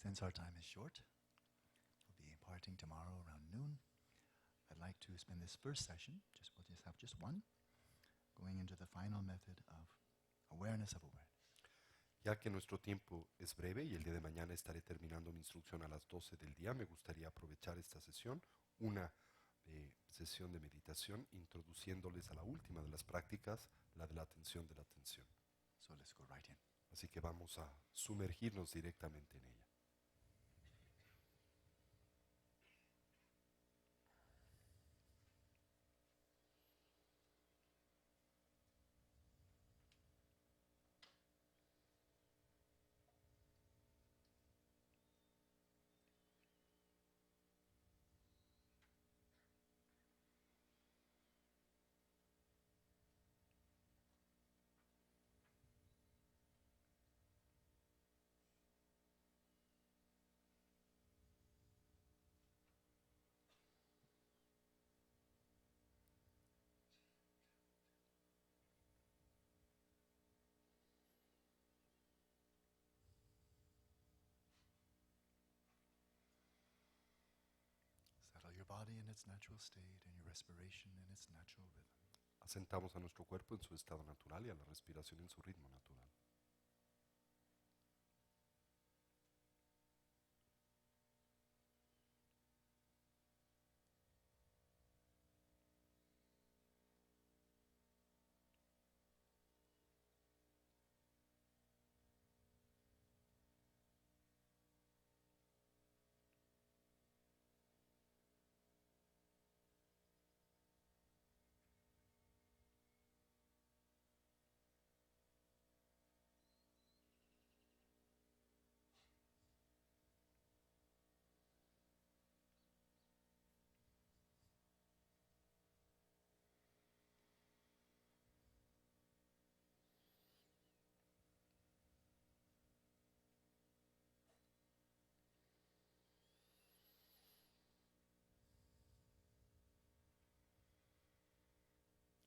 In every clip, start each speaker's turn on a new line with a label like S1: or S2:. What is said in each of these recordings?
S1: Since our time is short, we'll be parting tomorrow around noon. I'd like to spend this first session, we'll just have just one, going into the final method of awareness of awareness.
S2: Ya que nuestro tiempo es breve y el día de mañana estaré terminando mi instrucción a las 12 del día, me gustaría aprovechar esta sesión, una sesión de meditación, introduciéndoles a la última de las prácticas, la de la atención de la atención.
S1: So let's go right in.
S2: Así que vamos a sumergirnos directamente en ella.
S1: Settle your body in its natural state and your respiration in its natural rhythm.
S2: Asentamos a nuestro cuerpo en su estado natural y a la respiración en su ritmo natural.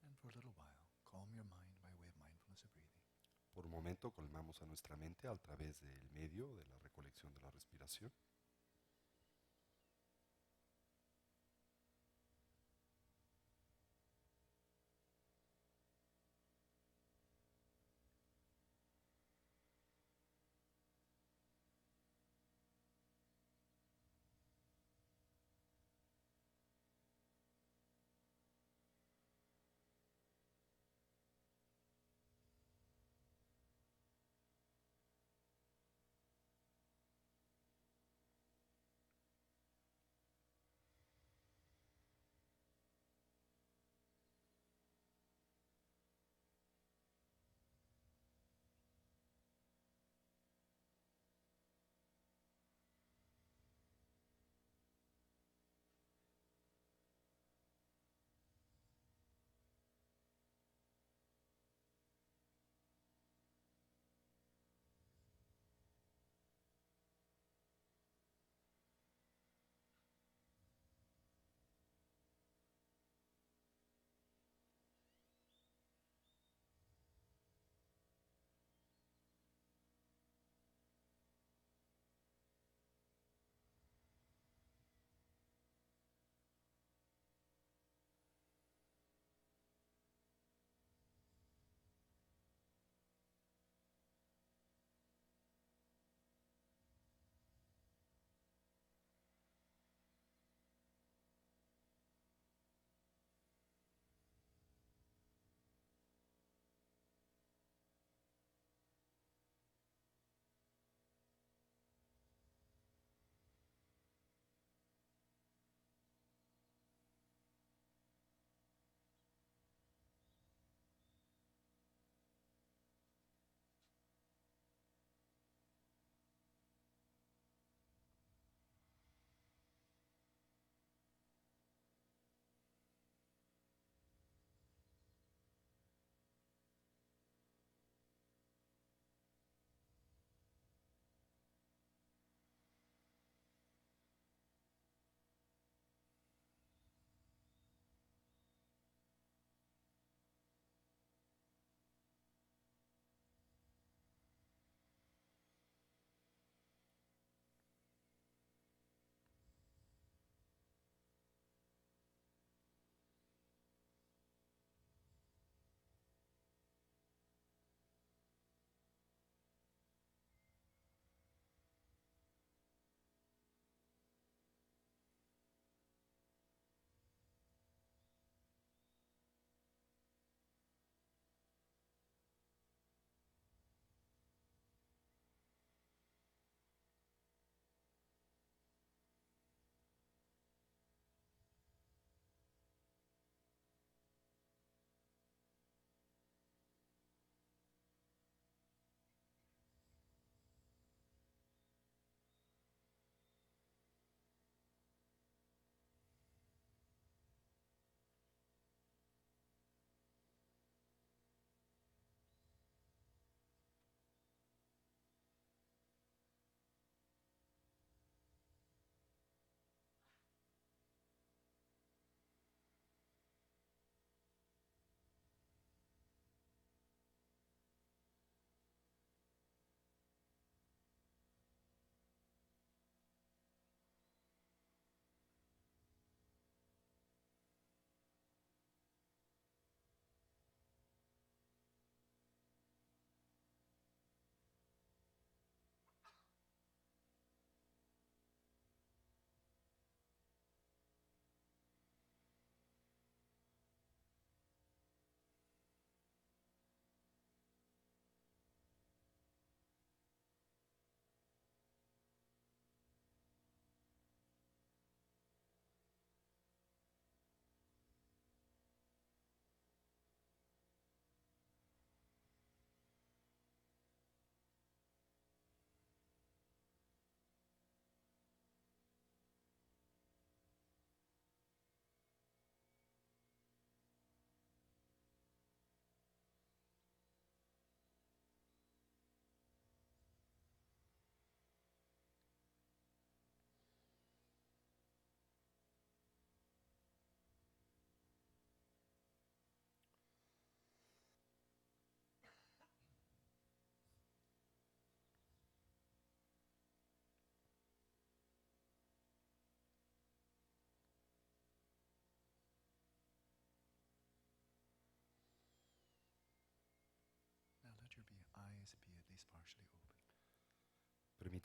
S1: And for a little while, calm your mind by way of mindfulness of breathing.
S2: Por un momento calmamos a nuestra mente a través del medio de la recolección de la respiración.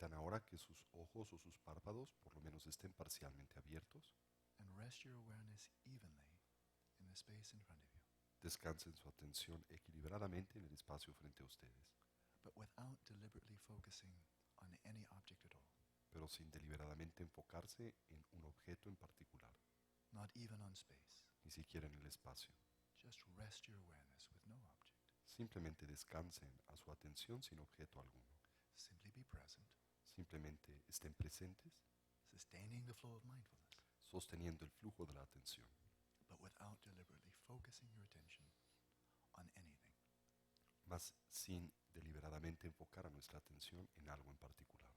S2: Permitan ahora que sus ojos o sus párpados por lo menos estén parcialmente abiertos.
S1: And rest your awareness evenly in the space in front of you,
S2: Descansen su atención equilibradamente en el espacio frente a ustedes,
S1: but without deliberately focusing on any object at all,
S2: pero sin deliberadamente enfocarse en un objeto en particular,
S1: not even on space.
S2: ni siquiera en el espacio.
S1: Just rest your awareness with no object.
S2: Simplemente descansen a su atención sin objeto alguno.
S1: Simply be present,
S2: Simplemente estén presentes,
S1: sustaining the flow of mindfulness,
S2: sosteniendo el flujo de la atención,
S1: but without deliberately focusing your attention on anything.
S2: mas sin deliberadamente enfocar a nuestra atención en algo en particular.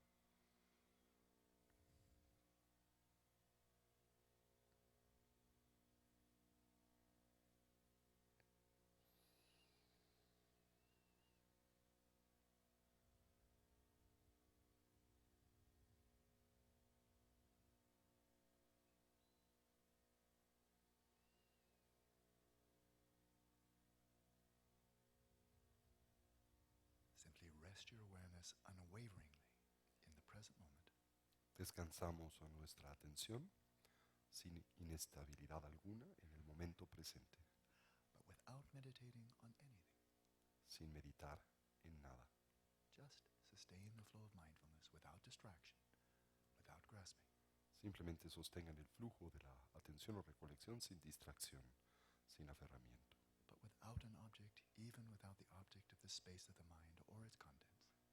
S1: Simply rest your awareness unwaveringly in the present moment,
S2: Descansamos a nuestra atención sin inestabilidad alguna en el momento presente,
S1: but without meditating on anything.
S2: sin meditar en nada.
S1: Just sustain the flow of mindfulness without distraction, without grasping.
S2: Simplemente sostengan el flujo de la atención o recolección sin distracción, sin aferramiento,
S1: But without an object, even without the object of the space of the mind or its contents.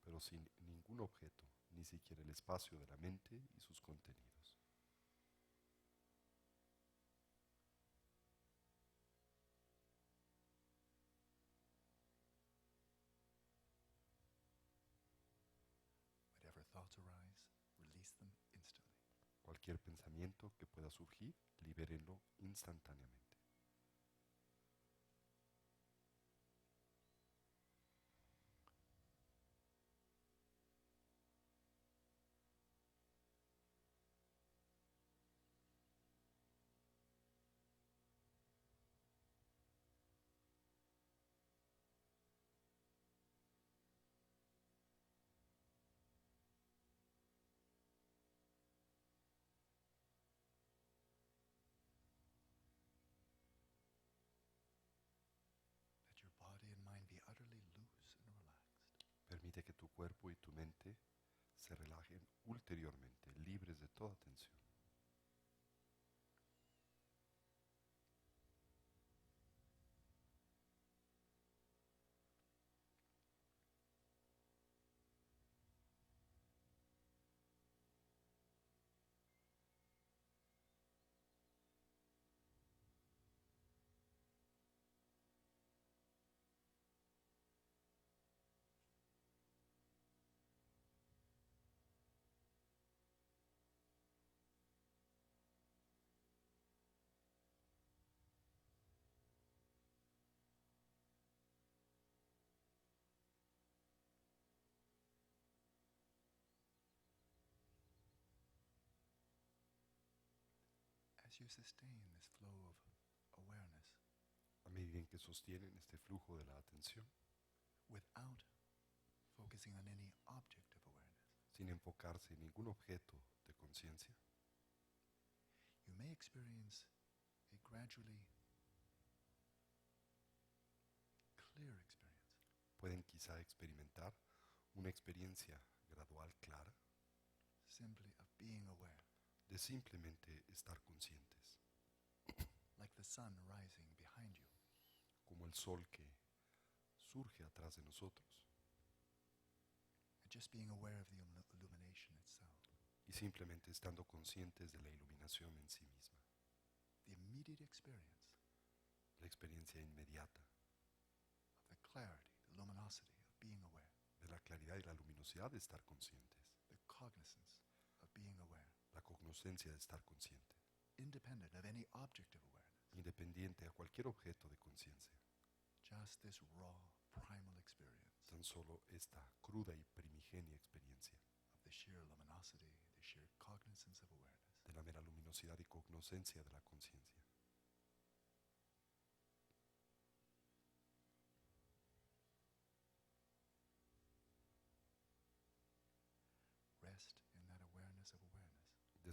S2: pero sin ningún objeto, ni siquiera el espacio de la mente y sus contenidos.
S1: Whatever thoughts arise, release them instantly.
S2: Cualquier pensamiento que pueda surgir, libérenlo instantáneamente.
S1: Let your body and mind be utterly loose and relaxed.
S2: Permite que tu cuerpo y tu mente se relajen ulteriormente, libres de toda tensión.
S1: As you sustain this flow of awareness
S2: A medida en que sostienen este flujo de la atención,
S1: without focusing on any object of awareness,
S2: sin enfocarse en ningún objeto de conciencia,
S1: you may experience a gradually clear experience
S2: pueden quizá experimentar una experiencia gradual clara
S1: simply of being aware,
S2: de simplemente estar conscientes,
S1: like the sun rising behind you,
S2: como el sol que surge atrás de nosotros,
S1: and just being aware of the illumination itself,
S2: y simplemente estando conscientes de la iluminación en sí misma,
S1: the immediate experience
S2: la experiencia inmediata
S1: of the clarity, the luminosity of being aware,
S2: de la claridad y la luminosidad de estar conscientes,
S1: the cognizance of being aware,
S2: la cognoscencia de estar consciente,
S1: independent of any object of awareness,
S2: independiente a cualquier objeto de conciencia,
S1: just this raw, primal experience
S2: tan solo esta cruda y primigenia experiencia
S1: of the sheer luminosity, the sheer cognizance of awareness.
S2: de la mera luminosidad y cognoscencia de la conciencia.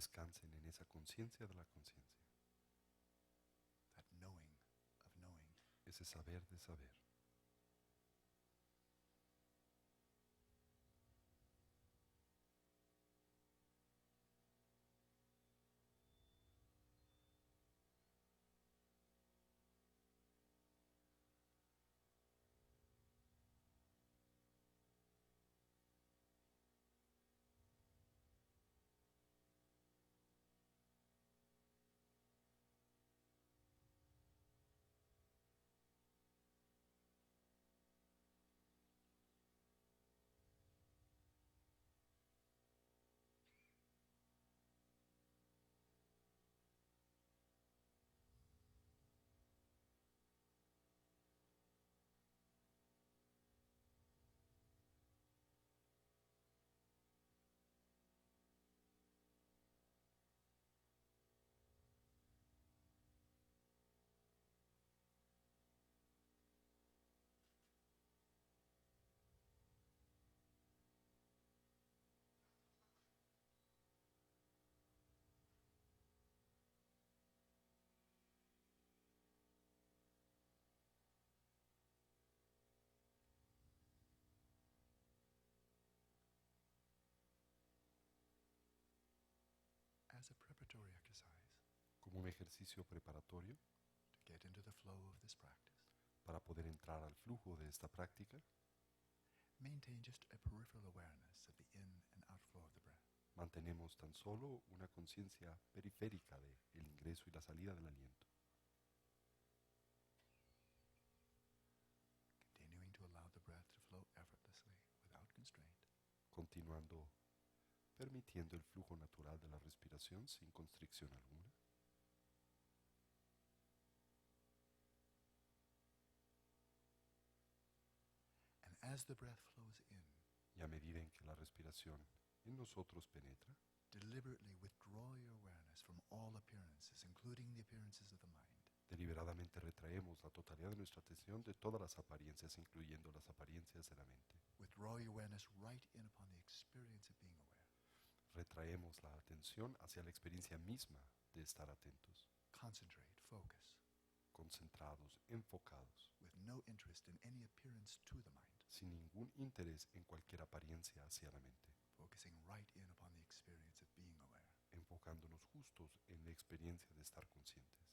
S2: Descansen en esa conciencia de la conciencia,
S1: that knowing of knowing.
S2: ese saber de saber.
S1: As a preparatory exercise
S2: Como un ejercicio preparatorio
S1: to get into the flow of this practice,
S2: para poder entrar al flujo de esta práctica,
S1: maintain just a peripheral awareness of the in and outflow of the breath.
S2: mantenemos tan solo una conciencia periférica de el ingreso y la salida del aliento,
S1: Continuing to allow the breath to flow effortlessly without constraint.
S2: continuando permitiendo el flujo natural de la respiración sin constricción alguna.
S1: And as the breath flows in,
S2: Y a medida en que la respiración en nosotros penetra,
S1: deliberately withdraw your awareness from all appearances, including the appearances of the mind.
S2: deliberadamente retraemos la totalidad de nuestra atención de todas las apariencias, incluyendo las apariencias de la mente.
S1: Withdraw your awareness right in upon the experience of being aware.
S2: Retraemos la atención hacia la experiencia misma de estar atentos,
S1: Concentrate, focus,
S2: concentrados, enfocados,
S1: with no interest in any appearance to the mind,
S2: sin ningún interés en cualquier apariencia hacia la mente,
S1: focusing right in upon the experience of being aware.
S2: enfocándonos justos en la experiencia de estar conscientes.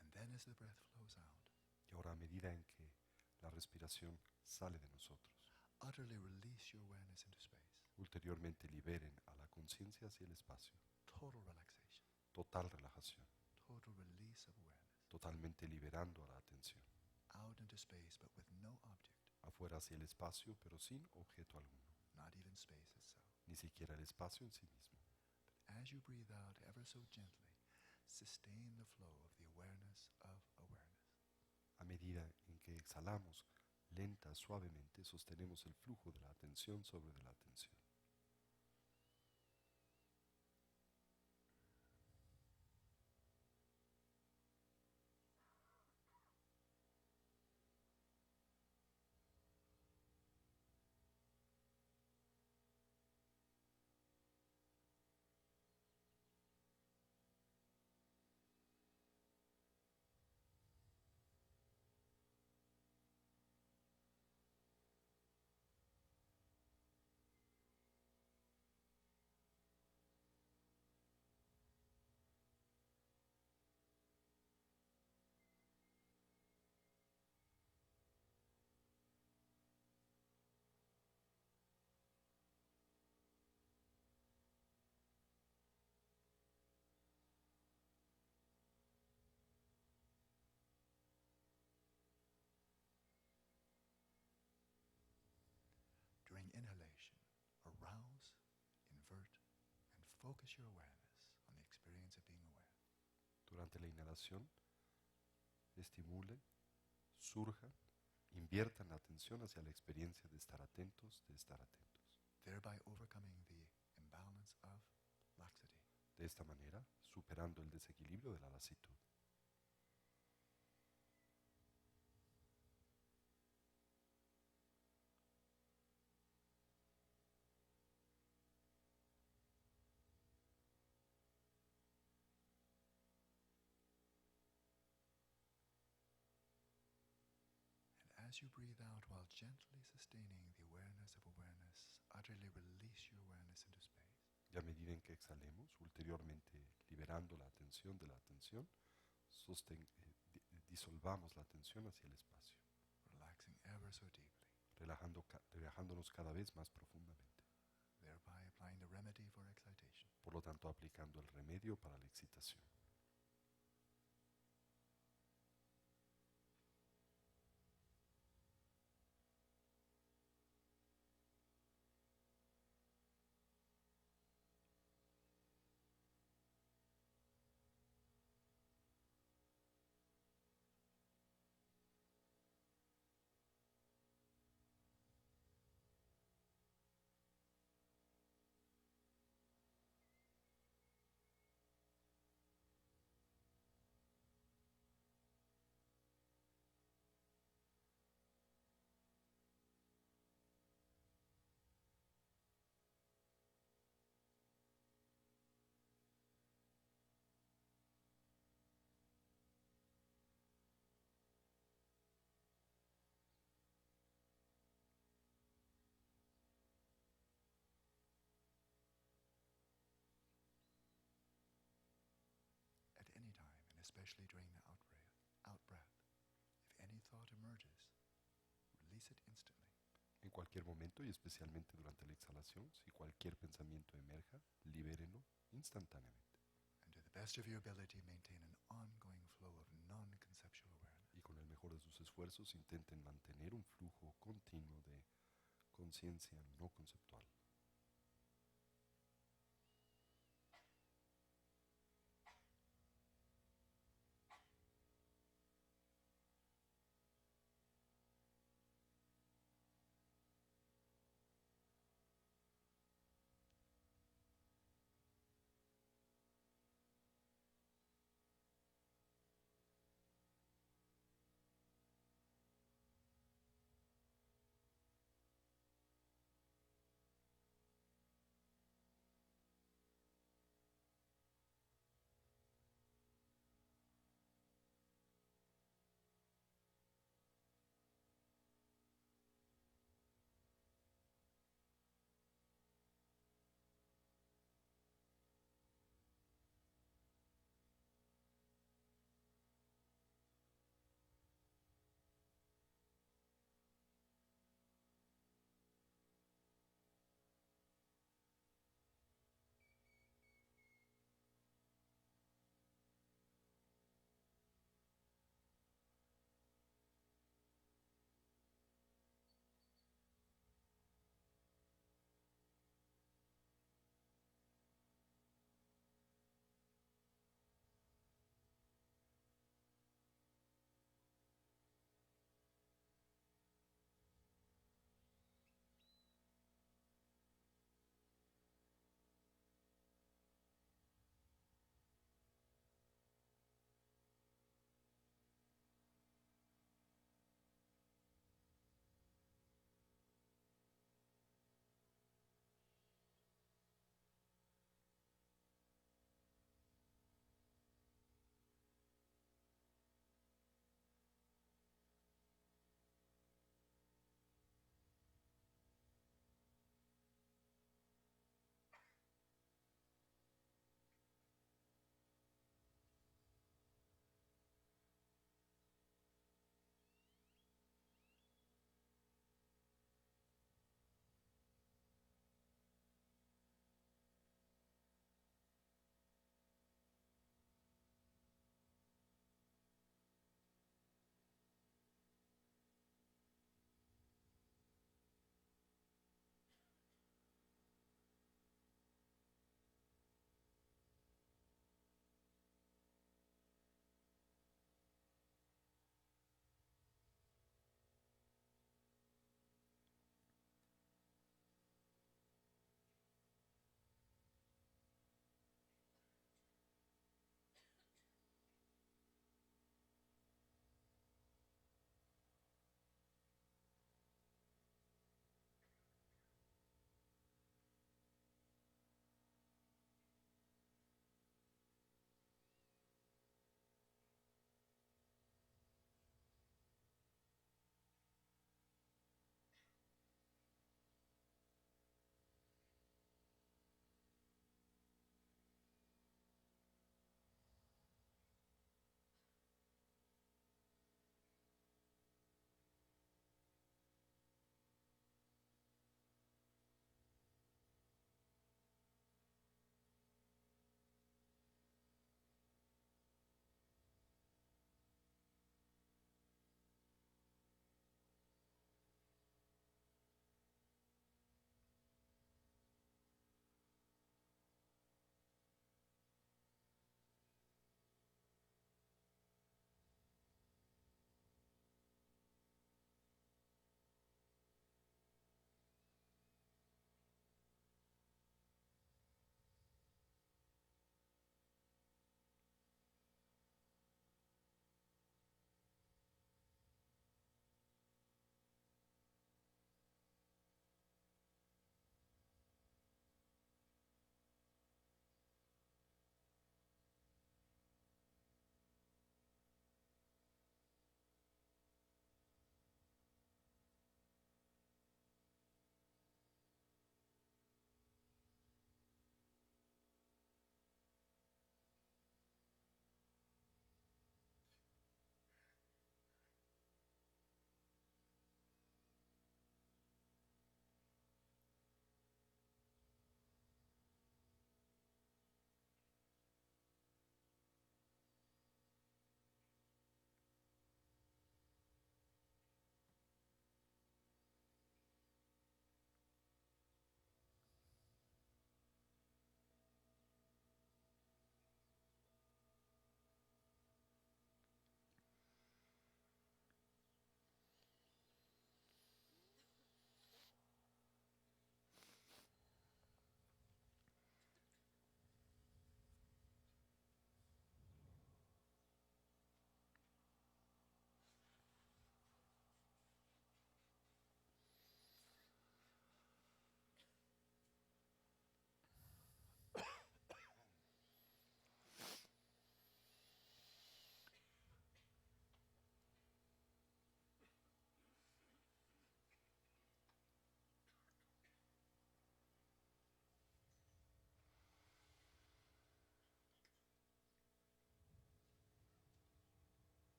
S1: And then as the breath flows out,
S2: Y ahora a medida en que la respiración sale de nosotros,
S1: utterly release your awareness into space.
S2: ulteriormente liberen a la conciencia hacia el espacio.
S1: Total relaxation,
S2: Total relajación,
S1: total release of awareness.
S2: totalmente liberando a la atención.
S1: Out into space, but with no object,
S2: Afuera hacia el espacio, pero sin objeto alguno,
S1: not even space itself.
S2: ni siquiera el espacio en sí mismo.
S1: But as you breathe out ever so gently, sustain the flow of the awareness of awareness.
S2: A medida en que exhalamos, lenta, suavemente, sostenemos el flujo de la atención sobre de la atención.
S1: During inhalation, arouse, invert, and focus your awareness on the experience of being aware.
S2: Durante la inhalación, estimulen, surjan, inviertan la atención hacia la experiencia de estar atentos,
S1: Thereby overcoming the imbalance of lack
S2: De esta manera, superando el desequilibrio de la lasitud.
S1: And as you breathe out while gently sustaining the awareness, utterly release your awareness into space.
S2: Y a medida en que exhalemos, ulteriormente liberando la atención de la atención, disolvamos la atención hacia el espacio,
S1: Relaxing ever so deeply,
S2: relajándonos cada vez más profundamente,
S1: thereby applying the remedy for excitation.
S2: por lo tanto aplicando el remedio para la excitación.
S1: At any time, and especially during the out breath, if any thought emerges, release it instantly.
S2: En cualquier momento y especialmente durante la exhalación, si cualquier pensamiento emerja, libérenlo instantáneamente.
S1: And to the best of your ability, maintain an ongoing flow of non-conceptual awareness.
S2: Y con el mejor de sus esfuerzos intenten mantener un flujo continuo de conciencia no conceptual.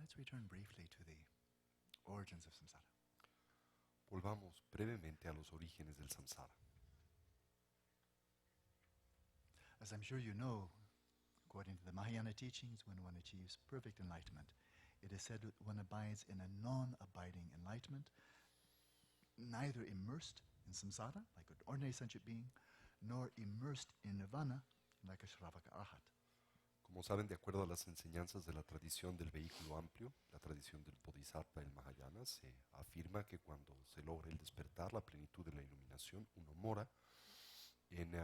S1: let's return briefly to the origins of samsara.
S2: Volvamos brevemente a los orígenes del samsara.
S1: As I'm sure you know, according to the Mahayana teachings, when one achieves perfect enlightenment, it is said that one abides in a non-abiding enlightenment, neither immersed in samsara, like an ordinary sentient being, nor immersed in nirvana, like a Shravaka Arhat.
S2: Como saben, de acuerdo a las enseñanzas de la tradición del vehículo amplio, la tradición del Bodhisattva del Mahayana, se afirma que cuando se logra el despertar, la plenitud de la iluminación, uno mora en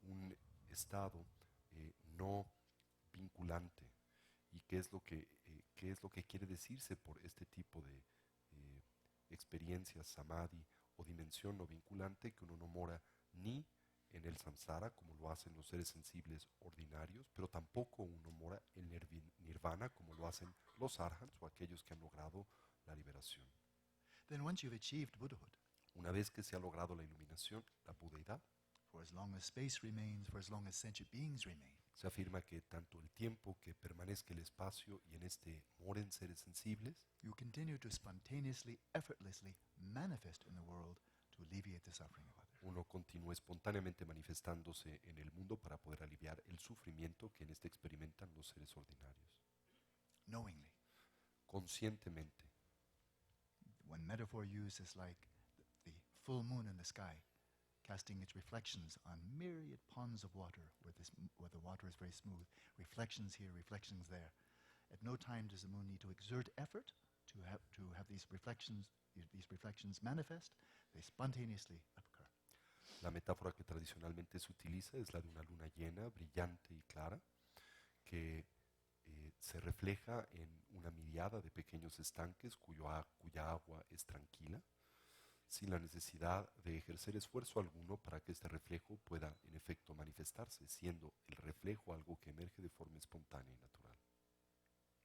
S2: un estado no vinculante. ¿Y qué es lo que quiere decirse por este tipo de experiencias, samadhi o dimensión no vinculante? Que uno no mora ni en el samsara como lo hacen los seres sensibles ordinarios, pero tampoco uno mora en nirvana como lo hacen los arhats o aquellos que han logrado la liberación.
S1: Then once you've achieved Buddhahood,
S2: Una vez que se ha logrado la iluminación, la budeidad,
S1: for as long as space remains, for as long as sentient beings remain,
S2: se afirma que tanto el tiempo que permanezca el espacio y en este moren seres sensibles,
S1: you continue to spontaneously, effortlessly manifest in the world to alleviate the suffering of others.
S2: uno continúa espontáneamente manifestándose en el mundo para poder aliviar el sufrimiento que en este experimentan los seres ordinarios.
S1: Knowingly.
S2: Conscientemente.
S1: One metaphor used is like the full moon in the sky, casting its reflections on myriad ponds of water where the water is very smooth. Reflections here, reflections there. At no time does the moon need to exert effort to have these reflections manifest. They spontaneously occur.
S2: La metáfora que tradicionalmente se utiliza es la de una luna llena, brillante y clara, que se refleja en una miriada de pequeños estanques cuya agua es tranquila, sin la necesidad de ejercer esfuerzo alguno para que este reflejo pueda en efecto manifestarse, siendo el reflejo algo que emerge de forma espontánea y natural.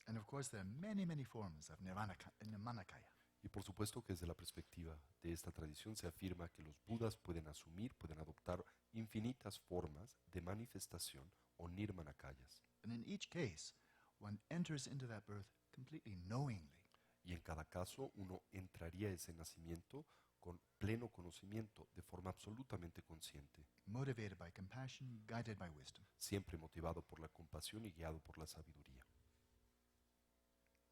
S1: And of course there are many, many forms of nirmanakaya.
S2: Y por supuesto que desde la perspectiva de esta tradición se afirma que los budas pueden asumir, pueden adoptar infinitas formas de manifestación o nirmanakayas.
S1: And in each case, one enters into that birth completely knowingly.
S2: Y en cada caso uno entraría a ese nacimiento con pleno conocimiento, de forma absolutamente consciente,
S1: Motivated by compassion, guided by wisdom.
S2: siempre motivado por la compasión y guiado por la sabiduría.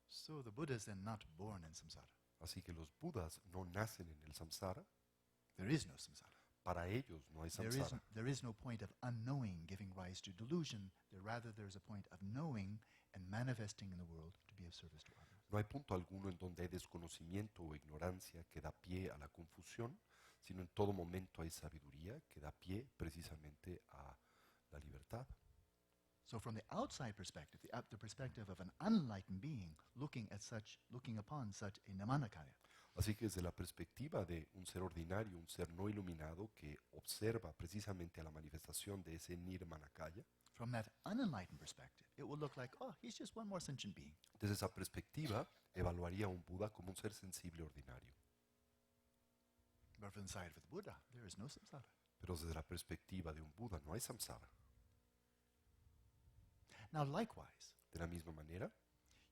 S1: So the Buddha is then not born in samsara.
S2: Así que los budas no nacen en el samsara,
S1: There is no samsara.
S2: para ellos no hay samsara.
S1: There is no point of unknowing giving rise to delusion. Rather, there is a point of knowing and manifesting in the world to be of service to others.
S2: No hay punto alguno en donde hay desconocimiento o ignorancia que da pie a la confusión, sino en todo momento hay sabiduría que da pie precisamente a la libertad.
S1: So from the outside perspective, the perspective of an unenlightened being looking upon such a namanakaya,
S2: Así que desde la perspectiva de un ser ordinario, un ser no iluminado que observa precisamente a la manifestación de ese nirmanakaya,
S1: from that unenlightened perspective, it will look like, oh, he's just one more sentient being.
S2: desde esa perspectiva evaluaría a un Buda como un ser sensible ordinario.
S1: But from the side of the Buddha, there is no samsara.
S2: Pero desde la perspectiva de un Buda no hay samsara.
S1: Now, likewise,
S2: De la misma manera,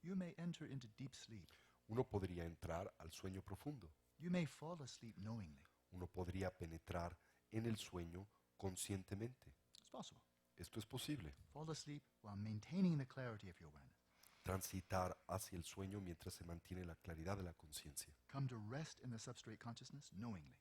S1: you may enter into deep sleep.
S2: uno podría entrar al sueño profundo.
S1: You may fall asleep knowingly.
S2: Uno podría penetrar en el sueño conscientemente.
S1: It's possible.
S2: Esto es posible.
S1: Fall asleep while maintaining the clarity of your awareness.
S2: Transitar hacia el sueño mientras se mantiene la claridad de la conciencia.
S1: Come to rest in the substrate consciousness knowingly.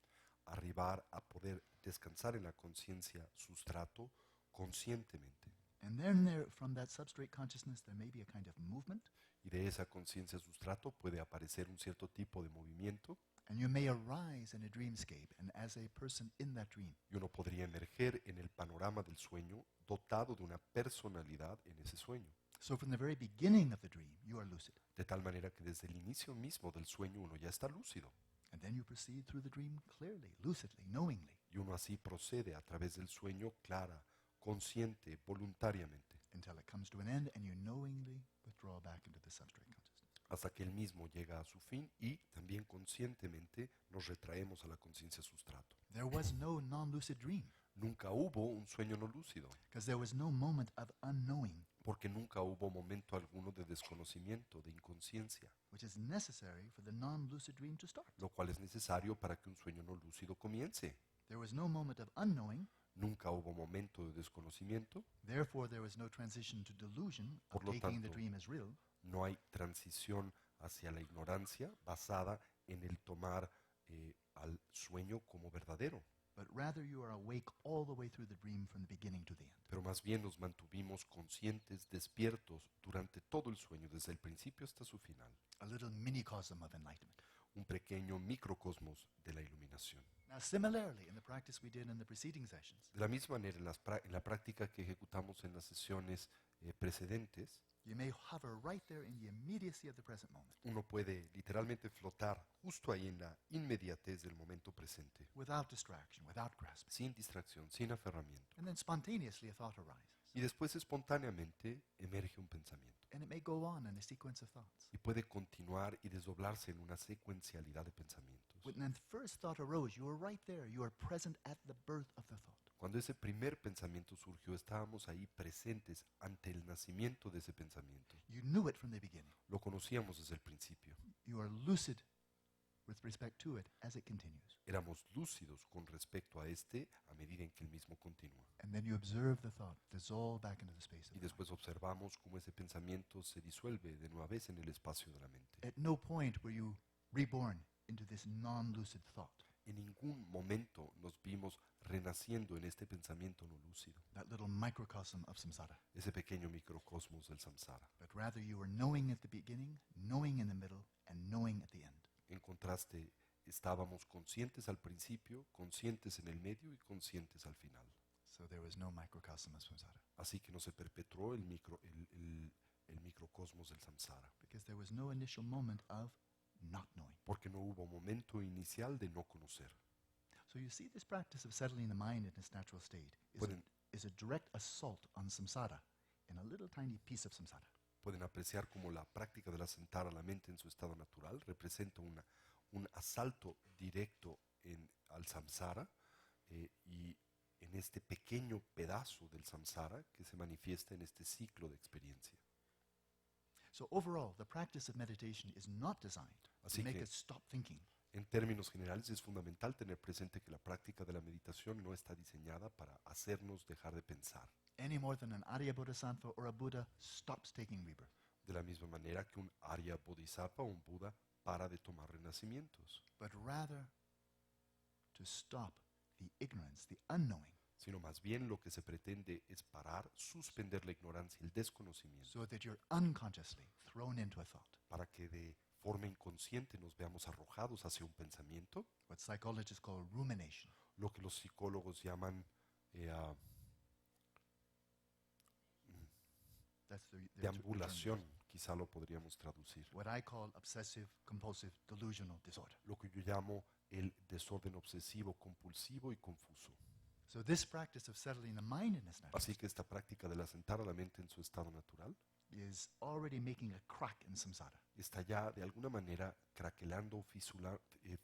S2: Arribar a poder descansar en la conciencia sustrato conscientemente.
S1: And then from that substrate consciousness, there may be a kind of movement,
S2: Y de esa conciencia sustrato puede aparecer un cierto tipo de movimiento
S1: and you may arise in a dreamscape and as a person in that dream.
S2: y uno podría emerger en el panorama del sueño dotado de una personalidad en ese sueño.
S1: So from the very beginning of the dream, you are lucid.
S2: De tal manera que desde el inicio mismo del sueño uno ya está lúcido.
S1: And then you proceed through the dream clearly, lucidly, knowingly,
S2: Y uno así procede a través del sueño clara, consciente, voluntariamente,
S1: until it comes to an end and you knowingly withdraw back into the substrate consciousness.
S2: hasta que el mismo llega a su fin y también conscientemente nos retraemos a la conciencia sustrato.
S1: There was no non-lucid dream
S2: Nunca hubo un sueño no lúcido,
S1: because there was no moment of unknowing
S2: porque nunca hubo momento alguno de desconocimiento, de inconsciencia,
S1: which is necessary for the non-lucid dream to start.
S2: lo cual es necesario para que un sueño no lúcido comience.
S1: There was no moment of unknowing,
S2: Nunca hubo momento de desconocimiento,
S1: therefore there was no transition to delusion of
S2: Por lo
S1: taking the
S2: tanto,
S1: dream as real.
S2: no hay transición hacia la ignorancia basada en el tomar al sueño como verdadero,
S1: But rather you are awake all the way through the dream from the beginning to the end.
S2: pero más bien nos mantuvimos conscientes, despiertos durante todo el sueño, desde el principio hasta su final,
S1: A little mini-cosm of enlightenment.
S2: un pequeño microcosmos de la iluminación.
S1: Now similarly, in the practice we did in the preceding sessions,
S2: De la misma manera, en la práctica que ejecutamos en las sesiones precedentes,
S1: you may hover right there in the immediacy of the present moment,
S2: uno puede literalmente flotar justo ahí en la inmediatez del momento presente,
S1: without distraction, without grasping.
S2: sin distracción, sin aferramiento.
S1: And then spontaneously a thought arises.
S2: Y después espontáneamente emerge un pensamiento.
S1: And it may go on in a sequence of thoughts.
S2: Y puede continuar y desdoblarse en una secuencialidad de pensamientos.
S1: When the first thought arose, you were right there. You are present at the birth of the thought.
S2: Cuando ese primer pensamiento surgió, estábamos ahí presentes ante el nacimiento de ese pensamiento.
S1: You knew it from the beginning.
S2: Lo conocíamos desde el principio.
S1: You are lucid with respect to it as it continues.
S2: Éramos lúcidos con respecto a este a medida en que el mismo continúa.
S1: And then you observe the thought dissolve back into the space of
S2: Y
S1: the mind.
S2: después observamos cómo ese pensamiento se disuelve de nueva vez en el espacio de la mente.
S1: At no point were you reborn into this non-lucid thought,
S2: En ningún momento nos vimos renaciendo en este pensamiento no lúcido,
S1: that little microcosm of samsara.
S2: ese pequeño microcosmos del samsara.
S1: But rather you were knowing at the beginning, knowing in the middle, and knowing at the end.
S2: En contraste, estábamos conscientes al principio, conscientes en el medio y conscientes al final.
S1: So there was no microcosm of samsara,
S2: Así que no se perpetuó el microcosmos del samsara,
S1: because there was no initial moment of not knowing.
S2: porque no hubo momento inicial de no conocer.
S1: So you see, this practice of settling the mind in its natural state
S2: Pueden,
S1: is a direct assault on samsara in a little tiny piece of samsara.
S2: pueden apreciar como la práctica del asentar a la mente en su estado natural representa un asalto directo al samsara y en este pequeño pedazo del samsara que se manifiesta en este ciclo de experiencia.
S1: So overall, the practice of meditation is not designed to
S2: Así
S1: make
S2: que-
S1: us stop thinking.
S2: En términos generales, es fundamental tener presente que la práctica de la meditación no está diseñada para hacernos dejar de pensar,
S1: Any more than an Arya Bodhisattva or a Buddha stops taking rebirth.
S2: de la misma manera que un Arya Bodhisattva o un Buda para de tomar renacimientos,
S1: But rather to stop the ignorance, the unknowing,
S2: sino más bien lo que se pretende es parar, suspender la ignorancia, el desconocimiento,
S1: so that you're unconsciously thrown into a thought.
S2: para que de forma inconsciente nos veamos arrojados hacia un pensamiento,
S1: What psychologists call rumination.
S2: lo que los psicólogos llaman
S1: That's the
S2: deambulación, quizá lo podríamos traducir.
S1: what I call obsessive compulsive delusional disorder.
S2: Lo que yo llamo el desorden obsesivo, compulsivo y confuso.
S1: So this practice of settling the mind in its natural
S2: Así que esta práctica del asentar a la mente en su estado natural
S1: is already making a crack in samsara.
S2: está ya de alguna manera craquelando,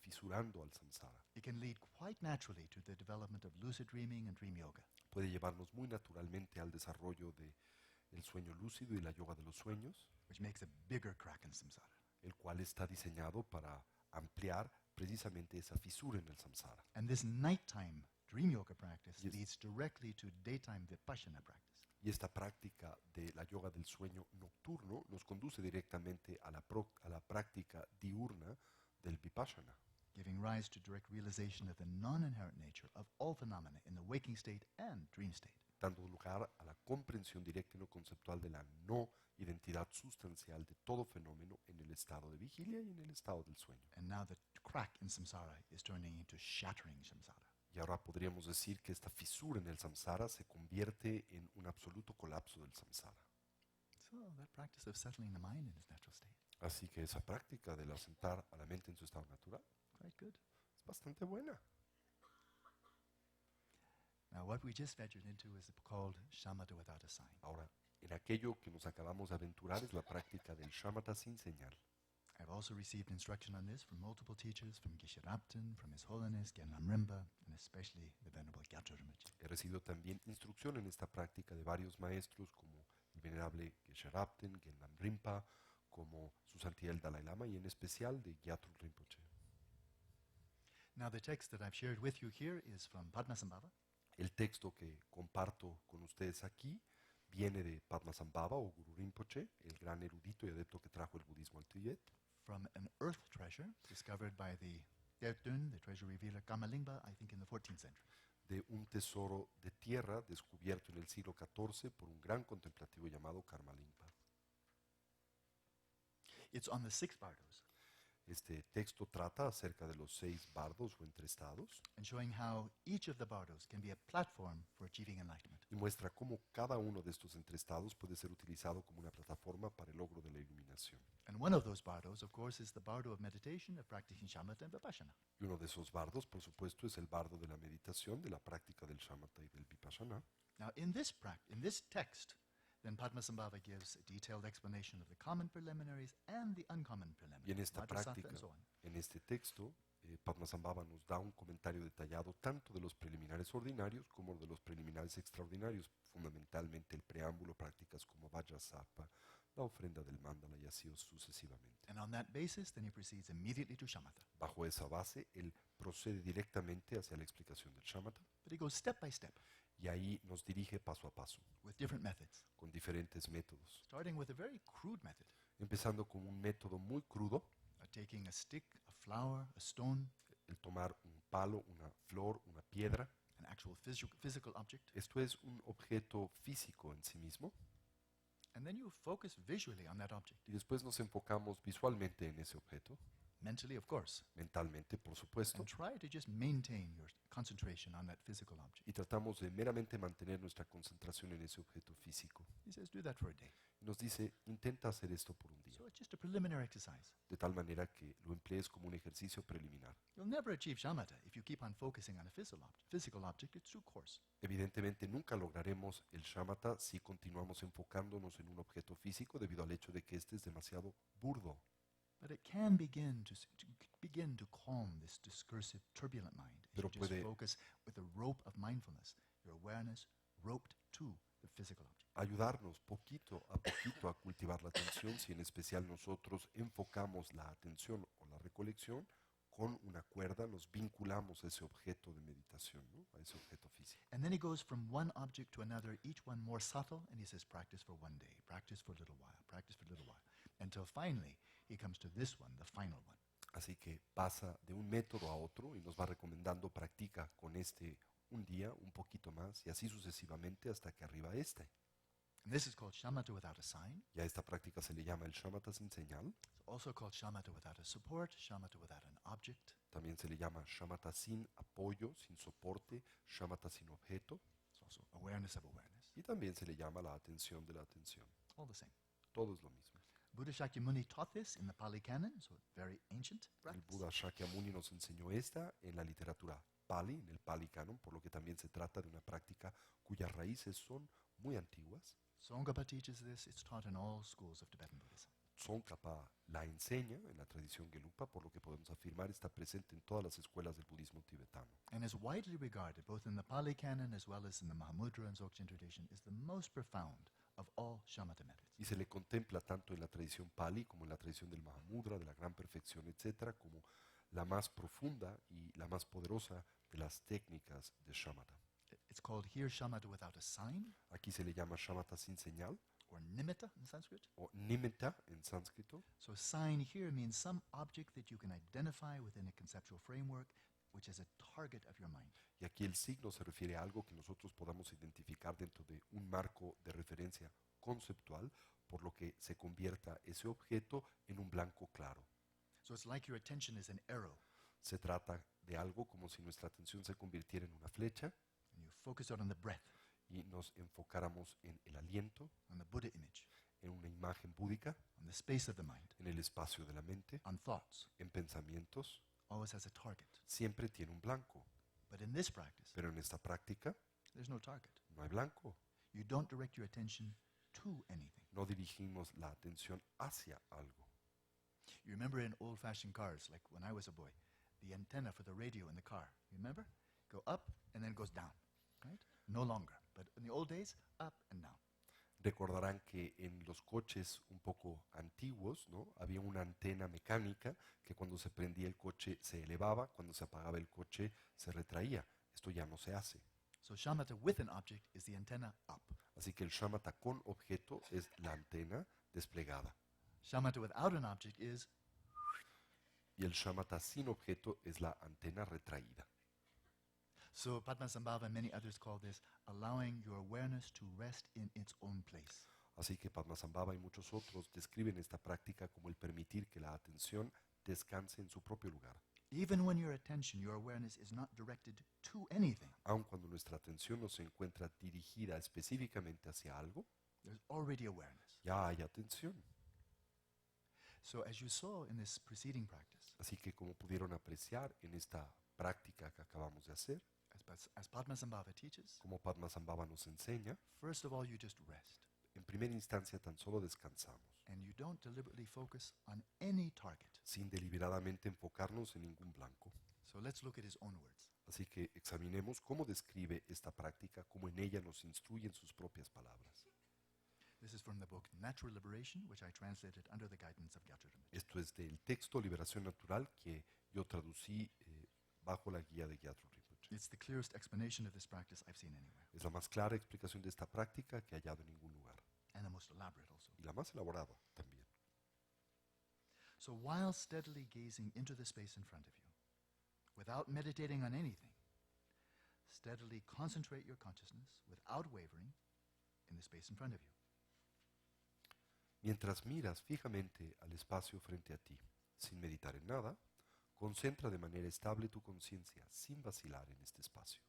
S2: fisurando al samsara.
S1: It can lead quite naturally to the development of lucid dreaming and dream yoga.
S2: Puede llevarnos muy naturalmente al desarrollo del sueño lúcido y la yoga de los sueños,
S1: Which makes a bigger crack in samsara.
S2: el cual está diseñado para ampliar precisamente esa fisura en el samsara.
S1: And this nighttime dream yoga practice
S2: Yes.
S1: leads directly to daytime vipassana practice.
S2: Y esta práctica de la yoga del sueño nocturno nos conduce directamente a la práctica diurna del vipassana,
S1: Giving rise to direct realization of the non-inherent nature of all phenomena in the waking state and dream state.
S2: dando lugar a la comprensión directa y no conceptual de la no identidad sustancial de todo fenómeno en el estado de vigilia y en el estado del sueño.
S1: And now the crack in samsara is turning into shattering samsara.
S2: Y ahora podríamos decir que esta fisura en el samsara se convierte en un absoluto colapso del samsara.
S1: So that practice of settling the mind in its natural state,
S2: Así que esa práctica del asentar a la mente en su estado natural
S1: quite good.
S2: es bastante buena.
S1: Now what we just ventured into is called shamatha without a sign.
S2: Ahora, en aquello que nos acabamos de aventurar es la práctica del shamatha sin señal.
S1: I've also received instruction on this from multiple teachers, from Geshe Rabten, from His Holiness Genlam Rinpa, and especially the Venerable Gyatso Rinpoche.
S2: He recibido también instrucción en esta práctica de varios maestros como el venerable Geshe Rabten, Genlam Rinpa, como su santidad el Dalai Lama y en especial de Gyatro Rinpoche.
S1: Now, the text that I've shared with you here is from Padmasambhava.
S2: El texto que comparto con ustedes aquí viene de Padmasambhava o Guru Rinpoche, el gran erudito y adepto que trajo el budismo al Tíbet,
S1: From an earth treasure discovered by the Dertun, the treasure revealer Kamalingpa, I think in the 14th century.
S2: de un tesoro de tierra descubierto en el siglo XIV por un gran contemplativo llamado Karmalimpa.
S1: It's on the 6 bardos,
S2: Este texto trata acerca de los 6 bardos o entreestados
S1: and showing how each of the bardos can be a platform for achieving enlightenment.
S2: y muestra cómo cada uno de estos entreestados puede ser utilizado como una plataforma para el logro de la iluminación.
S1: And one of those bardos, of course, is the bardo of meditation, of practicing shamatha and vipassana.
S2: Y uno de esos bardos, por supuesto, es el bardo de la meditación, de la práctica del shamatha y del vipassana.
S1: Now, in this text, then Padmasambhava gives a detailed explanation of the common preliminaries and the uncommon
S2: Y
S1: preliminaries,
S2: en esta
S1: Vajrasattva
S2: práctica,
S1: and so on.
S2: en este texto, Padmasambhava nos da un comentario detallado tanto de los preliminares ordinarios como de los preliminares extraordinarios, fundamentalmente el preámbulo, prácticas como Vajrasattva, la ofrenda del mandala y así sucesivamente.
S1: And on that basis, then he proceeds immediately to shamatha.
S2: Bajo esa base, él procede directamente hacia la explicación del shamatha
S1: But he goes step by step
S2: y ahí nos dirige paso a paso,
S1: with different methods,
S2: con diferentes métodos,
S1: starting with a very crude method,
S2: empezando con un método muy crudo,
S1: taking a stick, a flower, a stone,
S2: el tomar un palo, una flor, una piedra.
S1: an actual physical object,
S2: Esto es un objeto físico en sí mismo
S1: and then you focus visually on that object.
S2: y después nos enfocamos visualmente en ese objeto,
S1: Mentally, of course,
S2: mentalmente por supuesto,
S1: and try to just maintain your concentration on that physical object.
S2: y tratamos de meramente mantener nuestra concentración en ese objeto físico.
S1: He says, do that for a day.
S2: Y nos dice, intenta hacer esto por un día,
S1: So it's just a preliminary exercise.
S2: de tal manera que lo emplees como un ejercicio preliminar.
S1: You'll never achieve shamatha if you keep on focusing on a physical object. It's too coarse.
S2: Evidentemente nunca lograremos el shamatha si continuamos enfocándonos en un objeto físico debido al hecho de que este es demasiado burdo.
S1: But it can begin to calm this discursive, turbulent mind. If
S2: Pero
S1: you just
S2: puede-
S1: focus with a rope of mindfulness, your awareness roped to the physical object.
S2: Ayudarnos poquito a cultivar la atención si en especial nosotros enfocamos la atención o la recolección con una cuerda, nos vinculamos a ese objeto de meditación, ¿no? A ese objeto físico.
S1: And then he goes from one object to another, each one more subtle, and he says, practice for one day, practice for a little while, practice for a little while, until finally he comes to this one, the final one.
S2: Así que pasa de un método a otro y nos va recomendando practica con este un día, un poquito más y así sucesivamente hasta que arriba a este.
S1: And this is called shamatha without a sign.
S2: Y a esta práctica se le llama el shamatha sin señal,
S1: It's also called shamatha without a support, shamatha without an object.
S2: también se le llama shamatha sin apoyo, sin soporte, shamatha sin objeto
S1: It's also awareness of awareness.
S2: y también se le llama la atención de la atención.
S1: All the same.
S2: Todo es lo mismo.
S1: Buddha Shakyamuni taught this in the Pali Canon, so very ancient
S2: El
S1: practice.
S2: Buda Shakyamuni nos enseñó esta en la literatura Pali, en el Pali Canon, por lo que también se trata de una práctica cuyas raíces son muy antiguas.
S1: Tsongkhapa teaches this. It's taught in all schools of Tibetan Buddhism.
S2: Tsongkhapa la enseña en la tradición Gelupa, por lo que podemos afirmar está presente en todas las escuelas del budismo tibetano.
S1: And is widely regarded, both in the Pali Canon as well as in the Mahamudra and Dzogchen tradition, is the most profound of all shamatha methods.
S2: Y se le contempla tanto en la tradición Pali como en la tradición del Mahamudra, de la gran perfección, etcétera, como la más profunda y la más poderosa de las técnicas de shamatha.
S1: It's called here shamatha without a sign,
S2: Aquí se le llama shamatha sin señal,
S1: or nimitta in Sanskrit.
S2: o nimitta en sánscrito.
S1: So sign here means some object that you can identify within a conceptual framework, which is a target of your mind.
S2: Y aquí el signo se refiere a algo que nosotros podamos identificar dentro de un marco de referencia conceptual, por lo que se convierta ese objeto en un blanco claro.
S1: So it's like your attention is an arrow,
S2: Se trata de algo como si nuestra atención se convirtiera en una flecha
S1: and you focus it on the breath,
S2: y nos enfocáramos en el aliento,
S1: on the Buddha image,
S2: en una imagen búdica,
S1: on the space of the mind,
S2: en el espacio de la mente,
S1: on thoughts.
S2: en pensamientos,
S1: Always has a target.
S2: siempre tiene un blanco.
S1: But in this practice,
S2: Pero en esta práctica
S1: there's no target.
S2: no hay blanco.
S1: You don't direct your attention to anything.
S2: No dirigimos la atención hacia algo.
S1: You remember in old-fashioned cars, like when I was a boy, the antenna for the radio in the car, you remember? Go up and then it goes down, right? No longer. But in the old days, up and down.
S2: Recordarán que en los coches un poco antiguos, ¿no? Había una antena mecánica que cuando se prendía el coche se elevaba, cuando se apagaba el coche se retraía. Esto ya no se hace.
S1: So shamatha with an object is the antenna up.
S2: Así que el shamatha con objeto es la antena desplegada.
S1: Shamatha without an object is,
S2: Y el shamatha sin objeto es la antena retraída.
S1: so Padmasambhava and many others call this allowing your awareness to rest in its own place.
S2: Así que Padmasambhava y muchos otros describen esta práctica como el permitir que la atención descanse en su propio lugar.
S1: Even when your attention, your awareness is not directed to anything,
S2: Aun cuando nuestra atención no se encuentra dirigida específicamente hacia algo,
S1: there's already awareness.
S2: ya hay atención.
S1: So as you saw in this preceding practice,
S2: Así que como pudieron apreciar en esta práctica que acabamos de hacer,
S1: as Padmasambhava teaches,
S2: como Padmasambhava nos enseña,
S1: first of all you just rest.
S2: en primera instancia tan solo descansamos,
S1: And you don't deliberately focus on any target.
S2: sin deliberadamente enfocarnos en ningún blanco.
S1: So let's look at his own words.
S2: Así que examinemos cómo describe esta práctica, cómo en ella nos instruye en sus propias palabras.
S1: This is from the book Natural Liberation, which I translated under the guidance of Gyatso Rinpoche.
S2: Esto es del texto Liberación Natural que yo traducí bajo la guía de Gyatso Rinpoche.
S1: It's the clearest explanation of this practice I've seen anywhere,
S2: Es la más clara explicación de esta práctica que he hallado en ningún lugar,
S1: and the most elaborate also.
S2: y la más elaborada también.
S1: So while steadily gazing into the space in front of you, without meditating on anything, steadily concentrate your consciousness without wavering in the space in front of you.
S2: Mientras miras fijamente al espacio frente a ti, sin meditar en nada, concentra de manera estable tu conciencia, sin vacilar en este espacio.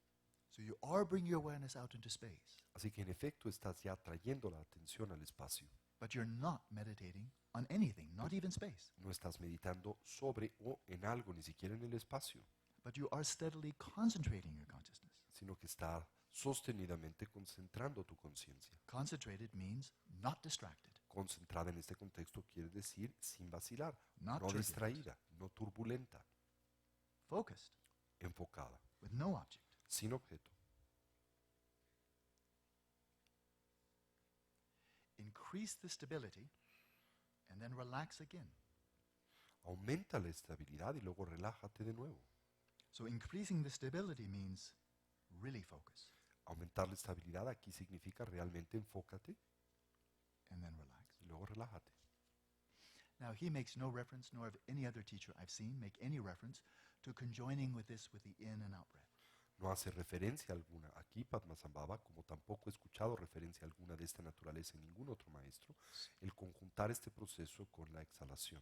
S1: So you are bringing your awareness out into space,
S2: Así que en efecto estás ya trayendo la atención al espacio.
S1: but you're not meditating on anything, not even space.
S2: No estás meditando sobre o en algo, ni siquiera en el espacio,
S1: But you are steadily concentrating your consciousness.
S2: sino que estás sostenidamente concentrando tu conciencia.
S1: Concentrated means not distracted,
S2: Concentrada en este contexto quiere decir sin vacilar,
S1: not
S2: no
S1: turbulent,
S2: distraída, no turbulenta,
S1: focused,
S2: enfocada,
S1: with no object.
S2: sin objeto.
S1: Increase the stability and then relax again.
S2: Aumenta la estabilidad y luego relájate de nuevo.
S1: So increasing the stability means really focus
S2: Aumentar la estabilidad aquí significa realmente enfócate
S1: and then relax.
S2: y luego relájate.
S1: Now he makes no reference, nor have any other teacher I've seen make any reference to conjoining with this with the in and out breath.
S2: No hace referencia alguna aquí Padmasambhava, como tampoco he escuchado referencia alguna de esta naturaleza en ningún otro maestro, el conjuntar este proceso con la exhalación.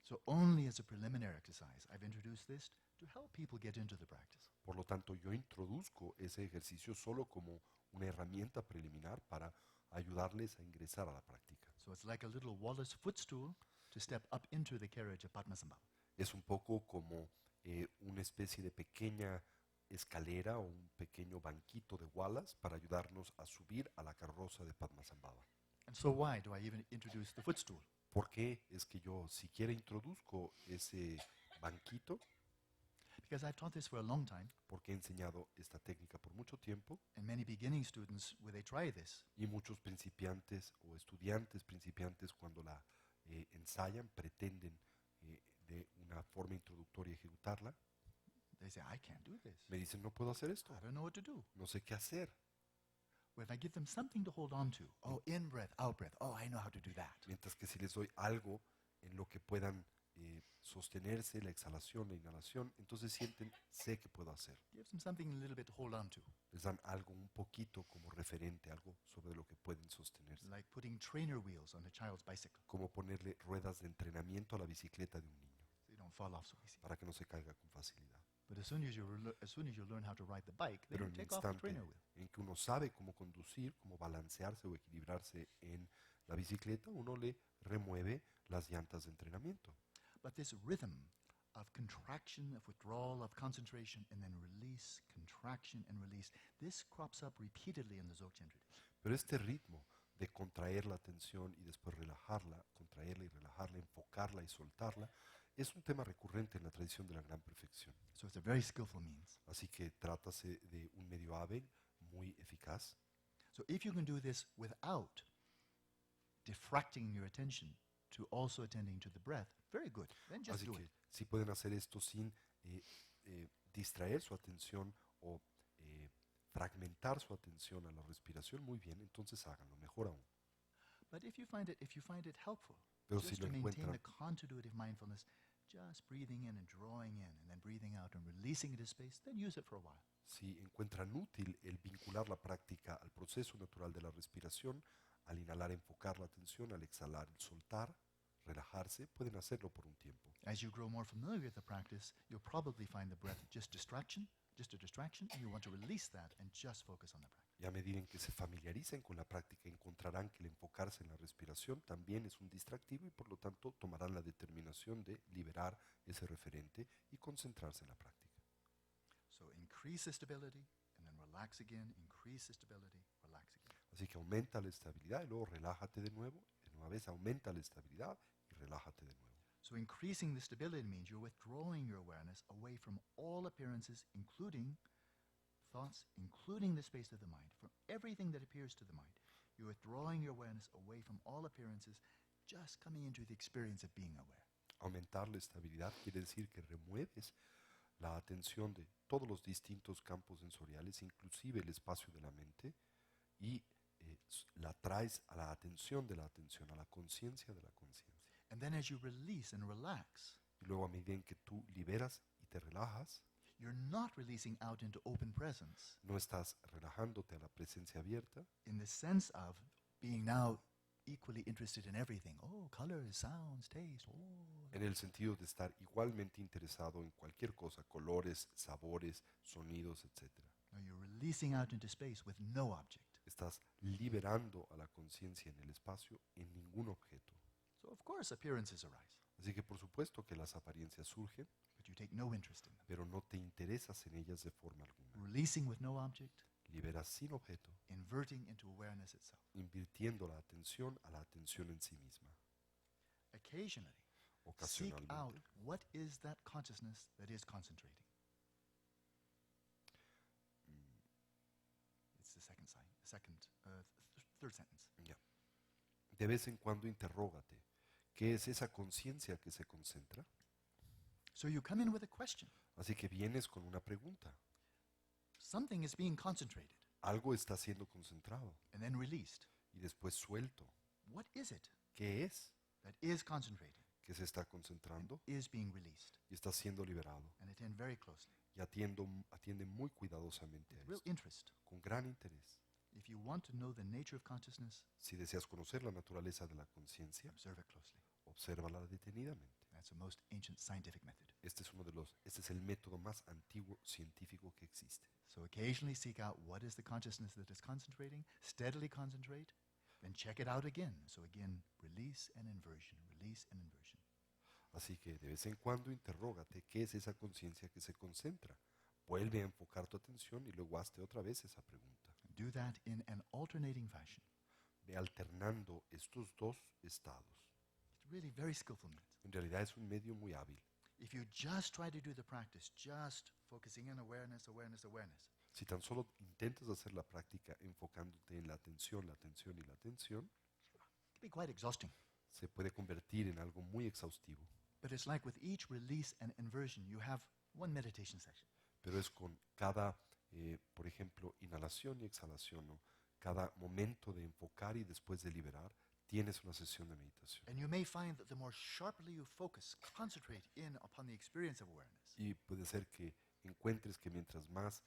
S1: So only as a preliminary exercise, I've introduced this to help people get into the practice.
S2: Por lo tanto, yo introduzco ese ejercicio solo como una herramienta preliminar para ayudarles a ingresar a la práctica.
S1: So it's like a little Wallace footstool to step up into the carriage of Padmasambhava.
S2: Es un poco como una especie de pequeña escalera o un pequeño banquito de Wallace para ayudarnos a subir a la carroza de Padmasambhava.
S1: And so why do I even introduce the footstool?
S2: ¿Por qué es que yo siquiera introduzco ese banquito?
S1: Because I've taught this for a long time,
S2: Porque he enseñado esta técnica por mucho tiempo
S1: and many beginning students, when they try this,
S2: y muchos principiantes o estudiantes principiantes cuando la ensayan pretenden de una forma introductoria ejecutarla.
S1: they say, I can't do this.
S2: Me dicen, no puedo hacer esto,
S1: I don't know what to do.
S2: no sé qué hacer.
S1: Well, if I give them something to hold on to, oh, in breath, out breath, oh, I know how to do that.
S2: Mientras que si les doy algo en lo que puedan sostenerse, la exhalación, la inhalación, entonces sienten, sé que puedo hacer.
S1: Give them something a little bit to hold on to,
S2: Les dan algo un poquito como referente, algo sobre lo que pueden sostenerse.
S1: like putting trainer wheels on a child's bicycle,
S2: Como ponerle ruedas de entrenamiento a la bicicleta de un niño,
S1: so you don't fall off so easy.
S2: para que no se caiga con facilidad.
S1: But as soon as you learn how to ride the bike, then
S2: Pero
S1: you
S2: en el
S1: take off the
S2: instante
S1: trainer wheel.
S2: en que uno sabe cómo conducir, cómo balancearse o equilibrarse en la bicicleta, uno le remueve las llantas de entrenamiento.
S1: But this rhythm of contraction, of withdrawal, of concentration, and then release, contraction and release, this crops up repeatedly in the Dzogchen tradition.
S2: Pero este ritmo de contraer la atención y después relajarla, contraerla y relajarla, enfocarla y soltarla, es un tema recurrente en la tradición de la gran perfección.
S1: So it's a very skillful means.
S2: Así que trátase de un medio hábil, muy eficaz.
S1: So if you can do this without diffracting your attention to also attending to the breath, very good. Then just
S2: Así
S1: do
S2: que
S1: it.
S2: si pueden hacer esto sin distraer su atención o fragmentar su atención a la respiración, muy bien, entonces háganlo, mejor aún.
S1: But if you find it helpful,
S2: Pero si
S1: just
S2: lo
S1: to maintain the
S2: encuentran,
S1: continuity of mindfulness, just breathing in and drawing in and then breathing out and releasing it as space, then use it for a while.
S2: si encuentran útil el vincular la práctica al proceso natural de la respiración, al inhalar enfocar la atención, al exhalar el soltar, relajarse, pueden hacerlo por un tiempo.
S1: As you grow more familiar with the practice, you'll probably find the breath just a distraction, and you want to release that and just focus on the practice.
S2: Y a medida en que se familiaricen con la práctica, encontrarán que el enfocarse en la respiración también es un distractivo y por lo tanto tomarán la determinación de liberar ese referente y concentrarse en la práctica.
S1: So increase the stability and then relax again, increase the stability, relax again.
S2: Así que aumenta la estabilidad y luego relájate de nuevo. De nueva vez aumenta la estabilidad y relájate de nuevo.
S1: So increasing the stability means you're withdrawing your awareness away from all appearances, including thoughts, including the space of the mind, from everything that appears to the mind. You're withdrawing your awareness away from all appearances, just coming into the experience of being aware.
S2: Aumentar la estabilidad quiere decir que remueves la atención de todos los distintos campos sensoriales, inclusive el espacio de la mente, y la traes a la atención de la atención, a la conciencia de la conciencia.
S1: And then as you release and relax,
S2: Y luego a medida en que tú liberas y te relajas,
S1: you're not releasing out into open presence
S2: no estás relajándote a la presencia abierta,
S1: in the sense of being now equally interested in everything. Oh, colors, sounds, taste. Oh.
S2: en el sentido de estar igualmente interesado en cualquier cosa, colores, sabores, sonidos, etc.
S1: No, you're releasing out into space with no object.
S2: Estás liberando a la conciencia en el espacio en ningún objeto.
S1: So of course appearances arise,
S2: Así que por supuesto que las apariencias surgen,
S1: but you take no interest in them.
S2: pero no te interesas en ellas de forma alguna.
S1: Releasing with no object,
S2: Liberas sin objeto,
S1: inverting into awareness itself.
S2: invirtiendo la atención a la atención en sí misma.
S1: Occasionally, seek out
S2: Ocasionalmente,
S1: what is that consciousness that is concentrating. It's the second sign, third sentence.
S2: ya. De vez en cuando interrógate, ¿qué es esa conciencia que se concentra?
S1: So you come in with a question.
S2: Así que vienes con una pregunta.
S1: Something is being concentrated
S2: Algo está siendo concentrado
S1: and then released.
S2: y después suelto.
S1: What is it
S2: ¿Qué es
S1: that is concentrating,
S2: que se está concentrando
S1: is being released?
S2: y está siendo liberado?
S1: And attend very closely.
S2: Y atiende muy cuidadosamente a
S1: Real
S2: esto,
S1: interest.
S2: con gran interés.
S1: If you want to know the nature of consciousness,
S2: Si deseas conocer la naturaleza de la conciencia,
S1: observe it closely.
S2: obsérvala detenidamente.
S1: That's the most ancient scientific method.
S2: Este es el método más antiguo científico que existe.
S1: So occasionally seek out what is the consciousness that is concentrating, steadily concentrate, then check it out again. So again, release and inversion, release and inversion.
S2: Así que de vez en cuando interrógate qué es esa conciencia que se concentra. Vuelve a enfocar tu atención y luego hazte otra vez esa pregunta.
S1: Do that in an alternating fashion.
S2: Ve alternando estos dos estados.
S1: It's really very skillful method.
S2: En realidad es un medio muy hábil.
S1: If you just try to do the practice, just focusing on awareness, awareness, awareness,
S2: Si tan solo intentas hacer la práctica enfocándote en la atención y la atención,
S1: it can be quite exhausting.
S2: se puede convertir en algo muy exhaustivo.
S1: But it's like with each release and inversion, you have one meditation session.
S2: Pero es con cada, por ejemplo, inhalación y exhalación, ¿no? Cada momento de enfocar y después de liberar, tienes una sesión de meditación.
S1: And you may find that the more sharply you focus, concentrate in upon the experience of awareness,
S2: Y puede ser que encuentres que mientras más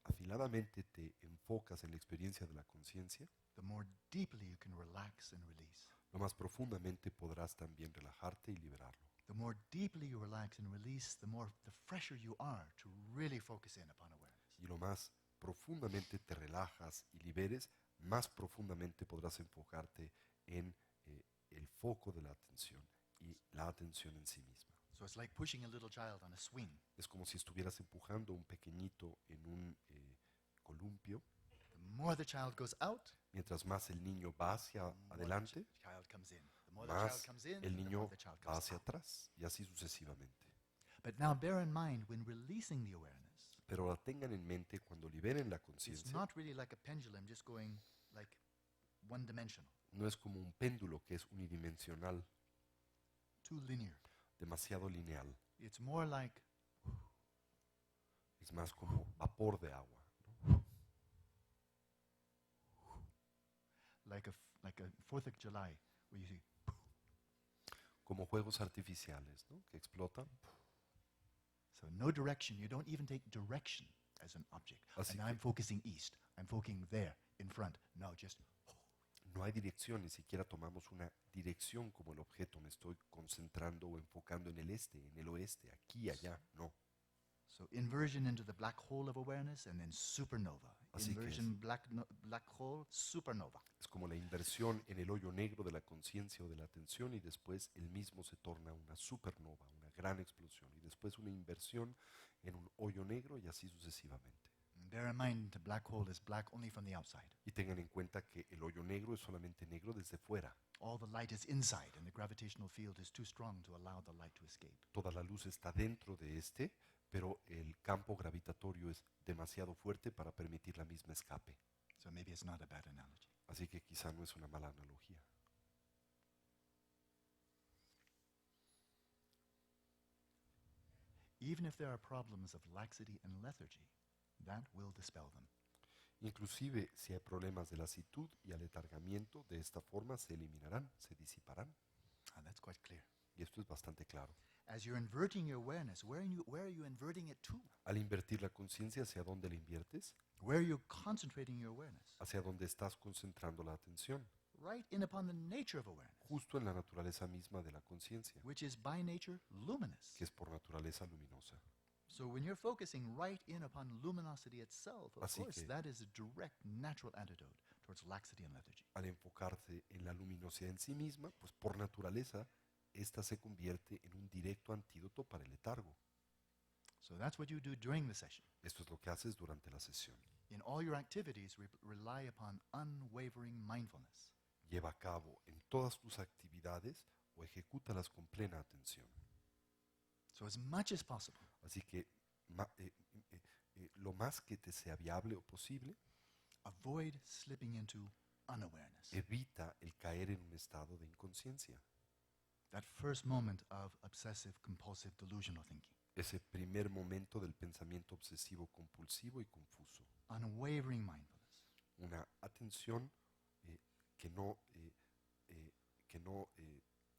S2: afiladamente te enfocas en la experiencia de la conciencia,
S1: the more deeply you can relax and release.
S2: lo más profundamente podrás también relajarte y liberarlo.
S1: The more deeply you relax and release, the fresher you are to really focus in upon awareness.
S2: Y lo más profundamente te relajas y liberes, más profundamente podrás enfocarte en el foco de la atención y la atención en sí misma.
S1: So it's like pushing a little child on a swing.
S2: Es como si estuvieras empujando a un pequeñito en un columpio.
S1: The more the child goes out,
S2: Mientras más el niño va hacia
S1: the more
S2: adelante,
S1: the child comes in. The more the child
S2: más
S1: comes in,
S2: el
S1: the
S2: niño
S1: more the child
S2: va
S1: comes
S2: hacia
S1: out.
S2: atrás y así sucesivamente.
S1: But now bear in mind, when releasing the awareness,
S2: Pero ahora tengan en mente cuando liberen la
S1: it's
S2: conciencia,
S1: not really like a pendulum just going like one-dimensional.
S2: No es como un péndulo que es unidimensional,
S1: too linear.
S2: demasiado lineal.
S1: It's more like
S2: Es más como vapor de agua, ¿no?
S1: like a 4th of July, where you see.
S2: Como juegos artificiales, ¿no? Que explotan.
S1: So no direction. You don't even take direction as an object.
S2: Así
S1: And
S2: que
S1: I'm focusing east. I'm focusing there, in front. No, just
S2: no hay dirección, ni siquiera tomamos una dirección como el objeto. Me estoy concentrando o enfocando en el este, en el oeste, aquí, allá. No.
S1: so inversion into the black hole of awareness and then supernova.
S2: Así que
S1: Inversion, black hole, supernova.
S2: es como la inversión en el hoyo negro de la conciencia o de la atención y después el mismo se torna una supernova, una gran explosión y después una inversión en un hoyo negro y así sucesivamente.
S1: And bear in mind, the black hole is black only from the outside.
S2: Y tengan en cuenta que el hoyo negro es solamente negro desde fuera.
S1: All the light is inside, and the gravitational field is too strong to allow the light to escape.
S2: Toda la luz está dentro de este, pero el campo gravitatorio es demasiado fuerte para permitir la misma escape.
S1: So maybe it's not a bad analogy.
S2: Así que quizá no es una mala analogía.
S1: Even if there are problems of laxity and lethargy, that will dispel them.
S2: Inclusive si hay problemas de lasitud y aletargamiento, de esta forma se eliminarán, se disiparán.
S1: That's quite clear.
S2: Y esto es bastante claro.
S1: As you're inverting your awareness, where are you inverting it to?
S2: Al invertir la conciencia, ¿hacia dónde la inviertes?
S1: Where are you concentrating your awareness?
S2: Hacia dónde estás concentrando la atención.
S1: Right in upon the nature of awareness,
S2: Justo en la naturaleza misma de la conciencia,
S1: which is by nature luminous.
S2: que es por naturaleza luminosa.
S1: So when you're focusing right in upon luminosity itself, of
S2: Así
S1: course,
S2: que-
S1: that is a direct natural antidote towards laxity and lethargy.
S2: Al enfocarse en la luminosidad en sí misma, pues por naturaleza, esta se convierte en un directo antídoto para el letargo.
S1: So that's what you do during the session.
S2: Esto es lo que haces durante la sesión.
S1: In all your activities, rely upon unwavering mindfulness.
S2: Lleva a cabo en todas tus actividades o ejecútalas con plena atención.
S1: So as much as possible,
S2: Así que lo más que te sea viable o posible,
S1: avoid slipping into unawareness.
S2: evita el caer en un estado de inconsciencia.
S1: That first moment of obsessive, compulsive, delusional thinking.
S2: Ese primer momento del pensamiento obsesivo, compulsivo y confuso.
S1: Unwavering mindfulness.
S2: Una atención que no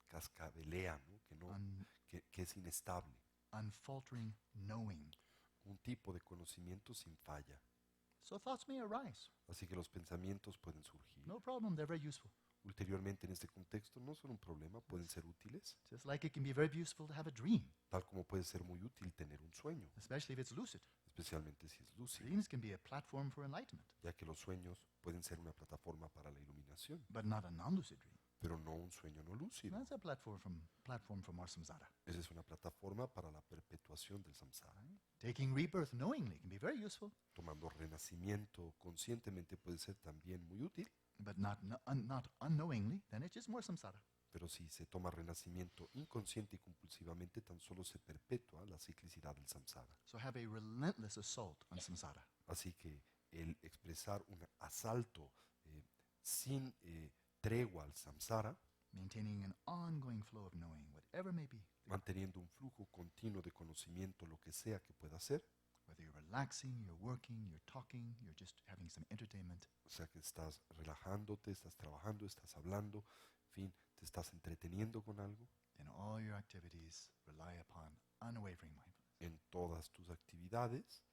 S2: cascabelea, ¿no? Que es inestable.
S1: Unfaltering knowing.
S2: Un tipo de conocimiento sin falla.
S1: So thoughts may arise.
S2: Así que los pensamientos pueden surgir.
S1: No problem, they're very useful.
S2: Ulteriormente en este contexto no son un problema, pueden ser útiles,
S1: Just like it can be very useful to have a dream,
S2: tal como puede ser muy útil tener un sueño,
S1: especially if it's lucid.
S2: especialmente si es lúcido,
S1: Dreams can be a platform for enlightenment,
S2: ya que los sueños pueden ser una plataforma para la iluminación,
S1: but not a non-lucid dream.
S2: pero no un sueño no lúcido.
S1: That's a platform from our samsara.
S2: Esa es una plataforma para la perpetuación del samsara.
S1: Taking rebirth knowingly can be very useful,
S2: Tomando renacimiento conscientemente puede ser también muy útil,
S1: but not unknowingly, then it's just more samsara.
S2: pero si se toma renacimiento inconsciente y compulsivamente, tan solo se perpetúa la ciclicidad del samsara.
S1: So have a relentless assault on samsara.
S2: Así que el expresar un asalto sin tregua al samsara,
S1: Maintaining an ongoing flow of knowing, whatever may be.
S2: manteniendo un flujo continuo de conocimiento, lo que sea que pueda ser,
S1: Whether you're relaxing, you're working, you're talking, you're just having some entertainment,
S2: o sea que estás relajándote, estás trabajando, estás hablando, en fin, te estás entreteniendo con algo,
S1: in all your activities, rely upon unwavering mindfulness.
S2: en todas tus actividades,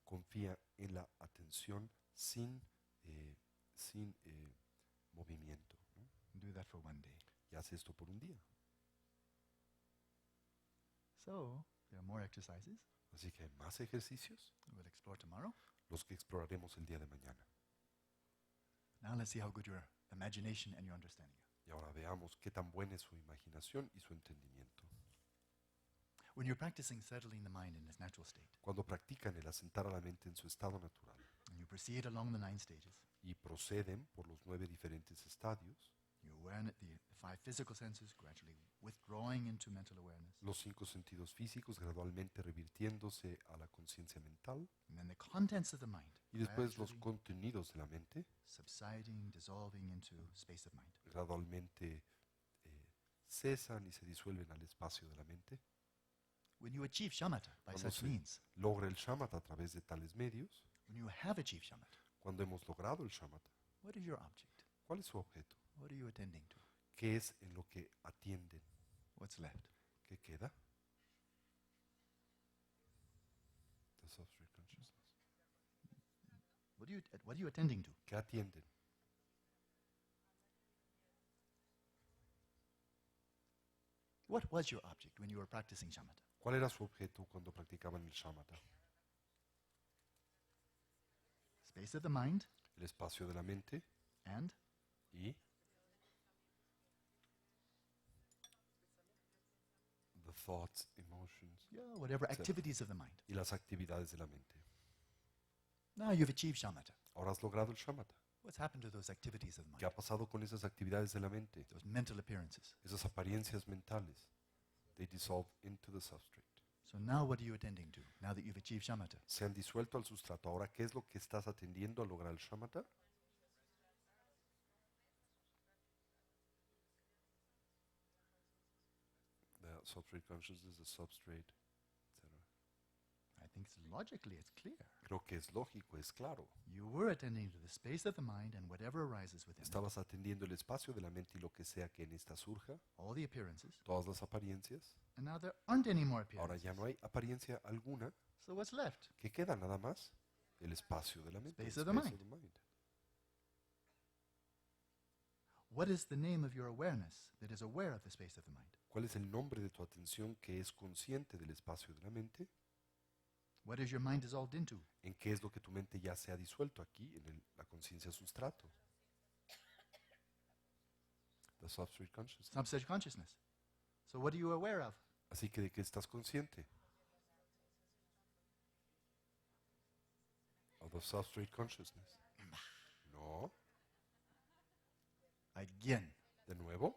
S2: confía en la atención sin movimiento, ¿no?
S1: Do that for one day.
S2: Y haz esto por un día.
S1: So, there are more exercises
S2: Así que hay más ejercicios,
S1: we'll explore tomorrow.
S2: los que exploraremos el día de mañana.
S1: Now let's see how good your imagination and your understanding are.
S2: Y ahora veamos qué tan buena es su imaginación y su entendimiento.
S1: When you're practicing settling the mind in its natural state,
S2: Cuando practican el asentar a la mente en su estado natural
S1: and you proceed along the 9 stages,
S2: y proceden por los 9 diferentes estadios,
S1: your awareness, the 5 physical senses gradually withdrawing into mental awareness.
S2: Los 5 sentidos físicos gradualmente revirtiéndose a la conciencia mental.
S1: And then the contents of the mind
S2: Y después los
S1: gradually
S2: contenidos de la mente
S1: subsiding, dissolving into space of mind.
S2: gradualmente cesan y se disuelven al espacio de la mente.
S1: When you achieve shamatha by
S2: Cuando
S1: such
S2: se
S1: means,
S2: logra el shamatha a través de tales medios,
S1: when you have achieved shamatha,
S2: cuando hemos logrado el shamatha,
S1: what is your object?
S2: ¿cuál es su objeto?
S1: What are you attending to?
S2: ¿Qué es en lo que atienden?
S1: What's left?
S2: ¿Qué queda? The substrate consciousness.
S1: What are you attending to?
S2: ¿Qué atienden?
S1: What was your object when you were practicing shamatha?
S2: ¿Cuál era su objeto cuando practicaban el shamatha?
S1: Space of the mind
S2: El espacio de la mente
S1: and
S2: y the thoughts, emotions
S1: whatever
S2: etc.
S1: activities of the mind.
S2: y las actividades de la mente.
S1: Now you've achieved shamatha.
S2: Ahora has logrado el shamatha.
S1: What's happened to those activities of the
S2: ¿Qué
S1: mind?
S2: ha pasado con esas actividades de la mente?
S1: Those mental appearances.
S2: Esas apariencias mentales. They dissolve into the substrate.
S1: So now what are you attending to, now that you've achieved shamatha?
S2: Se han disuelto al sustrato. Ahora, ¿qué es lo que estás atendiendo al lograr el shamatha? The substrate consciousness, the substrate, etc.
S1: I think logically it's clear.
S2: Creo que es lógico, es claro.
S1: You were attending to the space of the mind and whatever arises within it.
S2: Estabas atendiendo el espacio de la mente y lo que sea que en esta surja,
S1: All the appearances.
S2: todas las apariencias.
S1: And now there aren't any more
S2: Ahora
S1: appearances.
S2: ya no hay apariencia alguna.
S1: So what's left?
S2: ¿Qué queda nada más? El espacio de la mente.
S1: Space
S2: el
S1: of the
S2: space
S1: mind.
S2: of the mind.
S1: What is the name of your awareness that is aware of the space of the mind?
S2: ¿Cuál es el nombre de tu atención que es consciente del espacio de la mente?
S1: What is your mind dissolved into?
S2: ¿En qué es lo que tu mente ya se ha disuelto aquí, en la conciencia sustrato? The substrate consciousness.
S1: Substrate consciousness. So what are you aware of?
S2: Así que ¿de qué estás consciente? Of the substrate consciousness. No.
S1: Again,
S2: De nuevo,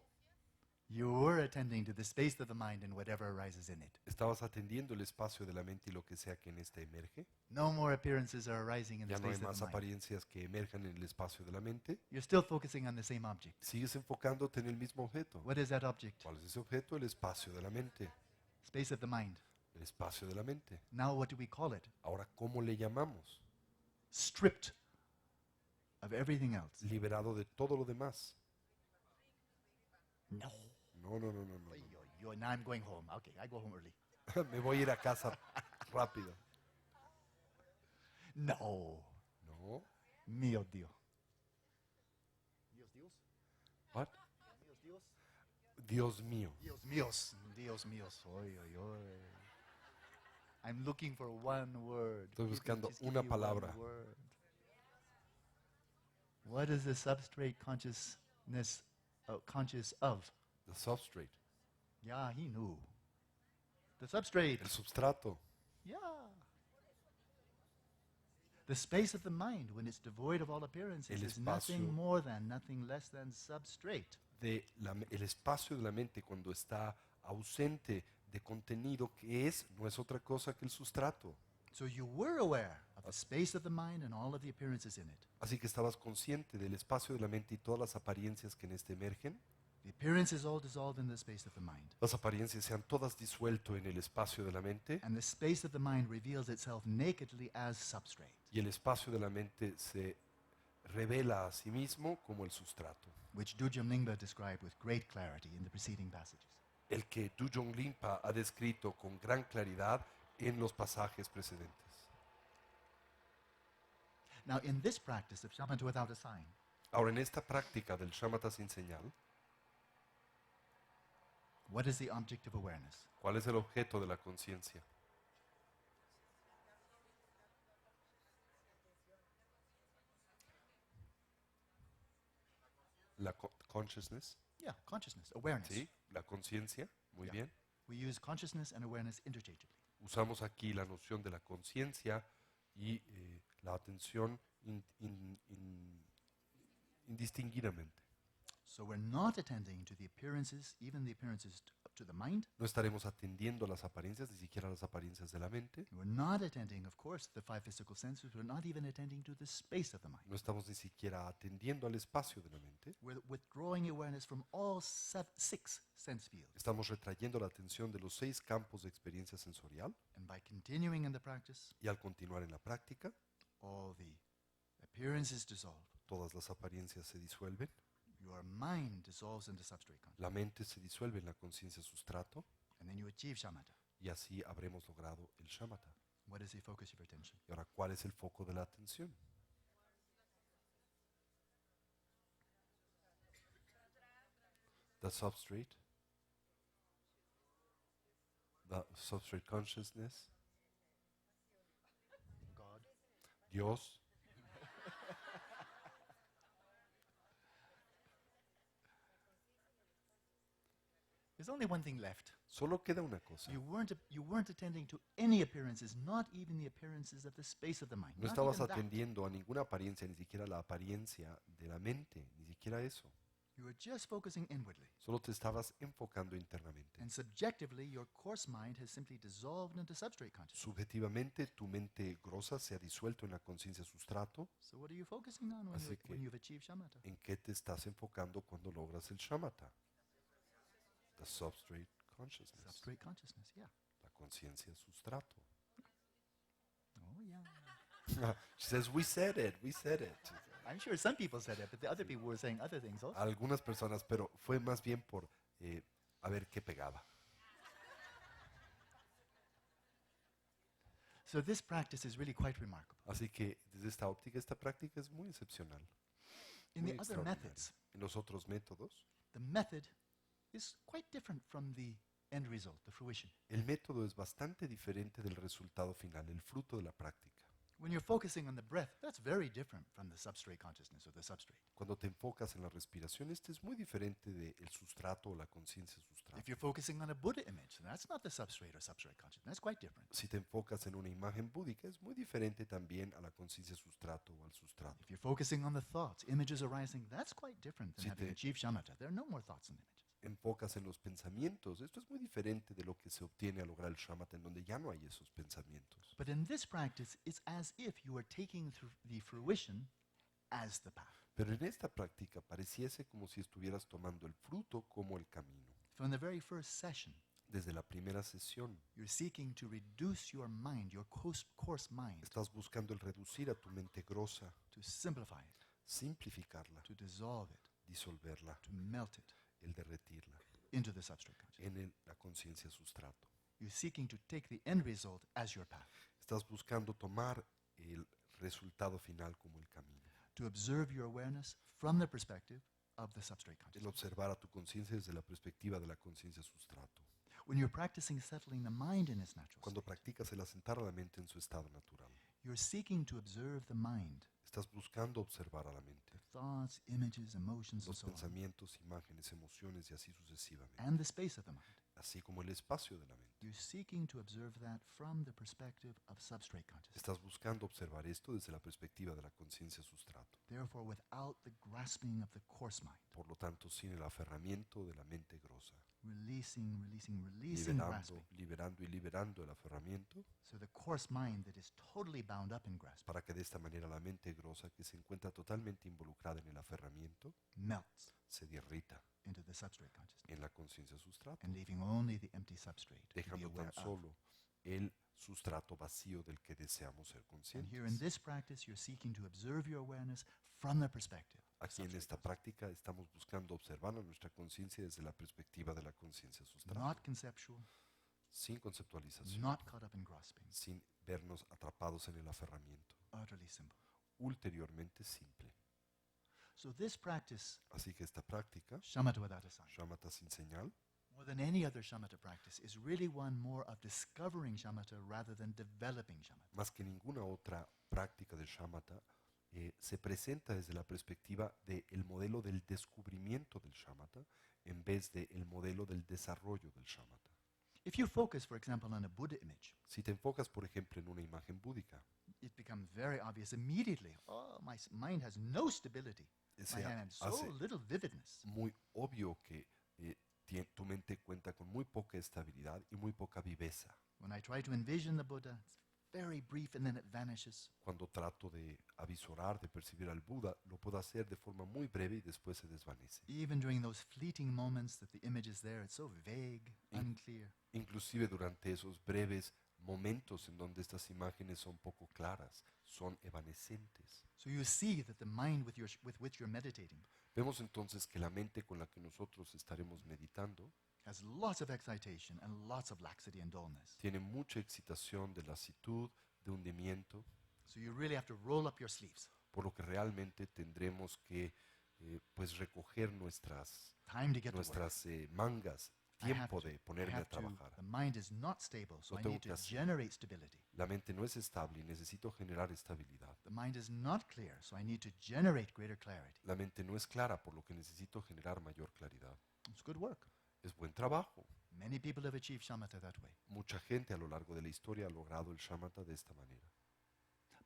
S1: you were attending to the space of the mind and whatever arises in it.
S2: estabas atendiendo el espacio de la mente y lo que sea que en esta emerge.
S1: No more appearances are arising in the
S2: Ya no hay
S1: space of
S2: más
S1: the mind.
S2: apariencias que emerjan en el espacio de la mente.
S1: You're still focusing on the same object.
S2: Sigues enfocándote en el mismo objeto.
S1: What is that object?
S2: ¿Cuál es ese objeto? El espacio de la mente.
S1: Space of the mind.
S2: El espacio de la mente.
S1: Now what do we call it?
S2: Ahora, ¿cómo le llamamos?
S1: Stripped of everything else.
S2: Liberado de todo lo demás.
S1: No.
S2: No, no, no, no, no.
S1: Now I'm going home. Okay, I go home early.
S2: Me voy a ir a casa rápido.
S1: No.
S2: No.
S1: Mio Dio.
S2: What?
S1: Dios.
S2: Dios mío.
S1: Dios míos. Dios míos. Oy, oy, oy. I'm looking for one word.
S2: Estoy
S1: Give me-
S2: buscando
S1: just give
S2: una
S1: me one
S2: palabra.
S1: word. What is the substrate consciousness conscious of?
S2: The substrate.
S1: Yeah, he knew. The substrate.
S2: El substrato.
S1: Yeah. The space of the mind, when it's devoid of all appearances,
S2: El
S1: is nothing
S2: espacio-
S1: more than, nothing less than substrate.
S2: El espacio de la mente cuando está ausente de contenido que es, no es otra cosa que el sustrato.
S1: So you were aware of the space of the mind and all of the appearances in it.
S2: Así que estabas consciente del espacio de la mente y todas las apariencias que en este emergen.
S1: The appearances all dissolved in the space of the mind.
S2: Las apariencias se han todas disuelto en el espacio de la mente
S1: And the space of the mind reveals itself nakedly as substrate,
S2: y el espacio de la mente se revela a sí mismo como el sustrato,
S1: which Dujam Lingpa described with great clarity in the preceding passages.
S2: el que Dujong Limpa ha descrito con gran claridad en los pasajes precedentes.
S1: Now, in this practice of shamatha without a sign,
S2: Ahora, en esta práctica del shamatha sin señal,
S1: what is the object of awareness?
S2: ¿cuál es el objeto de la conciencia? La consciousness,
S1: Yeah, consciousness, awareness.
S2: ¿sí? La conciencia, muy
S1: Yeah.
S2: bien.
S1: We use consciousness and awareness interchangeably.
S2: Usamos aquí la noción de la conciencia y la atención indistinguidamente.
S1: So we're not attending to the appearances, even the appearances to the mind.
S2: No estaremos atendiendo a las apariencias, ni siquiera a las apariencias de la mente.
S1: We're not attending, of course, to the five physical senses. We're not even attending to the space of the mind.
S2: No estamos ni siquiera atendiendo al espacio de la mente.
S1: We're withdrawing awareness from all six sense fields.
S2: Estamos retrayendo la atención de los 6 campos de experiencia sensorial
S1: And by continuing in the practice,
S2: y al continuar en la práctica,
S1: all the appearances dissolve.
S2: todas las apariencias se disuelven,
S1: Your mind dissolves into substrate consciousness.
S2: la mente se disuelve en la conciencia sustrato
S1: And then you achieve shamatha.
S2: y así habremos logrado el shamatha.
S1: What is the focus of your attention?
S2: Y ahora, ¿cuál es el foco de la atención? The substrate consciousness,
S1: God.
S2: Dios.
S1: There's only one thing left.
S2: Solo queda una cosa.
S1: You weren't attending to any appearances, not even the appearances of the space of the mind.
S2: No
S1: Not
S2: estabas
S1: even that.
S2: atendiendo a ninguna apariencia, ni siquiera la apariencia de la mente, ni siquiera eso.
S1: You were just focusing inwardly.
S2: Solo te estabas enfocando internamente.
S1: And subjectively, your coarse mind has simply dissolved into substrate consciousness.
S2: Subjetivamente, tu mente grosa se ha disuelto en la conciencia sustrato.
S1: So what are you focusing on
S2: Así que-
S1: when you've achieved shamatha?
S2: ¿En qué te estás enfocando cuando logras el shamatha? The substrate consciousness.
S1: Substrate consciousness, yeah.
S2: La conciencia sustrato.
S1: Oh, yeah.
S2: She says, we said it, we said it.
S1: I'm sure some people said it, but the other people were saying other things also.
S2: Algunas personas, pero fue más bien por a ver qué pegaba.
S1: So this practice is really quite remarkable.
S2: Así que desde esta óptica, esta práctica es muy excepcional.
S1: In
S2: Muy
S1: the other
S2: extraordinaria.
S1: methods,
S2: En los otros métodos,
S1: the method is quite different from the end result, the fruition.
S2: el método es bastante diferente del resultado final, el fruto de la práctica.
S1: When you're focusing on the breath, that's very different from the substrate consciousness or the substrate.
S2: Cuando te enfocas en la respiración, este es muy diferente del sustrato o la conciencia sustrato.
S1: If you're focusing on a Buddha image, that's not the substrate or substrate consciousness. That's quite different.
S2: Si te enfocas en una imagen búdica, es muy diferente también a la conciencia sustrato o al sustrato.
S1: If you're focusing on the thoughts, images arising, that's quite different than
S2: Si
S1: having
S2: te-
S1: achieved shamatha. There are no more thoughts and images.
S2: Enfocas en los pensamientos, esto es muy diferente de lo que se obtiene al lograr el shamatha, en donde ya no hay esos pensamientos.
S1: But in this practice, it's as if you are taking the fruition as the path.
S2: Pero en esta práctica pareciese como si estuvieras tomando el fruto como el camino.
S1: From the very first session,
S2: Desde la primera sesión,
S1: you're seeking to reduce your mind, your coarse mind,
S2: estás buscando el reducir a tu mente grosa,
S1: to simplify it,
S2: simplificarla,
S1: to dissolve it,
S2: disolverla,
S1: to melt it
S2: el derretirla
S1: into the substrate consciousness.
S2: en la conciencia sustrato.
S1: You're seeking to take the end result as your path,
S2: Estás buscando tomar el resultado final como el camino.
S1: to observe your awareness from the perspective of the substrate
S2: El
S1: consciousness.
S2: observar a tu conciencia desde la perspectiva de la conciencia sustrato.
S1: When you're practicing settling the mind in its natural
S2: Cuando
S1: state,
S2: practicas el asentar a la mente en su estado natural,
S1: you're seeking to observe the mind,
S2: estás buscando observar a la mente,
S1: the thoughts, images, emotions, and
S2: los
S1: so on,
S2: pensamientos, imágenes, emociones y así sucesivamente,
S1: and the space of the mind.
S2: así como el espacio de la mente.
S1: You're seeking to observe that from the perspective of substrate consciousness.
S2: Estás buscando observar esto desde la perspectiva de la conciencia sustrato.
S1: Therefore, without the grasping of the coarse mind,
S2: Por lo tanto, sin el aferramiento de la mente grosa,
S1: releasing,
S2: liberando,
S1: grasping.
S2: liberando y liberando el aferramiento,
S1: So the coarse mind that is totally bound up in grasping
S2: para que de esta manera la mente grosa, que se encuentra totalmente involucrada en el aferramiento,
S1: melts
S2: se derrita
S1: into the substrate consciousness,
S2: en la conciencia sustrato,
S1: and leaving only the empty substrate to be
S2: dejando
S1: aware
S2: tan
S1: of.
S2: solo el sustrato vacío del que deseamos ser
S1: And here in
S2: conscientes.
S1: this practice, you're seeking to observe your awareness from the perspective of
S2: Aquí en
S1: substrate
S2: esta
S1: consciousness.
S2: práctica estamos buscando observar a nuestra conciencia desde la perspectiva de la conciencia sustrato,
S1: Not conceptual,
S2: sin conceptualización,
S1: not caught up in grasping,
S2: sin vernos atrapados en el aferramiento,
S1: utterly simple.
S2: ulteriormente simple.
S1: So this practice,
S2: Así que esta práctica,
S1: shamatha without a sign,
S2: shamatha sin señal,
S1: more than any other shamatha practice, is really one more of discovering shamatha rather than developing shamatha.
S2: más que ninguna otra práctica de shamatha, se presenta desde la perspectiva del modelo del descubrimiento del shamatha en vez del modelo del desarrollo del shamatha.
S1: If you focus, for example, on a Buddha image,
S2: Si te enfocas, por ejemplo, en una imagen búdica,
S1: it becomes very obvious immediately. Oh, my mind has no stability. my hand had so
S2: hace
S1: little vividness.
S2: muy obvio que tu mente cuenta con muy poca estabilidad y muy poca viveza.
S1: When I try to envision the Buddha, it's very brief and then it vanishes.
S2: Cuando trato de avisorar, de percibir al Buda, lo puedo hacer de forma muy breve y después se desvanece.
S1: Even during those fleeting moments that the image is there, it's so vague,
S2: In-
S1: unclear.
S2: Inclusive durante esos breves momentos en donde estas imágenes son poco claras, son evanescentes.
S1: So you see that the mind with which you're meditating
S2: Vemos entonces que la mente con la que nosotros estaremos meditando
S1: has lots of excitation and lots of laxity and dullness.
S2: tiene mucha excitación de lasitud, de hundimiento,
S1: So you really have to roll up your sleeves.
S2: por lo que realmente tendremos que pues recoger
S1: Time to get to work.
S2: nuestras mangas,
S1: I have
S2: tiempo
S1: to-
S2: de
S1: I
S2: ponerme
S1: have
S2: a
S1: to-
S2: trabajar.
S1: the mind is not stable, so
S2: Lo
S1: I
S2: tengo
S1: need
S2: que
S1: to
S2: hacer.
S1: generate stability.
S2: La mente no es estable y necesito generar estabilidad.
S1: The mind is not clear, so I need to generate greater clarity.
S2: La mente no es clara, por lo que necesito generar mayor claridad.
S1: It's good work.
S2: Es buen trabajo.
S1: Many people have achieved shamatha that way.
S2: Mucha gente a lo largo de la historia ha logrado el shamatha de esta manera.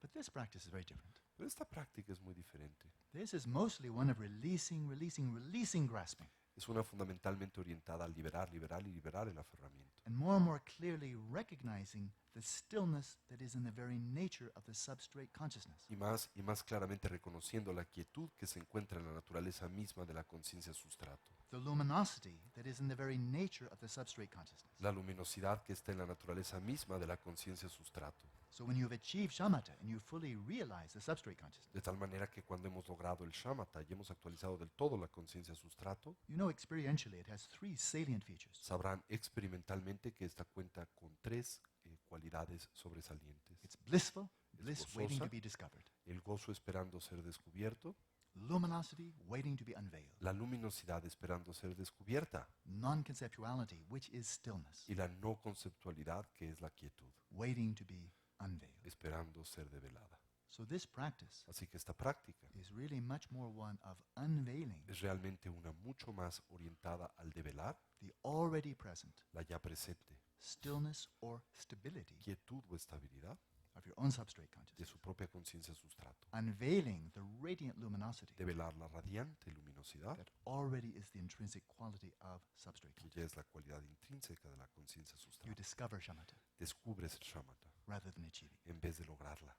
S1: But this practice is very different.
S2: Pero esta práctica es muy diferente.
S1: This is mostly one of releasing grasping,
S2: Es una fundamentalmente orientada a liberar, liberar y liberar el aferramiento.
S1: and more clearly recognizing the stillness that is in the very nature of the substrate consciousness.
S2: Y más claramente reconociendo la quietud que se encuentra en la naturaleza misma de la conciencia sustrato.
S1: The luminosity that is in the very nature of the substrate consciousness.
S2: La luminosidad que está en la naturaleza misma de la conciencia sustrato.
S1: So when you've achieved shamatha and you fully realize the substrate consciousness,
S2: De tal manera que cuando hemos logrado el shamatha y hemos actualizado del todo la conciencia sustrato,
S1: you know experientially it has three salient features.
S2: sabrán experimentalmente que esta cuenta con tres cualidades sobresalientes.
S1: It's blissful,
S2: Es
S1: bliss waiting to
S2: gozosa.
S1: be discovered.
S2: El gozo esperando ser descubierto,
S1: Luminosity waiting to be unveiled.
S2: la luminosidad esperando ser descubierta
S1: Non-conceptuality, which is stillness,
S2: y la no conceptualidad que es la quietud,
S1: waiting to be unveiled.
S2: esperando ser develada.
S1: So this practice
S2: Así que esta práctica
S1: is really much more one of unveiling
S2: es realmente una mucho más orientada al develar
S1: the already present
S2: la ya presente
S1: stillness or stability
S2: quietud o estabilidad
S1: of your own substrate
S2: de
S1: consciousness.
S2: su propia conciencia sustrato,
S1: Unveiling the radiant luminosity
S2: develar la radiante luminosidad
S1: that already is the intrinsic quality of substrate
S2: que
S1: consciousness.
S2: ya es la cualidad intrínseca de la conciencia
S1: You
S2: sustrato.
S1: discover shamatha
S2: Descubres el shamatha
S1: rather than achieving.
S2: en vez de lograrla.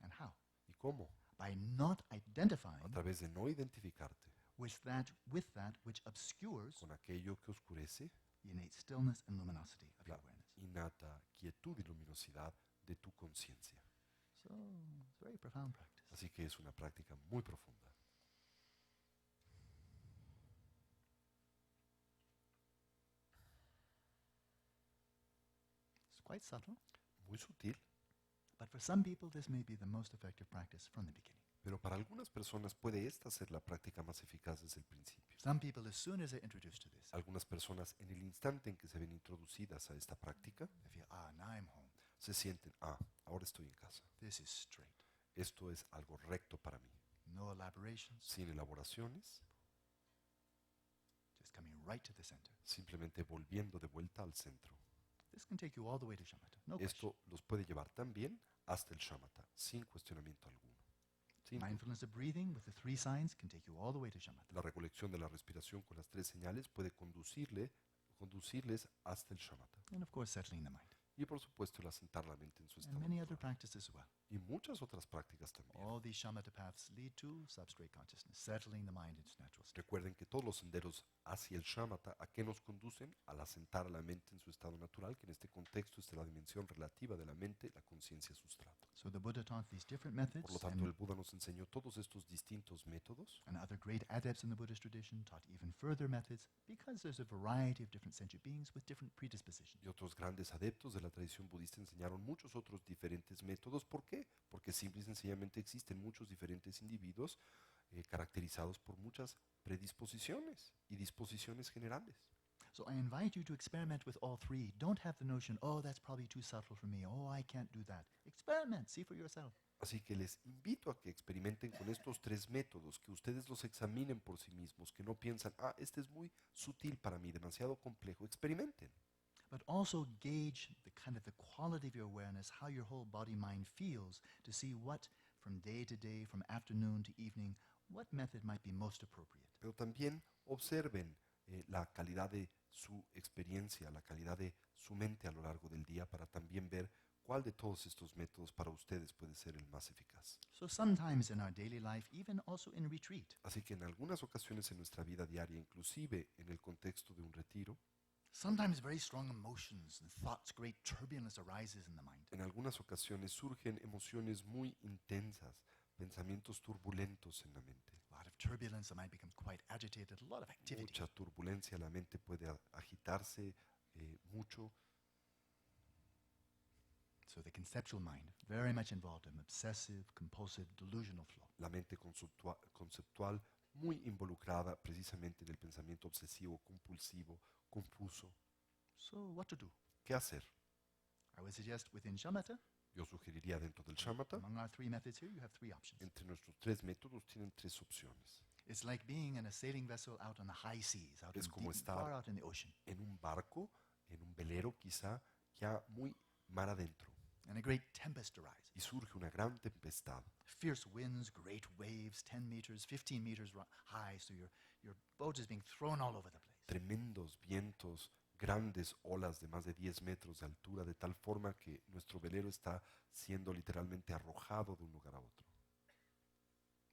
S1: And how?
S2: ¿Y cómo?
S1: By not
S2: A
S1: identifying
S2: través de no identificarte
S1: with that which obscures
S2: con aquello que oscurece
S1: the innate stillness and luminosity of your
S2: la
S1: awareness.
S2: innata quietud y luminosidad de tu conciencia.
S1: So it's a very profound practice.
S2: Así que es una práctica muy profunda.
S1: It's quite subtle,
S2: Muy sutil,
S1: but for some people this may be the most effective practice from the beginning.
S2: pero para algunas personas puede esta ser la práctica más eficaz desde el principio.
S1: Some people, as soon as they're introduced to this,
S2: Algunas personas en el instante en que se ven introducidas a esta práctica,
S1: they feel, now I'm home.
S2: se sienten, ahora estoy en casa.
S1: This is straight.
S2: Esto es algo recto para mí.
S1: No elaborations,
S2: Sin elaboraciones,
S1: just coming right to the center.
S2: simplemente volviendo de vuelta al centro.
S1: This can take you all the way to shamatha. No question.
S2: Esto los puede llevar también hasta el shamatha, sin cuestionamiento alguno. Sin duda.
S1: Mindfulness of breathing with the three signs can take you all the way to shamatha.
S2: La recolección de la respiración con las tres señales puede conducirles hasta el shamatha.
S1: And of course, settling the mind.
S2: Y por supuesto el asentar la mente en su
S1: And
S2: estado
S1: many other
S2: natural.
S1: practices as well.
S2: Y muchas otras prácticas también.
S1: All these shamatha paths lead to substrate consciousness, settling the mind in its natural state.
S2: Recuerden que todos los senderos hacia el shamatha, ¿a qué nos conducen? Al asentar a la mente en su estado natural, que en este contexto es la dimensión relativa de la mente, la conciencia sustrato.
S1: So the Buddha taught these different
S2: Por lo
S1: methods,
S2: tanto, el Buda nos enseñó todos estos distintos métodos,
S1: and other great adepts in the Buddhist tradition taught even further methods because there's a variety of different sentient beings with different predispositions.
S2: y otros grandes adeptos de la tradición budista enseñaron muchos otros diferentes métodos. ¿Por qué? Porque simple y sencillamente existen muchos diferentes individuos caracterizados por muchas predisposiciones y disposiciones generales.
S1: So I invite you to experiment with all three. Don't have the notion, that's probably too subtle for me. I can't do that. Experiment, see for yourself.
S2: Así que les invito a que experimenten con estos tres métodos, que ustedes los examinen por sí mismos, que no piensan, este es muy sutil para mí, demasiado complejo. Experimenten.
S1: But also gauge the quality of your awareness, how your whole body mind feels, to see what, from day to day, from afternoon to evening, what method might be most appropriate.
S2: Pero también observen la calidad de su experiencia, la calidad de su mente a lo largo del día para también ver cuál de todos estos métodos para ustedes puede ser el más eficaz.
S1: So sometimes in our daily life, even also in retreat,
S2: Así que en algunas ocasiones en nuestra vida diaria, inclusive en el contexto de un retiro,
S1: sometimes very strong emotions and thoughts, great turbulence arises in the mind.
S2: en algunas ocasiones surgen emociones muy intensas, pensamientos turbulentos en la mente.
S1: A lot of turbulence, the mind becomes quite agitated, a lot of activity.
S2: Mucha turbulencia, la mente puede agitarse mucho.
S1: So the conceptual mind, very much involved in obsessive, compulsive, delusional flow.
S2: La mente conceptual muy involucrada precisamente en el pensamiento obsesivo, compulsivo, confuso.
S1: So what to do?
S2: ¿Qué hacer?
S1: I would suggest within shamatha,
S2: Yo sugeriría dentro del shamatha,
S1: among our three methods here, you have three options.
S2: entre nuestros tres métodos tienen tres opciones.
S1: It's like being in a sailing vessel out on the high seas, out
S2: Es
S1: in
S2: como
S1: deep,
S2: estar
S1: far out in the ocean.
S2: En un barco, en un velero quizá, ya muy mar adentro,
S1: And a great tempest arises.
S2: y surge una gran tempestad.
S1: Fierce winds, great waves, 10 meters, 15 meters high, so your boat is being thrown all over the place.
S2: Tremendos vientos, grandes olas de más de 10 metros de altura, de tal forma que nuestro velero está siendo literalmente arrojado de un lugar a otro.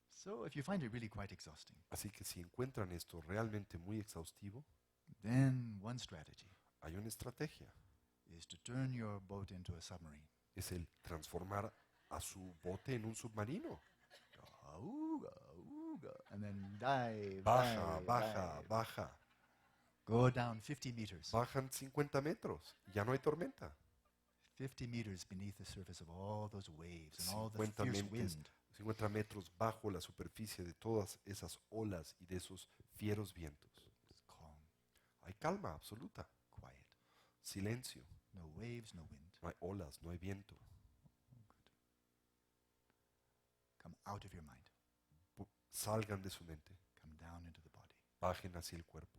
S1: So if you find it really quite exhausting,
S2: Así que si encuentran esto realmente muy exhaustivo,
S1: then one strategy
S2: hay una estrategia.
S1: is to turn your boat into a submarine.
S2: Es el transformar a su bote en un submarino.
S1: Ooga, ooga, and then dive,
S2: Baja,
S1: dive,
S2: baja,
S1: dive.
S2: baja.
S1: Go down 50 meters.
S2: Bajan 50 metros. Ya no hay tormenta.
S1: 50 meters beneath the surface of all those waves and all the
S2: 50
S1: fierce
S2: mentes,
S1: wind.
S2: 50 metros bajo la superficie de todas esas olas y de esos fieros vientos.
S1: It's calm,
S2: Hay calma absoluta,
S1: quiet.
S2: silencio,
S1: No waves, no wind.
S2: no hay olas, no hay viento.
S1: Come out of your mind.
S2: Salgan de su mente,
S1: Come down into the body.
S2: bajen hacia el cuerpo.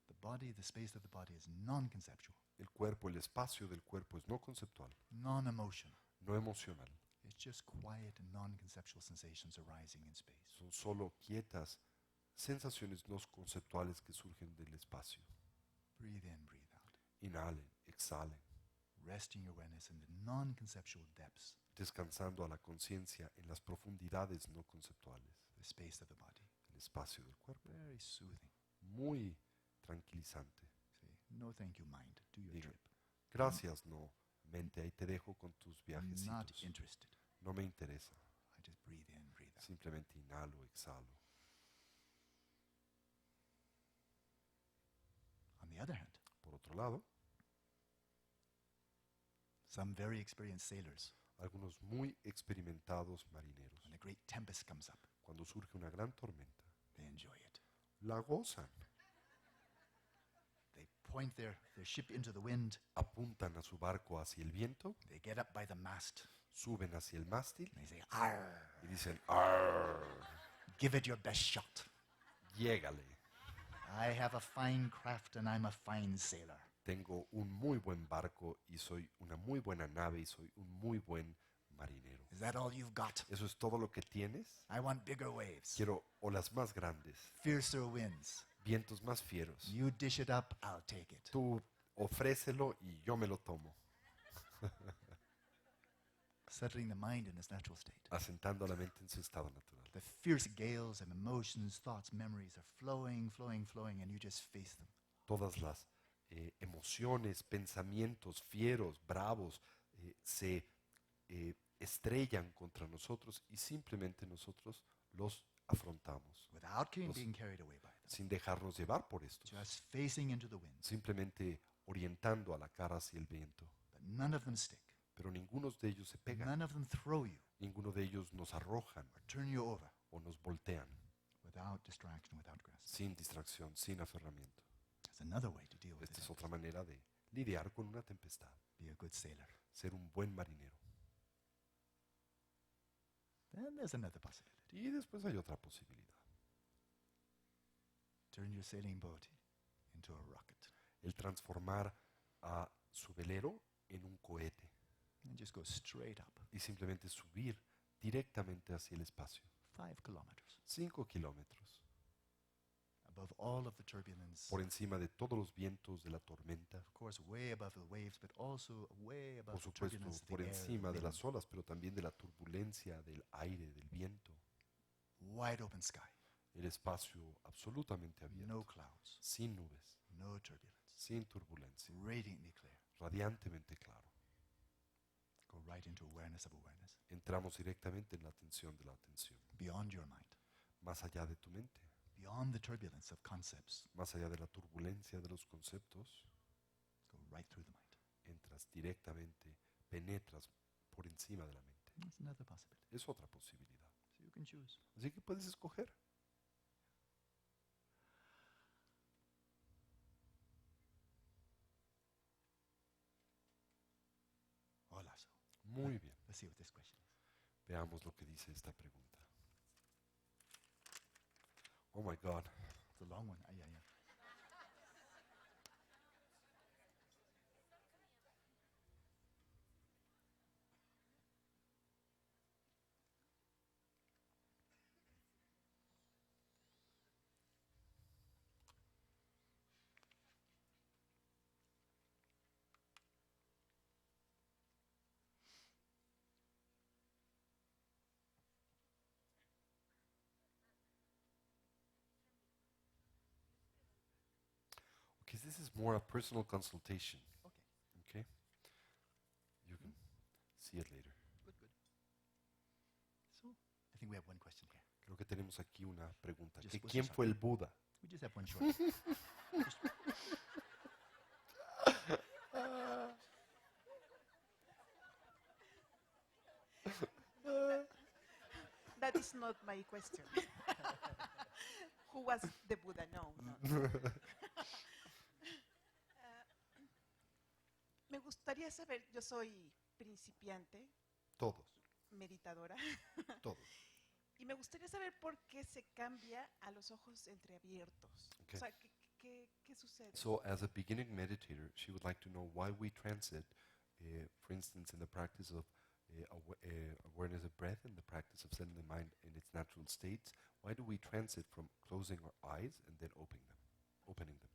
S1: The body, the space of the body is non-conceptual,
S2: El cuerpo, el espacio del cuerpo es no conceptual,
S1: non-emotional.
S2: no emocional.
S1: It's just quiet and non-conceptual sensations arising in space.
S2: Son solo quietas sensaciones no conceptuales que surgen del espacio.
S1: Breathe in, breathe out.
S2: Inhalen, exhalen,
S1: Resting your awareness in the non-conceptual depths,
S2: descansando a la conciencia en las profundidades no conceptuales,
S1: the space of the body.
S2: el espacio del cuerpo.
S1: Very soothing.
S2: Muy tranquilizante.
S1: Say, no thank you, mind. Do your
S2: Diga,
S1: trip.
S2: gracias, no, mente, ahí te dejo con tus
S1: I'm not
S2: viajecitos.
S1: interested.
S2: No me interesa.
S1: I just breathe in, breathe out.
S2: Simplemente inhalo, exhalo.
S1: On the other hand,
S2: Por otro lado,
S1: some very experienced sailors,
S2: algunos muy experimentados marineros,
S1: when a great tempest comes up,
S2: cuando surge una gran tormenta,
S1: they enjoy it.
S2: la gozan.
S1: They point their ship into the wind.
S2: Apuntan a su barco hacia el viento,
S1: They get up by the mast.
S2: suben hacia el mástil
S1: And they say, "Arr,
S2: y dicen, ¡arr!
S1: give it your best shot.
S2: Llégale.
S1: I have a fine craft and I'm a fine sailor."
S2: Tengo un muy buen barco y soy una muy buena nave y soy un muy buen marinero.
S1: Is that all you've got?
S2: ¿Eso es todo lo que tienes?
S1: I want bigger waves,
S2: Quiero olas más grandes,
S1: fiercer winds.
S2: vientos más fieros.
S1: You dish it up, I'll take it.
S2: Tú ofrécelo y yo me lo tomo,
S1: Settling the mind in its natural state.
S2: asentando la mente en su estado natural.
S1: The fierce gales of emotions, thoughts, memories are flowing, flowing, flowing, and you just face them.
S2: Todas las emociones, pensamientos fieros, bravos, se estrellan contra nosotros y simplemente nosotros los afrontamos,
S1: Without
S2: Los-
S1: being carried away by them.
S2: sin dejarnos llevar por esto,
S1: Just facing into the wind.
S2: simplemente orientando a la cara hacia el viento.
S1: But none of them stick.
S2: Pero ninguno de ellos se pegan,
S1: None of them throw you
S2: ninguno de ellos nos arrojan
S1: or turn you over
S2: o nos voltean,
S1: without distraction, without grasp.
S2: sin distracción, sin aferramiento.
S1: That's another way to deal with
S2: Esta
S1: it.
S2: es otra manera de lidiar con una tempestad,
S1: Be a good sailor.
S2: ser un buen marinero.
S1: Then there's another possibility.
S2: Y después hay otra posibilidad,
S1: Turn your sailing boat into a rocket
S2: el transformar a su velero en un cohete
S1: and just go straight up,
S2: y simplemente subir directamente hacia el espacio,
S1: 5 kilometers.
S2: 5 kilómetros.
S1: Above all of the turbulence.
S2: Por encima de todos los vientos de la tormenta.
S1: Of course, way above the waves, but also way above
S2: Por
S1: the
S2: supuesto,
S1: turbulence of
S2: por
S1: the air,
S2: encima de
S1: wind.
S2: las olas, pero también de la turbulencia, del aire, del viento.
S1: Wide open sky.
S2: El espacio absolutamente abierto.
S1: No clouds.
S2: Sin nubes.
S1: No turbulence.
S2: Sin turbulencia.
S1: Radiantly clear.
S2: Radiantemente claro.
S1: Go right into awareness of awareness.
S2: Entramos directamente en la atención de la atención.
S1: Beyond your mind.
S2: Más allá de tu mente.
S1: Beyond the turbulence of concepts.
S2: Más allá de la turbulencia de los conceptos.
S1: Go right through the mind.
S2: Entras directamente, penetras por encima de la mente.
S1: That's another possibility.
S2: Es otra posibilidad.
S1: So you can choose.
S2: Así que puedes escoger.
S1: Hola, so.
S2: Muy bien.
S1: Let's see what this question is.
S2: Veamos lo que dice esta pregunta. Oh my God.
S1: It's a long one. Yeah.
S2: Okay, this is more a personal consultation.
S1: Okay.
S2: Okay? You can see it later.
S1: Good. So, I think we have one question here.
S2: Creo que tenemos aquí una pregunta.
S1: Just
S2: ¿Quién
S1: what's
S2: fue el Buda?
S1: We just have one short.
S3: That is not my question. Who was the Buddha? No. Me gustaría saber, yo soy principiante,
S2: Todos,
S3: meditadora,
S2: todos.
S3: y me gustaría saber por qué se cambia a los ojos entreabiertos.
S2: Okay.
S3: O sea, ¿qué sucede?
S2: So, as a beginning meditator, she would like to know why we transit, for instance, in the practice of awareness of breath and the practice of setting the mind in its natural states. Why do we transit from closing our eyes and then opening them?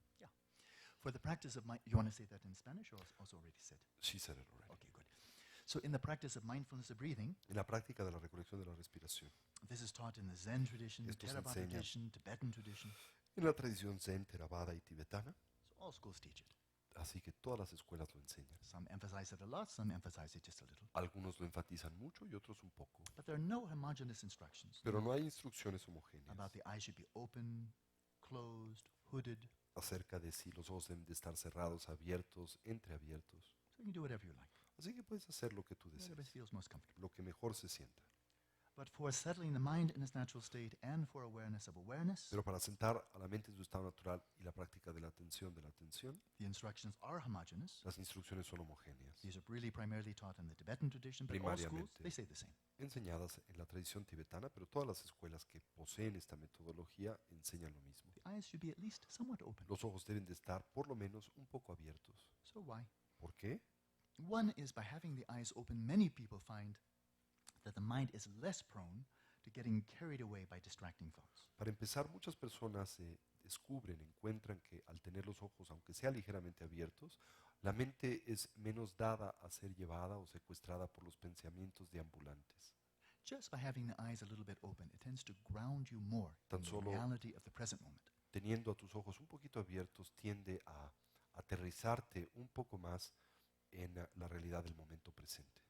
S1: For the practice of you want to say that in Spanish or also already said?
S2: She said it already.
S1: Okay, good. So in the practice of mindfulness of breathing,
S2: En la práctica de la recolección de la respiración,
S1: this is taught in the Zen tradition,
S2: Esto se
S1: Theravada
S2: enseña.
S1: tradition, Tibetan tradition.
S2: en la tradición Zen, Theravada y tibetana,
S1: So all schools teach it.
S2: así que todas las escuelas lo enseñan.
S1: Some emphasize it a lot, some emphasize it just a little.
S2: Algunos lo enfatizan mucho y otros un poco.
S1: But there are no homogeneous instructions
S2: Pero no hay instrucciones homogéneas
S1: about the eyes should be open, closed, hooded.
S2: acerca de si los ojos deben de estar cerrados, abiertos, entreabiertos.
S1: So you can do whatever you like,
S2: Así que puedes hacer lo que tú
S1: whatever
S2: desees,
S1: feels most comfortable.
S2: lo que mejor se sienta.
S1: But for settling the mind in its natural state and for awareness of awareness,
S2: Pero para sentar a la mente en su estado natural y la práctica de la atención,
S1: the instructions are homogeneous.
S2: las instrucciones son homogéneas,
S1: These are really primarily taught in the Tibetan tradition, but all schools,
S2: Primariamente.
S1: they say the same.
S2: enseñadas en la tradición tibetana, pero todas las escuelas que poseen esta metodología enseñan lo mismo.
S1: The eyes should be at least somewhat open.
S2: Los ojos deben de estar por lo menos un poco abiertos.
S1: So why?
S2: ¿Por qué?
S1: One is by having the eyes open, many people find that the mind is less prone to getting carried away by distracting thoughts.
S2: Para empezar, muchas personas descubren, encuentran que al tener los ojos, aunque sea ligeramente abiertos, la mente es menos dada a ser llevada o secuestrada por los pensamientos deambulantes.
S1: Just by having the eyes a little bit open, it tends to ground you more
S2: Tan
S1: in the
S2: solo-
S1: reality of the present moment.
S2: Teniendo a tus ojos un poquito abiertos, tiende a aterrizarte un poco más en la realidad del momento presente.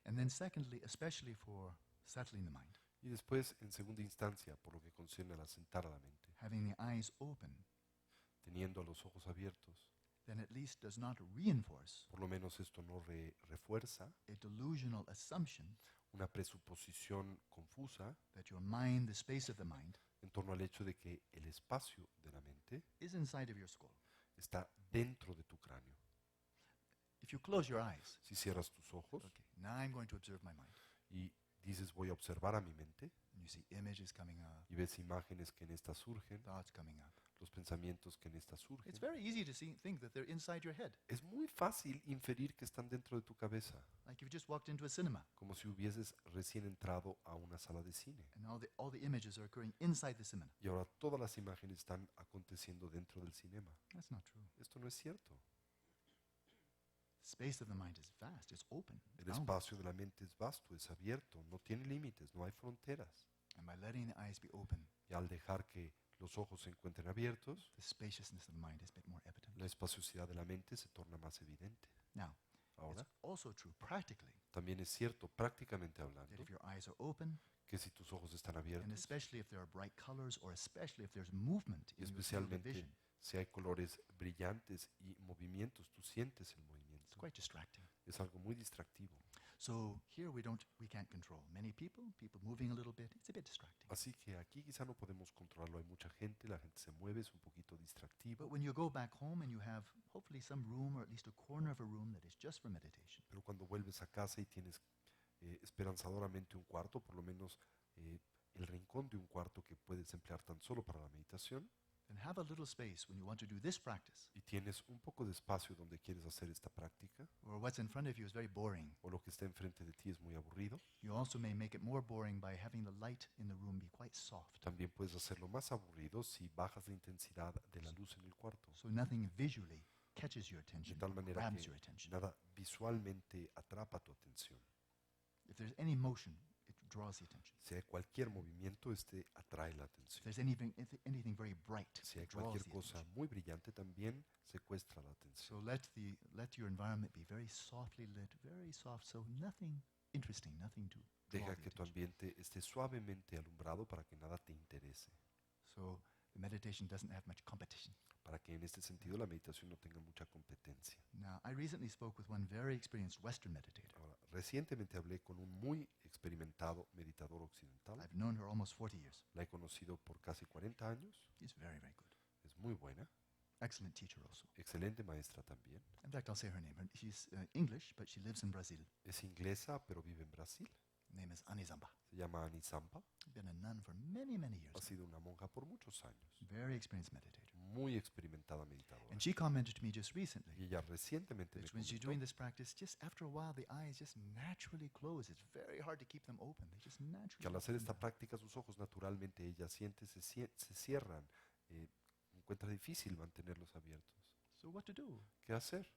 S1: And then secondly, especially for settling the mind,
S2: Y después, en segunda instancia, por lo que concierne a sentar a la mente,
S1: having the eyes open
S2: teniendo a los ojos abiertos,
S1: then at least does not reinforce
S2: por lo menos esto no refuerza
S1: a delusional assumption
S2: una presuposición confusa
S1: that your mind, the space of the mind,
S2: en torno al hecho de que el espacio de la mente
S1: is inside of your skull.
S2: está dentro de tu cráneo.
S1: If you close your eyes,
S2: Si cierras tus ojos
S1: okay, now I'm going to observe my mind.
S2: y dices voy a observar a mi mente
S1: and you see images coming up,
S2: y ves imágenes que en esta surgen,
S1: thoughts coming up.
S2: los pensamientos que en esta surgen,
S1: It's very easy to think that they're inside your head,
S2: es muy fácil inferir que están dentro de tu cabeza,
S1: like if you just walked into a cinema
S2: como si hubieses recién entrado a una sala de cine.
S1: and all the images are occurring inside the cinema.
S2: Y ahora todas las imágenes están aconteciendo dentro del cinema.
S1: That's not true.
S2: Esto no es cierto.
S1: The space of the mind is vast, it's open, it's
S2: El
S1: boundless.
S2: espacio de la mente es vasto, es abierto, no tiene límites, no hay fronteras.
S1: And by letting the eyes be open,
S2: Y al dejar que los ojos se encuentren abiertos,
S1: the spaciousness of the mind is a bit more evident.
S2: la espaciosidad de la mente se torna más evidente.
S1: Now,
S2: Ahora,
S1: it's also true practically
S2: también es cierto, prácticamente hablando,
S1: that if your eyes are open,
S2: que si tus ojos están
S1: and
S2: abiertos,
S1: especially if there are bright colors or especially if there's movement
S2: y
S1: in your field of
S2: especialmente
S1: vision,
S2: si hay colores brillantes y movimientos, tú sientes el
S1: it's
S2: movimiento.
S1: quite distracting.
S2: Es algo muy distractivo.
S1: So here we can't control. Many people moving a little bit, it's a bit distracting.
S2: Así que aquí quizá no podemos controlarlo. Hay mucha gente, la gente se mueve, es un poquito distractivo.
S1: But when you go back home and you have hopefully some room or at least a corner of a room that is just for meditation,
S2: Pero cuando vuelves a casa y tienes esperanzadoramente un cuarto, por lo menos el rincón de un cuarto que puedes emplear tan solo para la meditación,
S1: then have a little space when you want to do this practice,
S2: y tienes un poco de espacio donde quieres hacer esta práctica,
S1: or what's in front of you is very boring.
S2: o lo que está enfrente de ti es muy aburrido,
S1: You also may make it more boring by having the light in the room be quite soft,
S2: también puedes hacerlo más aburrido si bajas la intensidad de la luz en el cuarto,
S1: so nothing visually catches your
S2: de
S1: attention,
S2: tal
S1: or
S2: manera
S1: grabs
S2: que
S1: your attention.
S2: nada visualmente atrapa tu atención.
S1: If there's any motion, it draws the attention.
S2: Si hay cualquier movimiento, atrae la
S1: If
S2: atención.
S1: there's anything very bright,
S2: Si hay
S1: it draws
S2: cualquier
S1: the
S2: cosa
S1: attention.
S2: muy brillante, también secuestra la atención.
S1: So let your environment be very softly lit, very soft, so nothing interesting, nothing to draw
S2: Deja
S1: the
S2: que tu
S1: attention.
S2: ambiente esté suavemente alumbrado para que nada te interese,
S1: So the meditation doesn't have much competition.
S2: para que en este sentido la meditación no tenga mucha competencia.
S1: Now, I recently spoke with one very experienced Western meditator.
S2: Ahora, recientemente hablé con un muy experimentado meditador occidental.
S1: I've known her almost 40 years.
S2: La he conocido por casi 40 años.
S1: She's very, very good.
S2: Es muy buena,
S1: Excellent teacher also.
S2: excelente maestra también.
S1: In fact, I'll say her name. She's English, but she lives in Brazil.
S2: Es inglesa, pero vive en Brasil.
S1: Her name is Anizamba.
S2: Se llama Annie Zampa.
S1: Been a nun for many, many years.
S2: Ha sido una monja por muchos años.
S1: Very experienced meditator.
S2: Muy experimentada meditadora.
S1: And she commented to me just recently
S2: Y ella recientemente me
S1: that when she's
S2: comentó
S1: doing this practice, just after a while, the eyes just naturally close. It's very hard to keep them open. They just naturally
S2: que al hacer
S1: open
S2: esta
S1: down.
S2: práctica sus ojos naturalmente ella siente se cierran. Encuentra difícil mantenerlos abiertos.
S1: So what to do?
S2: ¿Qué hacer?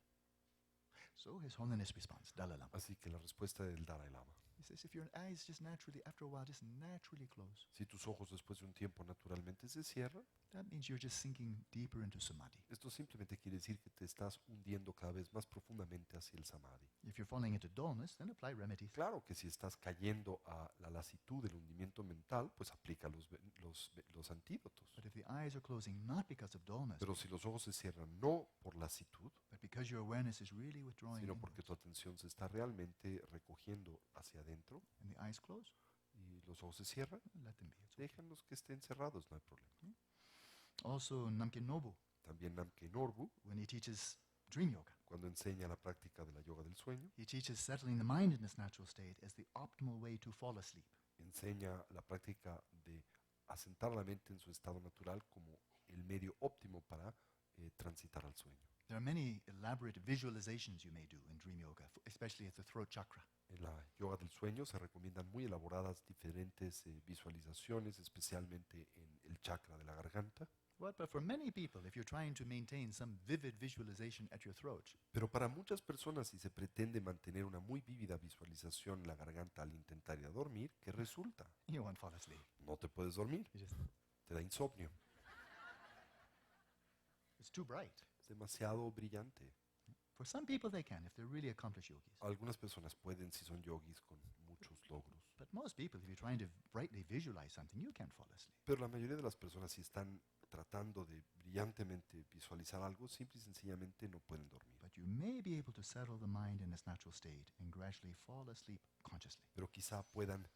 S1: So His Holiness responds, Dalai Lama.
S2: Así que la respuesta del Dalai Lama.
S1: He says, if your eyes just naturally, after a while, just naturally close,
S2: Si tus ojos después de un tiempo naturalmente se cierran,
S1: that means you're just sinking deeper into samadhi.
S2: esto simplemente quiere decir que te estás hundiendo cada vez más profundamente hacia el samadhi.
S1: If you're falling into dullness, then apply remedies.
S2: Claro que si estás cayendo a la lasitud del hundimiento mental, pues aplica los antídotos.
S1: But if the eyes are closing not because of dullness,
S2: Pero si los ojos se cierran no por lasitud,
S1: but because your awareness is really withdrawing
S2: sino
S1: inwards,
S2: porque tu atención se está realmente recogiendo hacia adentro
S1: and the eyes close,
S2: y los ojos se cierran,
S1: let them be. It's okay.
S2: déjanos que estén cerrados, no hay problema.
S1: Also, Namkyn Nobu,
S2: También Namke Norbu,
S1: when he teaches dream yoga,
S2: cuando enseña la práctica de la yoga del sueño,
S1: he teaches settling the mind in its natural state as the optimal way to fall asleep.
S2: enseña la práctica de asentar la mente en su estado natural como el medio óptimo para transitar al sueño.
S1: There are many elaborate visualizations you may do in dream yoga, especially at the throat chakra.
S2: En la yoga del sueño se recomiendan muy elaboradas diferentes visualizaciones, especialmente en el chakra de la garganta.
S1: But for many people, if you're trying to maintain some vivid visualization at your throat,
S2: Pero para muchas personas, si se pretende mantener una muy vívida visualización en la garganta al intentar ir a dormir, ¿qué resulta?
S1: you won't fall asleep.
S2: No te puedes dormir,
S1: You just,
S2: te da insomnio,
S1: it's too bright.
S2: es demasiado brillante.
S1: For some people, they can if they're really accomplished yogis.
S2: Algunas personas pueden si son yogis con muchos logros,
S1: But most people, if you're trying to brightly visualize something, you can't fall asleep.
S2: pero la mayoría de las personas si están tratando de brillantemente visualizar algo, simple y sencillamente no pueden dormir.
S1: But you may be able to settle the mind in its natural state and gradually fall asleep consciously.
S2: Pero quizá puedan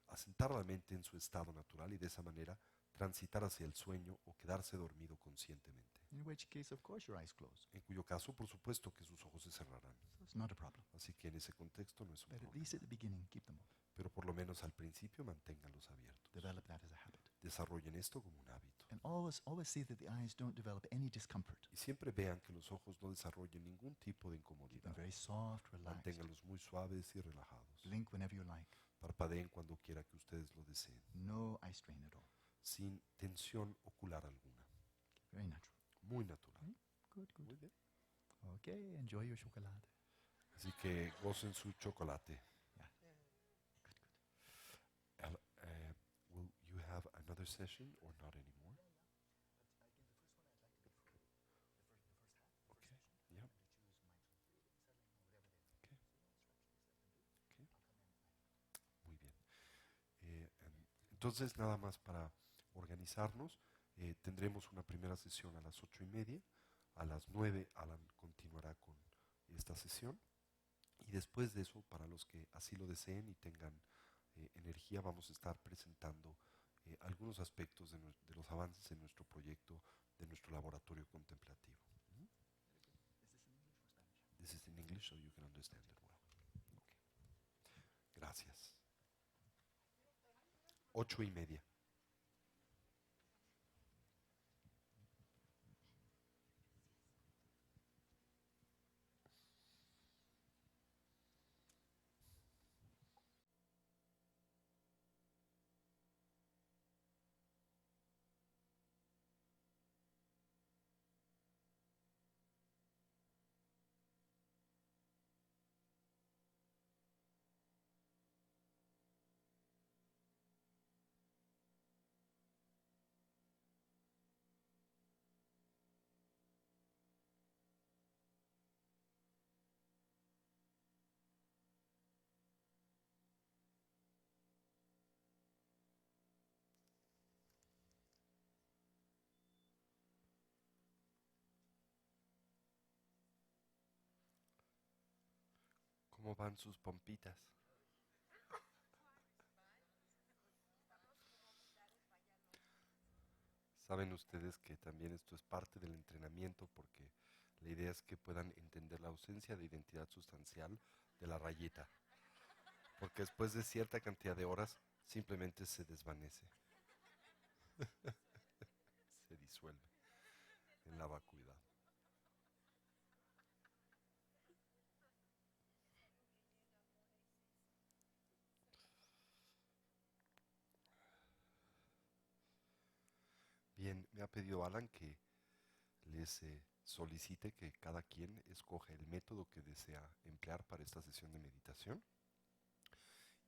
S2: asentar la mente en su estado natural y de esa manera transitar hacia el sueño o quedarse dormido conscientemente.
S1: In which case, of course, your eyes close.
S2: En cuyo caso, por supuesto que sus ojos se cerrarán.
S1: So it's not a problem.
S2: Así que en ese contexto no es un
S1: But at
S2: problema.
S1: least at the beginning, keep them open.
S2: Pero por lo menos al principio manténganlos abiertos.
S1: Develop that as a habit.
S2: Desarrollen esto como un hábito.
S1: And always see that the eyes don't develop any discomfort.
S2: Y siempre vean que los ojos no desarrollen ningún tipo de
S1: Keep them
S2: incomodidad.
S1: very soft, relaxed.
S2: Manténganlos muy suaves y relajados.
S1: Blink whenever you like.
S2: Parpadeen cuando quiera que ustedes lo deseen,
S1: No eye strain at all.
S2: sin tensión ocular alguna.
S1: Very natural.
S2: Muy natural.
S1: Good, good.
S2: Muy bien.
S1: Okay, enjoy your chocolate.
S2: Así que gocen su chocolate.
S1: Yeah.
S2: Will you have another session or not anymore? Okay. Yeah. Okay. Okay. Muy bien. Entonces, nada más para organizarnos, tendremos una primera sesión a las 8:30. A las 9 Alan continuará con esta sesión. Y después de eso, para los que así lo deseen y tengan energía, vamos a estar presentando algunos aspectos de los avances en nuestro proyecto, de nuestro laboratorio contemplativo. ¿Mm? This is in English so you can understand it well. Okay. Gracias. 8:30. ¿Cómo van sus pompitas? Saben ustedes que también esto es parte del entrenamiento porque la idea es que puedan entender la ausencia de identidad sustancial de la rayita. Porque después de cierta cantidad de horas simplemente se desvanece. Se disuelve en la vacuidad. Bien, me ha pedido Alan que les solicite que cada quien escoja el método que desea emplear para esta sesión de meditación.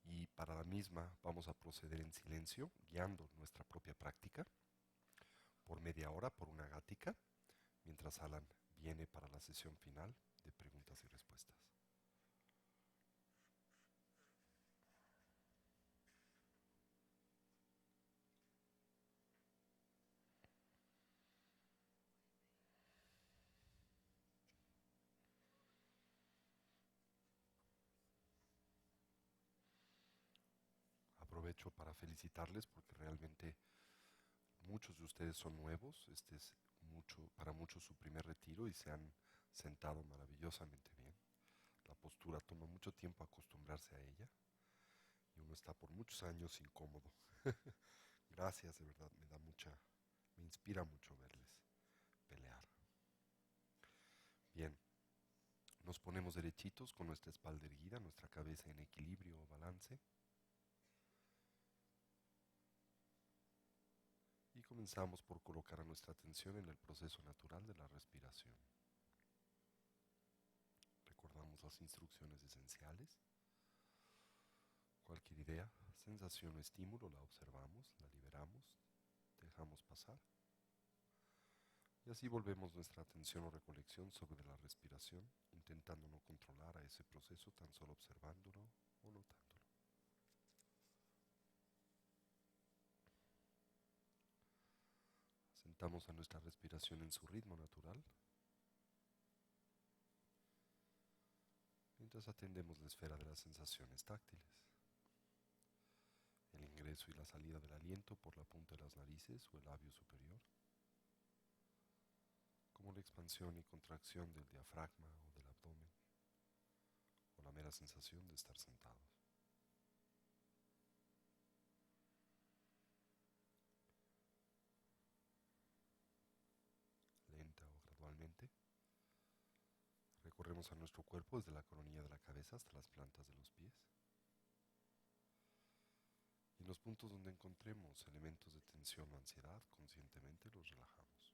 S2: Y para la misma vamos a proceder en silencio, guiando nuestra propia práctica, por media hora, por una gática, mientras Alan viene para la sesión final de preguntas y respuestas. Aprovecho para felicitarles porque realmente muchos de ustedes son nuevos. Este es para muchos su primer retiro y se han sentado maravillosamente bien. La postura toma mucho tiempo acostumbrarse a ella y uno está por muchos años incómodo. Gracias, de verdad, me inspira mucho verles pelear. Bien, nos ponemos derechitos con nuestra espalda erguida, nuestra cabeza en equilibrio o balance. Y comenzamos por colocar nuestra atención en el proceso natural de la respiración. Recordamos las instrucciones esenciales. Cualquier idea, sensación o estímulo la observamos, la liberamos, dejamos pasar. Y así volvemos nuestra atención o recolección sobre la respiración, intentando no controlar a ese proceso, tan solo observándolo o notándolo. Sentamos a nuestra respiración en su ritmo natural, mientras atendemos la esfera de las sensaciones táctiles. El ingreso y la salida del aliento por la punta de las narices o el labio superior, como la expansión y contracción del diafragma o del abdomen, mera sensación de estar sentados. Lenta o gradualmente, recorremos a nuestro cuerpo desde la coronilla de la cabeza hasta las plantas de los pies. Y en los puntos donde encontremos elementos de tensión o ansiedad, conscientemente los relajamos.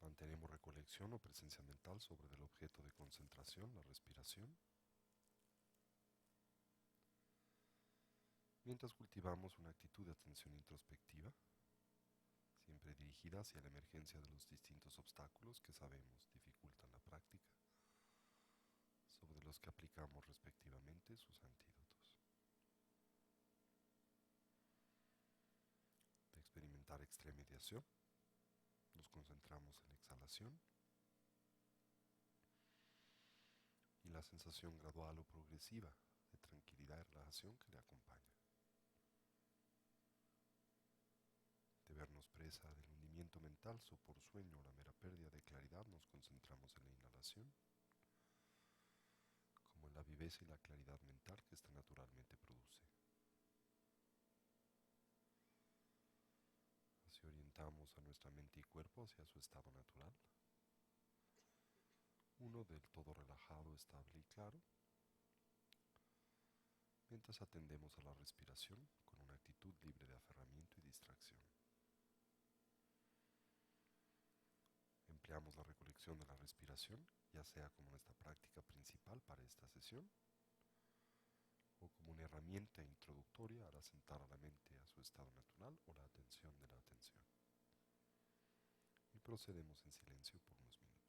S2: Mantenemos recolección o presencia mental sobre el objeto de concentración, la respiración, mientras cultivamos una actitud de atención introspectiva, siempre dirigida hacia la emergencia de los distintos obstáculos que sabemos dificultan la práctica, sobre los que aplicamos respectivamente sus antídotos. De experimentar extremediación, nos concentramos en la exhalación y la sensación gradual o progresiva de tranquilidad y relajación que le acompaña. De vernos presa del hundimiento mental, sopor, sueño o la mera pérdida de claridad, nos concentramos en la inhalación, como en la viveza y la claridad mental que ésta naturalmente produce. Así orientamos a nuestra mente y cuerpo hacia su estado natural, uno del todo relajado, estable y claro, mientras atendemos a la respiración con una actitud libre de aferramiento y distracción. Empleamos la recolección de la respiración, ya sea como nuestra práctica principal para esta sesión, o como una herramienta introductoria al asentar a la mente a su estado natural o la atención de la atención. Y procedemos en silencio por unos minutos.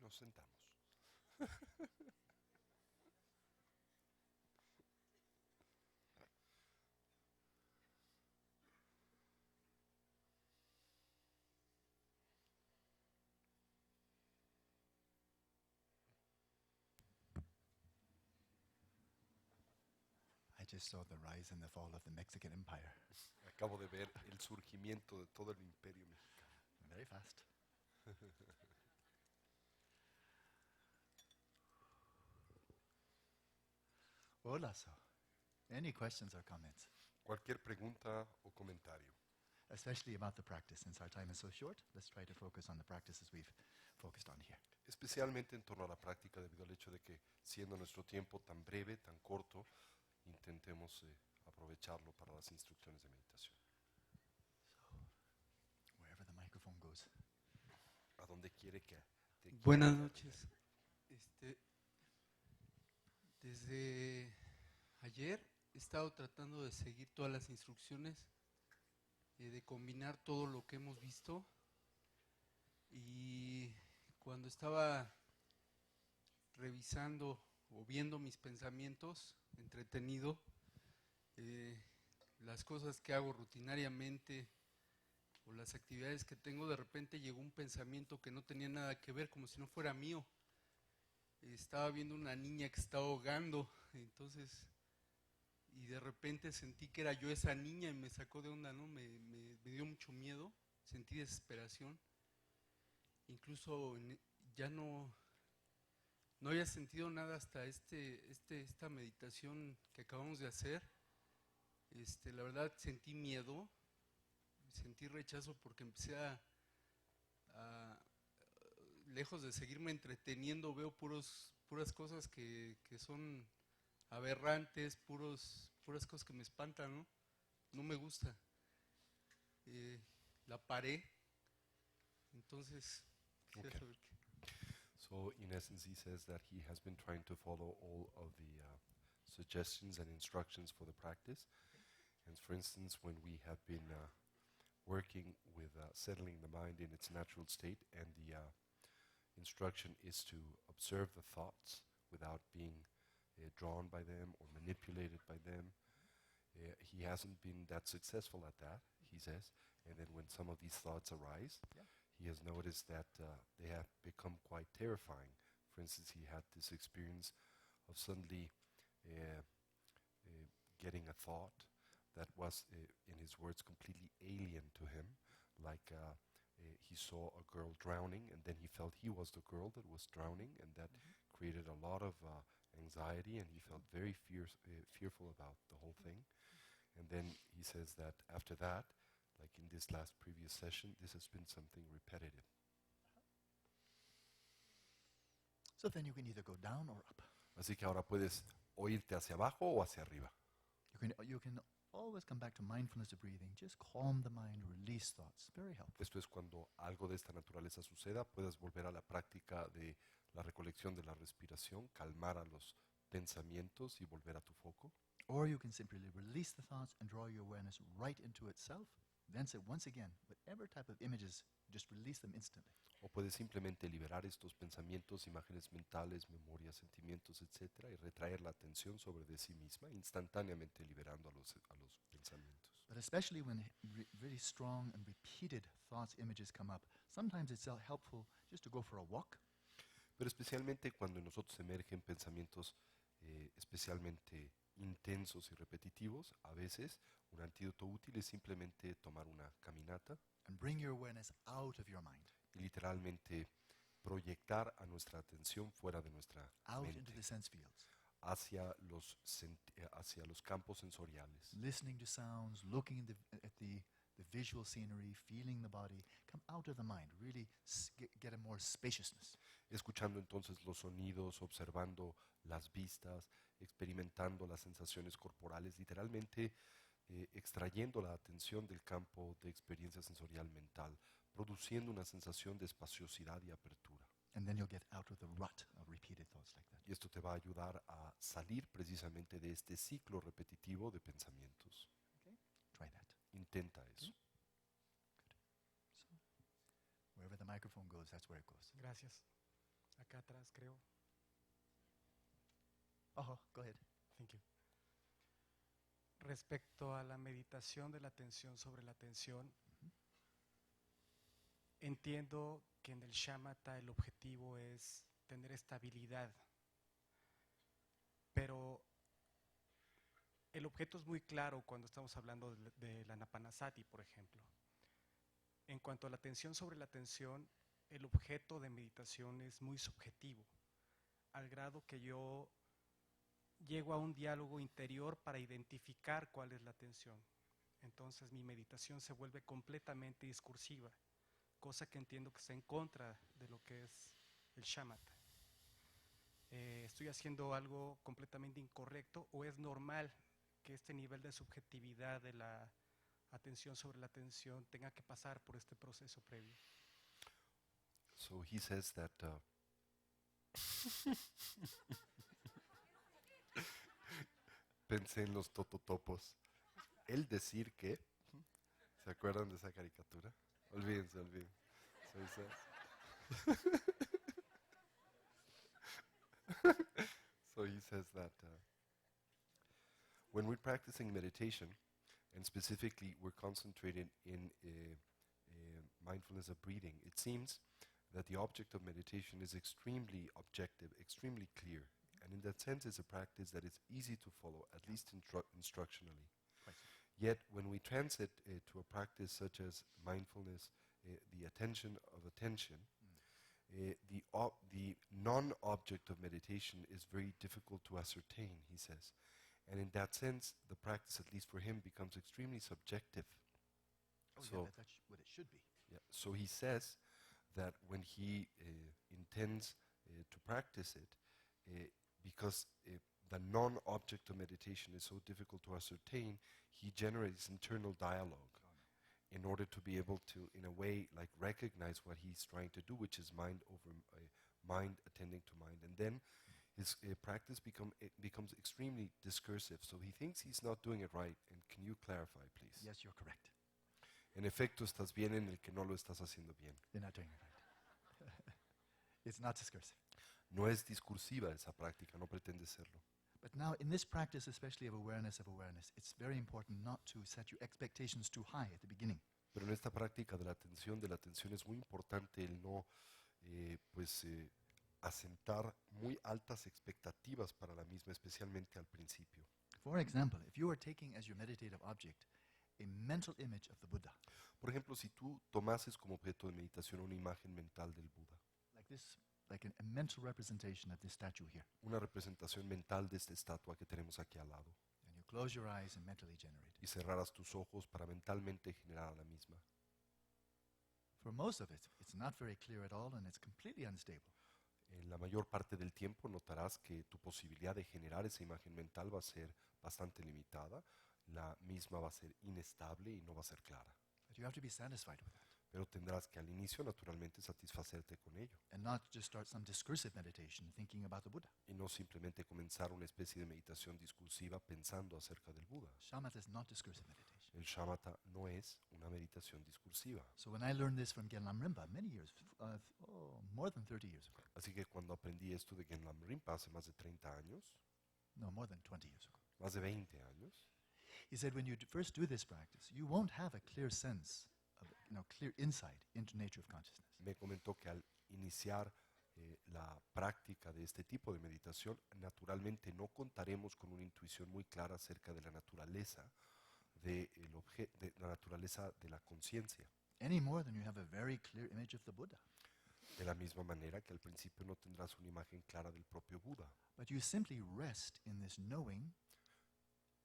S2: Nos sentamos.
S1: I just saw the rise and the fall of the Mexican Empire.
S2: Acabo de ver el surgimiento de todo el imperio mexicano.
S1: Very fast. Hola, so. Any questions or comments?
S2: Cualquier pregunta o comentario.
S1: Especially about the practice. Since our time is so short, let's try to focus on the practices we've focused on here.
S2: Especialmente en torno a la práctica debido al hecho de que siendo nuestro tiempo tan breve, tan corto, intentemos aprovecharlo para las instrucciones de meditación.
S1: Wherever the microphone goes.
S2: A donde quiere que te
S4: Buenas
S2: quiera.
S4: noches. Desde ayer he estado tratando de seguir todas las instrucciones, de combinar todo lo que hemos visto, y cuando estaba revisando o viendo mis pensamientos, entretenido, las cosas que hago rutinariamente o las actividades que tengo, de repente llegó un pensamiento que no tenía nada que ver, como si no fuera mío. Estaba viendo una niña que estaba ahogando, entonces, y de repente sentí que era yo esa niña y me sacó de onda, ¿no? Me dio mucho miedo, sentí desesperación. Incluso ya no había sentido nada hasta esta meditación que acabamos de hacer. La verdad sentí miedo, sentí rechazo porque empecé lejos de seguirme entreteniendo, veo puras cosas que son aberrantes, puras cosas que me espantan, ¿no? No me gusta. La paré, entonces quisiera
S2: Okay.
S4: saber qué.
S2: So in essence, he says that he has been trying to follow all of the suggestions and instructions for the practice. And for instance, when we have been working with settling the mind in its natural state, and the instruction is to observe the thoughts without being drawn by them or manipulated by them. He hasn't been that successful at that, he says. And then when some of these thoughts arise,
S1: Yeah.
S2: he has noticed that they have become quite terrifying. For instance, he had this experience of suddenly getting a thought that was, in his words, completely alien to him, like he saw a girl drowning, and then he felt he was the girl that was drowning, and that created a lot of anxiety, and he felt very fearful about the whole thing. And then he says that after that, like in this last previous session, this has been something repetitive.
S1: So then you can either go down or up.
S2: Así que ahora puedes o irte hacia abajo o hacia arriba.
S1: You can always come back to mindfulness of breathing. Just calm the mind, release thoughts. Very helpful.
S2: Esto es cuando algo de esta naturaleza suceda, puedas volver a la práctica de la recolección de la respiración, calmar a los pensamientos y volver a tu foco.
S1: Or you can simply release the thoughts and draw your awareness right into itself. Then say once again, whatever type of images, just release them instantly.
S2: O puedes simplemente liberar estos pensamientos, imágenes mentales, memorias, sentimientos, etc. y retraer la atención sobre de sí misma, instantáneamente liberando a los pensamientos.
S1: But especially when really strong and repeated thoughts, images come up, sometimes it's helpful just to go for a walk.
S2: Pero especialmente cuando en nosotros emergen pensamientos especialmente intensos y repetitivos, a veces un antídoto útil es simplemente tomar una caminata
S1: And bring your awareness out of your mind,
S2: y literalmente proyectar a nuestra atención fuera de nuestra
S1: out into
S2: mente,
S1: the sense fields,
S2: hacia los campos sensoriales,
S1: listening to sounds, looking at the visual scenery, feeling the body. Come out of the mind, really get a more spaciousness.
S2: escuchando entonces los sonidos, observando las vistas, experimentando las sensaciones corporales, literalmente extrayendo la atención del campo de experiencia sensorial mental, produciendo una sensación de espaciosidad y apertura.
S1: And then you'll get out of the rut of repeated thoughts like that.
S2: Y esto te va a ayudar a salir precisamente de este ciclo repetitivo de pensamientos.
S1: Okay? Try that.
S2: Intenta eso.
S1: So, wherever the microphone goes, that's where it goes.
S5: Gracias. acá atrás, creo.
S1: Oh, go ahead.
S5: Thank you. Respecto a la meditación de la atención sobre la atención, entiendo que en el shamatha el objetivo es tener estabilidad, pero el objeto es muy claro cuando estamos hablando de la Anapanasati, por ejemplo. En cuanto a la atención sobre la atención, el objeto de meditación es muy subjetivo, al grado que yo llego a un diálogo interior para identificar cuál es la atención. Entonces mi meditación se vuelve completamente discursiva, cosa que entiendo que está en contra de lo que es el shamatha. ¿Estoy haciendo algo completamente incorrecto o es normal que este nivel de subjetividad de la atención sobre la atención tenga que pasar por este proceso previo?
S2: So he says that pensé en los tototopos. El decir que, ¿se acuerdan de esa caricatura? Olvídense. So he says, so he says that when we're practicing meditation, and specifically we're concentrated in mindfulness of breathing, it seems that the object of meditation is extremely objective, extremely clear. And in that sense, it's a practice that is easy to follow, at least instructionally.
S1: Quite so.
S2: Yet, when we transit to a practice such as mindfulness, the attention of attention, the non-object of meditation is very difficult to ascertain, he says. And in that sense, the practice, at least for him, becomes extremely subjective.
S1: Oh,
S2: So-
S1: yeah, that's what it should be.
S2: Yeah. So he says that when he intends to practice it, because the non-object of meditation is so difficult to ascertain, he generates internal dialogue in order to be able to, in a way, like recognize what he's trying to do, which is mind over mind attending to mind. And then his practice becomes extremely discursive. So he thinks he's not doing it right. And can you clarify, please?
S1: Yes, you're correct.
S2: En efecto, estás bien en el que no lo estás haciendo bien.
S1: You're not doing it right. It's not discursive.
S2: No es discursiva esa práctica, no pretende serlo.
S1: But now, in this practice, especially of awareness, it's very important not to set your expectations too high at the beginning.
S2: Pero en esta práctica de la atención es muy importante el no asentar muy altas expectativas para la misma, especialmente al principio.
S1: For example, if you are taking as your meditative object a mental image of the Buddha,
S2: Por ejemplo, si tú tomases como objeto de meditación una imagen mental del Buda,
S1: like this, like a mental representation of this statue here,
S2: una representación mental de esta estatua que tenemos aquí al lado,
S1: and you close your eyes and mentally generate it.
S2: y cerraras tus ojos para mentalmente generar a la misma.
S1: For most of it, it's not very clear at all, and it's completely unstable.
S2: En la mayor parte del tiempo notarás que tu posibilidad de generar esa imagen mental va a ser bastante limitada, la misma va a ser inestable y no va a ser clara.
S1: But you have to be satisfied with that,
S2: Pero tendrás que al inicio naturalmente satisfacerte con ello
S1: and not just start some discursive meditation thinking about the Buddha.
S2: y no simplemente comenzar una especie de meditación discursiva pensando acerca del Buda.
S1: Shamatha is not discursive meditation.
S2: El shamatha no es una meditación discursiva.
S1: So when I learned this from Genlam Rinpa many years, more than 30 years ago,
S2: Así que cuando aprendí esto de Genlam Rinpa hace más de 30 años,
S1: no, more than 20 years ago,
S2: más de 20 años,
S1: he said when you first do this practice, you won't have a clear sense of, clear insight into nature of consciousness.
S2: me comentó que al iniciar la práctica de este tipo de meditación, naturalmente no contaremos con una intuición muy clara acerca de la naturaleza de la naturaleza de la conciencia.
S1: Any more than you have a very clear image of the Buddha.
S2: De la misma manera que al principio no tendrás una imagen clara del propio Buda.
S1: But you simply rest in this knowing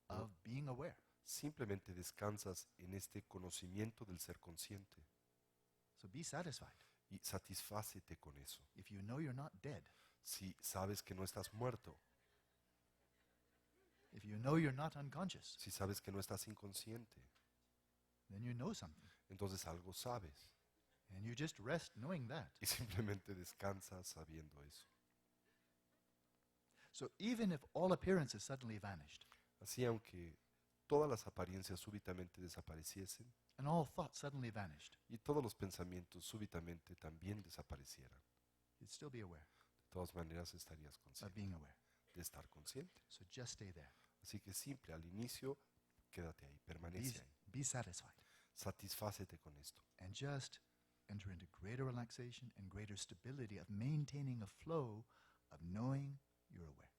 S1: of being aware.
S2: Simplemente descansas en este conocimiento del ser consciente
S1: So be satisfied.
S2: y satisfácete con eso.
S1: If you know you're not dead,
S2: Si sabes que no estás muerto,
S1: if you know you're not unconscious,
S2: si sabes que no estás inconsciente,
S1: then you know something.
S2: entonces algo sabes
S1: And you just rest knowing that.
S2: y simplemente descansas sabiendo eso.
S1: So even if all appearances suddenly vanished,
S2: Así, aunque todas las apariencias súbitamente desapareciesen
S1: and all thoughts suddenly vanished,
S2: y todos los pensamientos súbitamente también desaparecieran,
S1: you'd still be aware.
S2: todas maneras estarías
S1: of
S2: consciente
S1: being aware.
S2: de estar consciente.
S1: So just stay there.
S2: Así que simple, al inicio, quédate ahí,
S1: Be,
S2: permanece ahí.
S1: be satisfied.
S2: Satisfácete con esto.
S1: And just enter into greater relaxation and greater stability of maintaining a flow of knowing you're aware.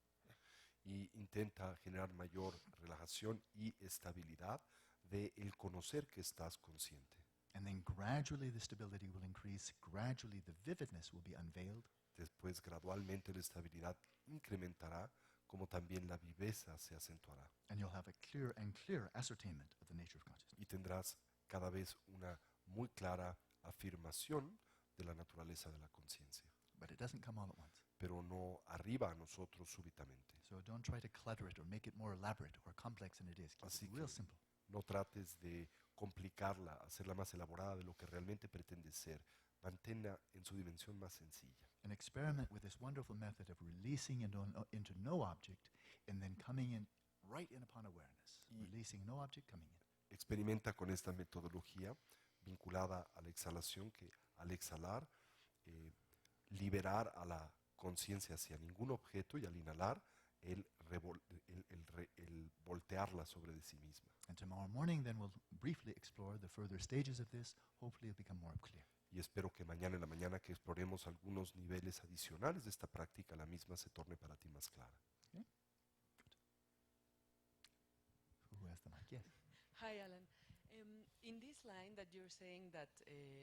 S2: Y intenta generar mayor relajación y estabilidad de el conocer que estás consciente.
S1: And then gradually the stability will increase, gradually the vividness will be unveiled,
S2: Después, gradualmente, la estabilidad incrementará, como también la viveza se acentuará.
S1: and you'll have a clear and clear ascertainment of the nature of consciousness.
S2: Y tendrás cada vez una muy clara afirmación de la naturaleza de la conciencia.
S1: But it doesn't come all at once.
S2: Pero no arriba a nosotros súbitamente.
S1: So don't try to clutter it or make it more elaborate or complex than it is. Keep
S2: Así
S1: it real
S2: que
S1: simple.
S2: no trates de complicarla, hacerla más elaborada de lo que realmente pretende ser. Manténla en su dimensión más sencilla.
S1: And experiment with this wonderful method of releasing into no object and then coming in right in upon awareness.
S2: Y-
S1: Releasing no object, coming in.
S2: Experimenta con esta metodología vinculada a la exhalación, que al exhalar, liberar a la conciencia hacia ningún objeto, y al inhalar, el voltearla sobre de sí misma.
S1: And tomorrow morning, then we'll briefly explore the further stages of this. Hopefully, it'll become more clear.
S2: Y espero que mañana en la mañana, que exploremos algunos niveles adicionales de esta práctica, la misma se torne para ti más clara.
S1: Who has the mic? Yes.
S6: Hi, Alan. In this line that you're saying that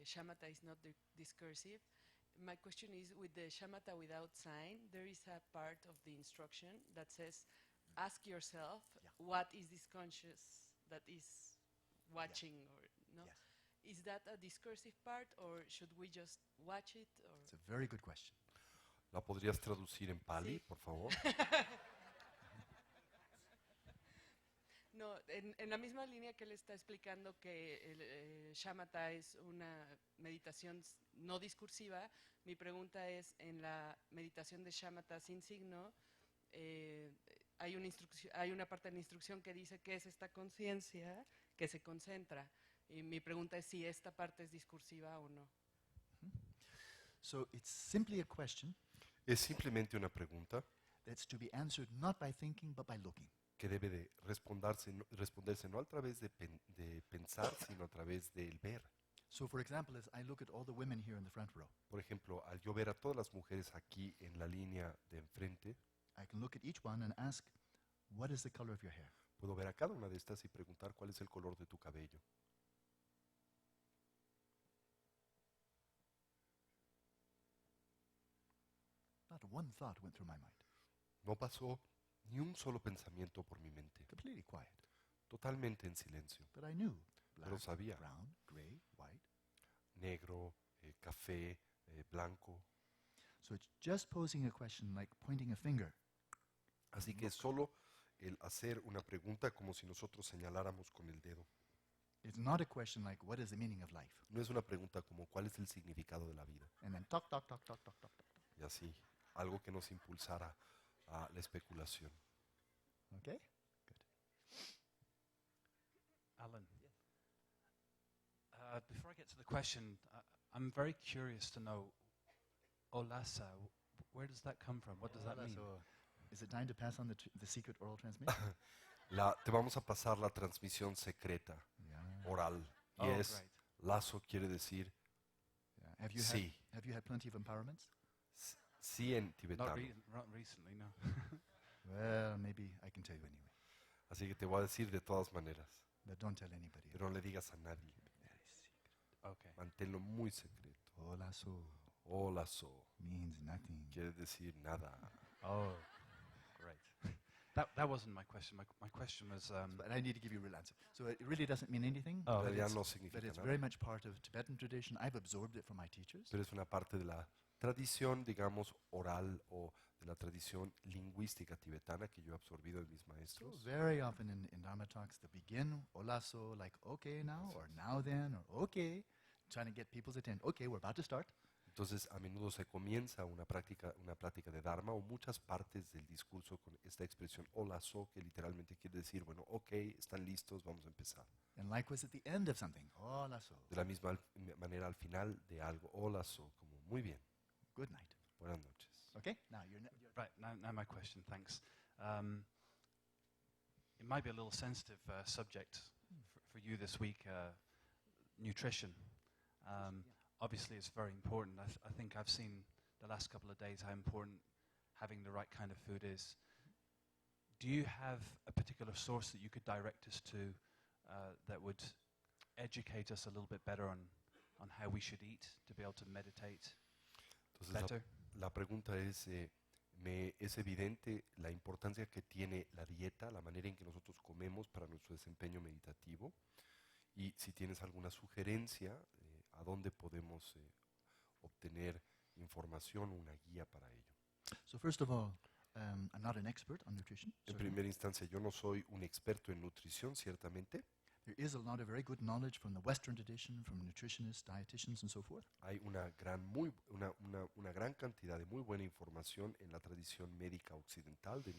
S6: shamatha is not discursive, my question is, with the shamatha without sign, there is a part of the instruction that says, ask yourself,
S1: Yeah.
S6: what is this conscious that is watching, or no?
S1: Yes.
S6: Is that a discursive part, or should we just watch it? Or
S1: It's a very good question.
S2: ¿La podrías traducir en Pali,
S6: Sí.
S2: por favor?
S6: No, en la misma línea que él está explicando que el shamatha es una meditación no discursiva, mi pregunta es, en la meditación de shamatha sin signo, hay una parte de la instrucción que dice que es esta conciencia que se concentra. Y mi pregunta es si esta parte es discursiva o no.
S1: So it's simply a question
S2: Es simplemente una pregunta
S1: that's to be answered not by thinking but by looking.
S2: que debe de responderse no a través de pensar, sino a través del ver.
S1: So, for example, as I look at all the women here in the front row,
S2: Por ejemplo, al yo ver a todas las mujeres aquí en la línea de enfrente,
S1: I can look at each one and ask, what is the color of your hair?
S2: puedo ver a cada una de estas y preguntar cuál es el color de tu cabello.
S1: Not one thought went through my mind.
S2: No pasó ni un solo pensamiento por mi mente,
S1: Completely quiet.
S2: totalmente en silencio.
S1: But I knew
S2: Pero
S1: black,
S2: sabía.
S1: brown, gray, white.
S2: Negro, café, blanco.
S1: So it's just posing a question like pointing a finger.
S2: Así que solo el hacer una pregunta como si nosotros señaláramos con el dedo.
S1: It's not a question like, what is the meaning of life?
S2: No es una pregunta como cuál es el significado de la vida.
S1: And then talk, talk, talk, talk, talk, talk, talk.
S2: Y así, algo que nos impulsara a la especulación.
S1: Okay?
S7: Alan, before I get to the question, I'm very curious to know, Olasa, where does that come from? What does that mean?
S1: So, is it time to pass on the secret oral transmission?
S2: Te vamos a pasar la transmisión secreta,
S1: Yeah.
S2: oral. Y
S7: Oh,
S2: es,
S7: great.
S2: lazo quiere decir
S1: Yeah.
S2: sí.
S1: Have you had plenty of empowerments?
S2: Sí en
S7: Not,
S2: tibetano.
S7: not recently, no.
S1: Well, maybe I can tell you anyway.
S2: Así que te voy a decir de todas maneras.
S1: But don't tell anybody.
S2: Pero no le digas a nadie.
S1: Very secret.
S7: Okay.
S2: Manténlo muy secreto.
S1: Hola so
S2: O lazo
S1: means nothing.
S2: quiere decir nada.
S7: Oh, great. That wasn't my question. My question was,
S1: But I need to give you a real answer. So it really doesn't mean anything.
S7: Oh.
S2: En
S1: but
S2: realidad
S1: it's-
S2: no
S1: but
S2: significa
S1: it's
S2: nada.
S1: very much part of Tibetan tradition. I've absorbed it from my teachers.
S2: Pero es una parte de la tradición, digamos, oral o de la tradición lingüística tibetana que yo he absorbido de mis
S1: So
S2: maestros.
S1: very often in Dharma talks, they begin hola so, like okay now, or now then, or okay, trying to get people's attention. Okay, we're about to start.
S2: Entonces, a menudo se comienza una plática de Dharma o muchas partes del discurso con esta expresión hola so, que literalmente quiere decir, bueno, ok, están listos, vamos a empezar.
S1: And likewise at the end of something, hola so,
S2: De la misma manera al final de algo, hola so, como muy bien,
S1: good night.
S2: buenas noches.
S1: Okay, now you're
S7: Right, now my question, thanks. It might be a little sensitive subject for you this week, nutrition. Obviously, it's very important. I think I've seen the last couple of days how important having the right kind of food is. Do you have a particular source that you could direct us to that would educate us a little bit better on how we should eat to be able to meditate
S2: Entonces
S7: better?
S2: la pregunta es, me es evidente la importancia que tiene la dieta, la manera en que nosotros comemos para nuestro desempeño meditativo, y si tienes alguna sugerencia a dónde podemos obtener información, una guía para ello.
S1: So first of all, I'm not an expert on nutrition.
S2: En
S1: certainly.
S2: primera instancia, yo no soy un experto en nutrición, ciertamente.
S1: There is a lot of very good knowledge from the Western tradition, from nutritionists, dietitians, and so forth.
S2: Hay una gran cantidad de muy buena información en la tradición médica occidental, de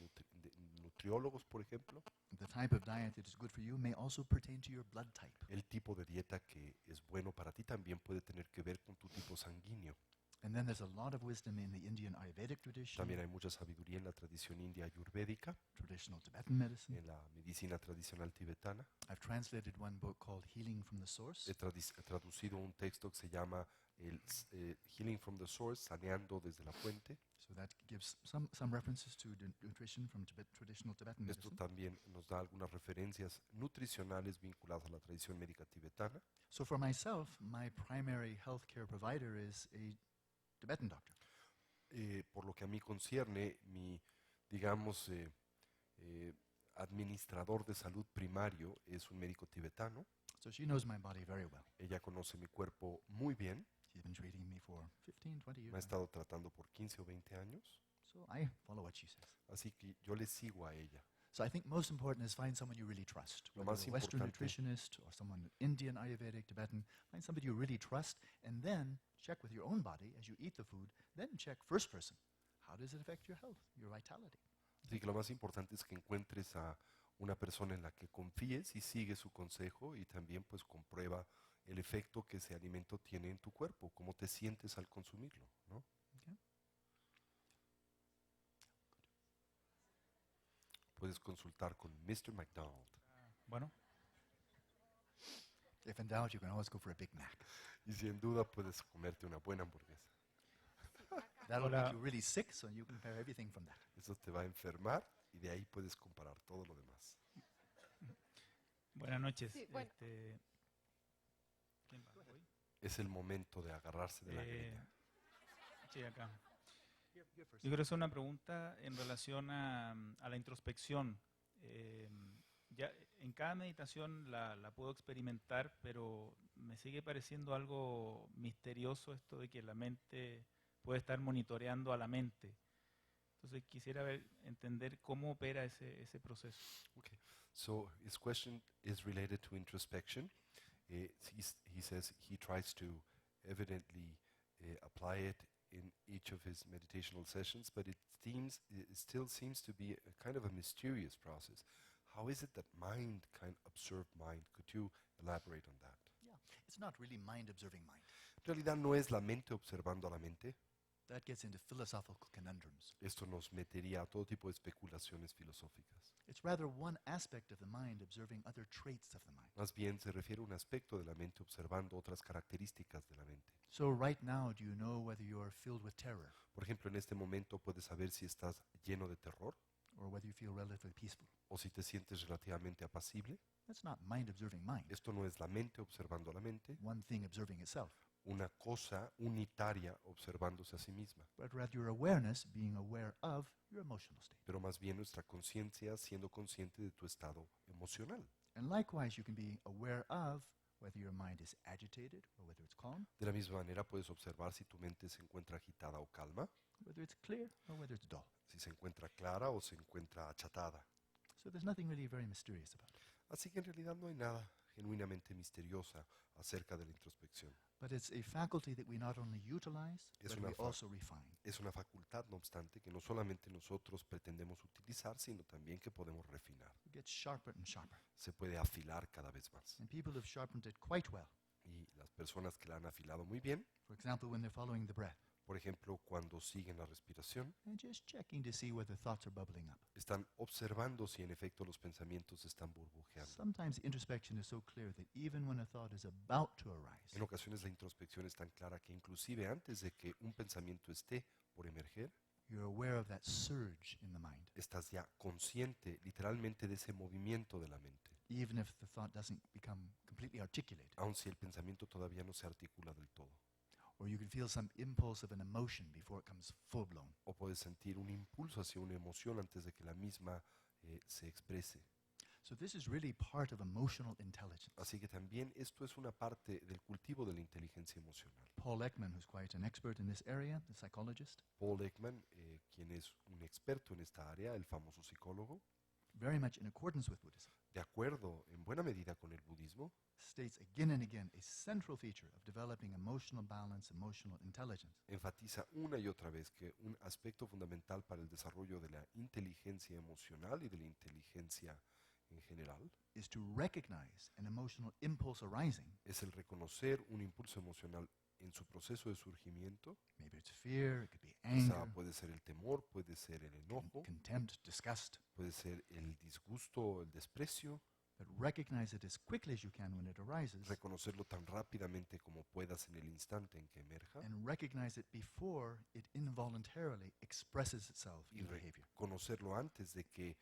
S2: nutriólogos, por ejemplo.
S1: The type of diet that is good for you may also pertain to your blood type.
S2: El tipo de dieta que es bueno para ti también puede tener que ver con tu tipo sanguíneo.
S1: And then there's a lot of wisdom in the Indian Ayurvedic tradition,
S2: También hay mucha sabiduría en la tradición india ayurvédica,
S1: traditional Tibetan medicine.
S2: en la medicina tradicional tibetana.
S1: I've translated one book called Healing from the Source.
S2: He traducido un texto que se llama Healing from the Source, saneando desde la fuente.
S1: So that gives some references to nutrition from traditional Tibetan
S2: Esto
S1: medicine.
S2: también nos da algunas referencias nutricionales vinculadas a la tradición médica tibetana.
S1: So for myself, my primary healthcare provider is a Tibetan doctor.
S2: Por lo que a mí concierne, mi, digamos, administrador de salud primario es un médico tibetano.
S1: So she knows my body very well.
S2: Ella conoce mi cuerpo muy bien.
S1: She's been treating me for 15, 20 years
S2: Me ha
S1: now.
S2: estado tratando por 15 o 20 años.
S1: So I follow what she says.
S2: Así que yo le sigo a ella.
S1: So I think most important is find someone you really trust.
S2: Lo
S1: Whether
S2: más
S1: a Western
S2: importante-
S1: nutritionist or someone Indian, Ayurvedic, Tibetan, find somebody you really trust and then check with your own body as you eat the food. Then check first person. How does it affect your health, your vitality?
S2: Así que lo más importante es que encuentres a una persona en la que confíes y sigue su consejo, y también pues comprueba el efecto que ese alimento tiene en tu cuerpo, cómo te sientes al consumirlo, ¿no?
S1: Okay.
S2: Puedes consultar con Mr. McDonald.
S7: Bueno,
S1: If in doubt, you can always go for a Big Mac.
S2: Y sin duda puedes comerte una buena hamburguesa.
S1: That'll
S8: Hola.
S1: make you really sick, so you compare everything from that.
S2: Eso te va a enfermar y de ahí puedes comparar todo lo demás.
S8: Buenas noches.
S3: Sí, bueno.
S8: ¿Quién va? ¿Voy?
S2: Es el momento de agarrarse de la
S8: Eh,
S2: greña.
S8: sí, acá. Yo quiero hacer una pregunta en relación a la introspección. Ya en cada meditación la puedo experimentar, pero me sigue pareciendo algo misterioso esto de que la mente puede estar monitoreando a la mente. Entonces quisiera entender cómo opera ese proceso.
S2: Okay. So his question is related to introspection. He says he tries to evidently apply it in each of his meditational sessions, but it still seems to be a kind of a mysterious process. How is it that mind can observe mind? Could you elaborate on that?
S1: Yeah, it's not really mind observing mind.
S2: En realidad no es la mente observando a la mente.
S1: That gets into philosophical conundrums.
S2: Esto nos metería a todo tipo de especulaciones filosóficas.
S1: It's rather one aspect of the mind observing other traits of the mind.
S2: Más bien se refiere a un aspecto de la mente observando otras características de la mente.
S1: So right now, do you know whether you are filled with terror
S2: Por ejemplo, en este momento puedes saber si estás lleno de terror
S1: or whether you feel relatively peaceful?
S2: o si te sientes relativamente apacible.
S1: That's not mind observing mind.
S2: Esto no es la mente observando a la mente,
S1: One thing observing itself,
S2: una cosa unitaria observándose a sí misma,
S1: but rather your awareness being aware of your emotional state.
S2: pero más bien nuestra conciencia siendo consciente de tu estado emocional.
S1: And likewise, you can be aware of whether your mind is agitated or whether it's calm,
S2: De la misma manera puedes observar si tu mente se encuentra agitada o calma,
S1: whether it's clear or whether it's dull.
S2: si se encuentra clara o se encuentra achatada.
S1: So there's nothing really very mysterious about it.
S2: Así que en realidad no hay nada genuinamente misteriosa acerca de la introspección.
S1: But it's a faculty that we not only utilize,
S2: Es
S1: but
S2: una
S1: we
S2: fa-
S1: also refine.
S2: Es una facultad, no obstante, que no solamente nosotros pretendemos utilizar, sino también que podemos refinar.
S1: It gets sharper and sharper.
S2: Se puede afilar cada vez más.
S1: And people have sharpened it quite well.
S2: Y las personas que la han afilado muy bien,
S1: For example, when they're following the breath.
S2: Por ejemplo, cuando siguen la respiración,
S1: and just checking to see whether thoughts are bubbling up.
S2: están observando si en efecto los pensamientos están burbujeando.
S1: Sometimes introspection is so clear that even when a thought is about to arise,
S2: En ocasiones la introspección es tan clara que inclusive antes de que un pensamiento esté por emerger,
S1: you're aware of that surge in the mind,
S2: estás ya consciente literalmente de ese movimiento de la mente,
S1: even if the thought doesn't become completely articulated.
S2: aun si el pensamiento todavía no se articula del todo.
S1: Or you can feel some impulse of an emotion before it comes full blown.
S2: O puedes sentir un impulso hacia una emoción antes de que la misma se exprese.
S1: So this is really part of emotional intelligence.
S2: Así que también esto es una parte del cultivo de la inteligencia emocional.
S1: Paul Ekman, who's quite an expert in this area, the psychologist,
S2: Paul Ekman, quien es un experto en esta área, el famoso psicólogo,
S1: very much in accordance with Buddhism,
S2: de acuerdo en buena medida con el budismo,
S1: states again and again a central feature of developing emotional balance, emotional intelligence,
S2: enfatiza una y otra vez que un aspecto fundamental para el desarrollo de la inteligencia emocional y de la inteligencia en general
S1: is to recognize an emotional impulse arising.
S2: es el reconocer un impulso emocional en su proceso de surgimiento.
S1: Maybe it's fear, it could be
S2: Quizá
S1: anger,
S2: puede ser el temor, puede ser el enojo,
S1: contempt, disgust,
S2: puede ser el disgusto, el desprecio.
S1: but recognize it as quickly as you can when it arises,
S2: Reconocerlo tan rápidamente como puedas en el instante en que emerja
S1: and recognize it before it involuntarily expresses itself
S2: y
S1: in behavior.
S2: reconocerlo antes de que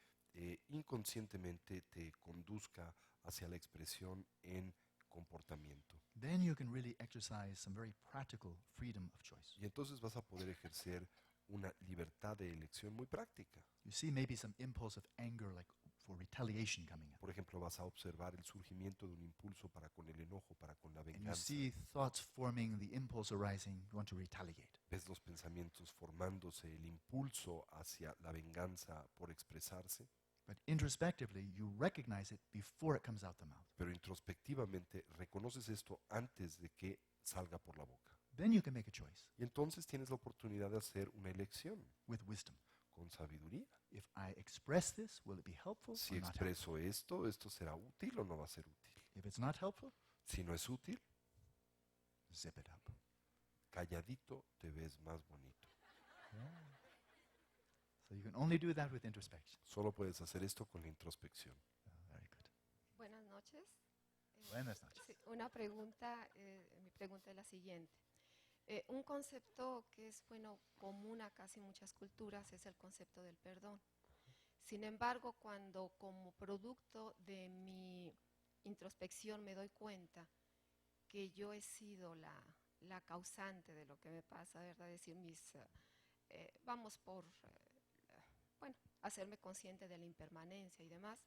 S2: inconscientemente te conduzca hacia la expresión en comportamiento.
S1: Then you can really exercise some very practical freedom of choice.
S2: Y entonces vas a poder ejercer una libertad de elección muy práctica.
S1: You see maybe some impulse of anger, like for retaliation, coming up.
S2: Por ejemplo, vas a observar el surgimiento de un impulso para con el enojo, para con la
S1: And you
S2: venganza.
S1: see thoughts forming, the impulse arising, you want to retaliate.
S2: Ves los pensamientos formándose, el impulso hacia la venganza por expresarse,
S1: But introspectively, you recognize it before it comes out the mouth.
S2: pero introspectivamente reconoces esto antes de que salga por la boca.
S1: Then you can make a choice
S2: Y entonces tienes la oportunidad de hacer una elección
S1: with wisdom.
S2: con sabiduría.
S1: If I express this, will it be helpful
S2: Si
S1: or not helpful?
S2: expreso esto, ¿esto será útil o no va a ser útil?
S1: If it's not helpful,
S2: Si no es útil,
S1: zip it up.
S2: calladito te ves más bonito.
S1: So you can only do that with introspection.
S2: Solo puedes hacer esto con la introspección.
S1: Very good.
S9: Buenas noches.
S1: Buenas noches.
S9: Sí, una pregunta, mi pregunta es la siguiente. Un concepto que es bueno común a casi muchas culturas es el concepto del perdón. Sin embargo, cuando como producto de mi introspección me doy cuenta que yo he sido la causante de lo que me pasa, ¿verdad? Es decir, vamos por, bueno, hacerme consciente de la impermanencia y demás.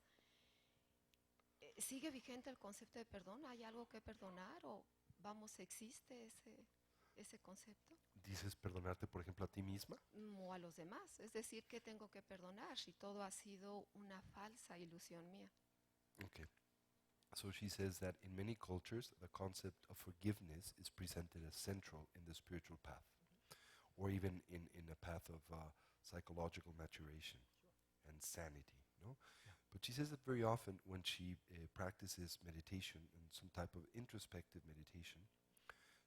S9: ¿Sigue vigente el concepto de perdón? ¿Hay algo que perdonar o vamos, existe ese concepto?
S2: ¿Dices perdonarte, por ejemplo, a ti misma?
S9: O a los demás. Es decir, ¿qué tengo que perdonar si todo ha sido una falsa ilusión mía?
S2: Okay. So she says that in many cultures, the concept of forgiveness is presented as central in the spiritual path, or even in a path of psychological maturation and sanity. No? But she says that very often when she practices meditation and some type of introspective meditation,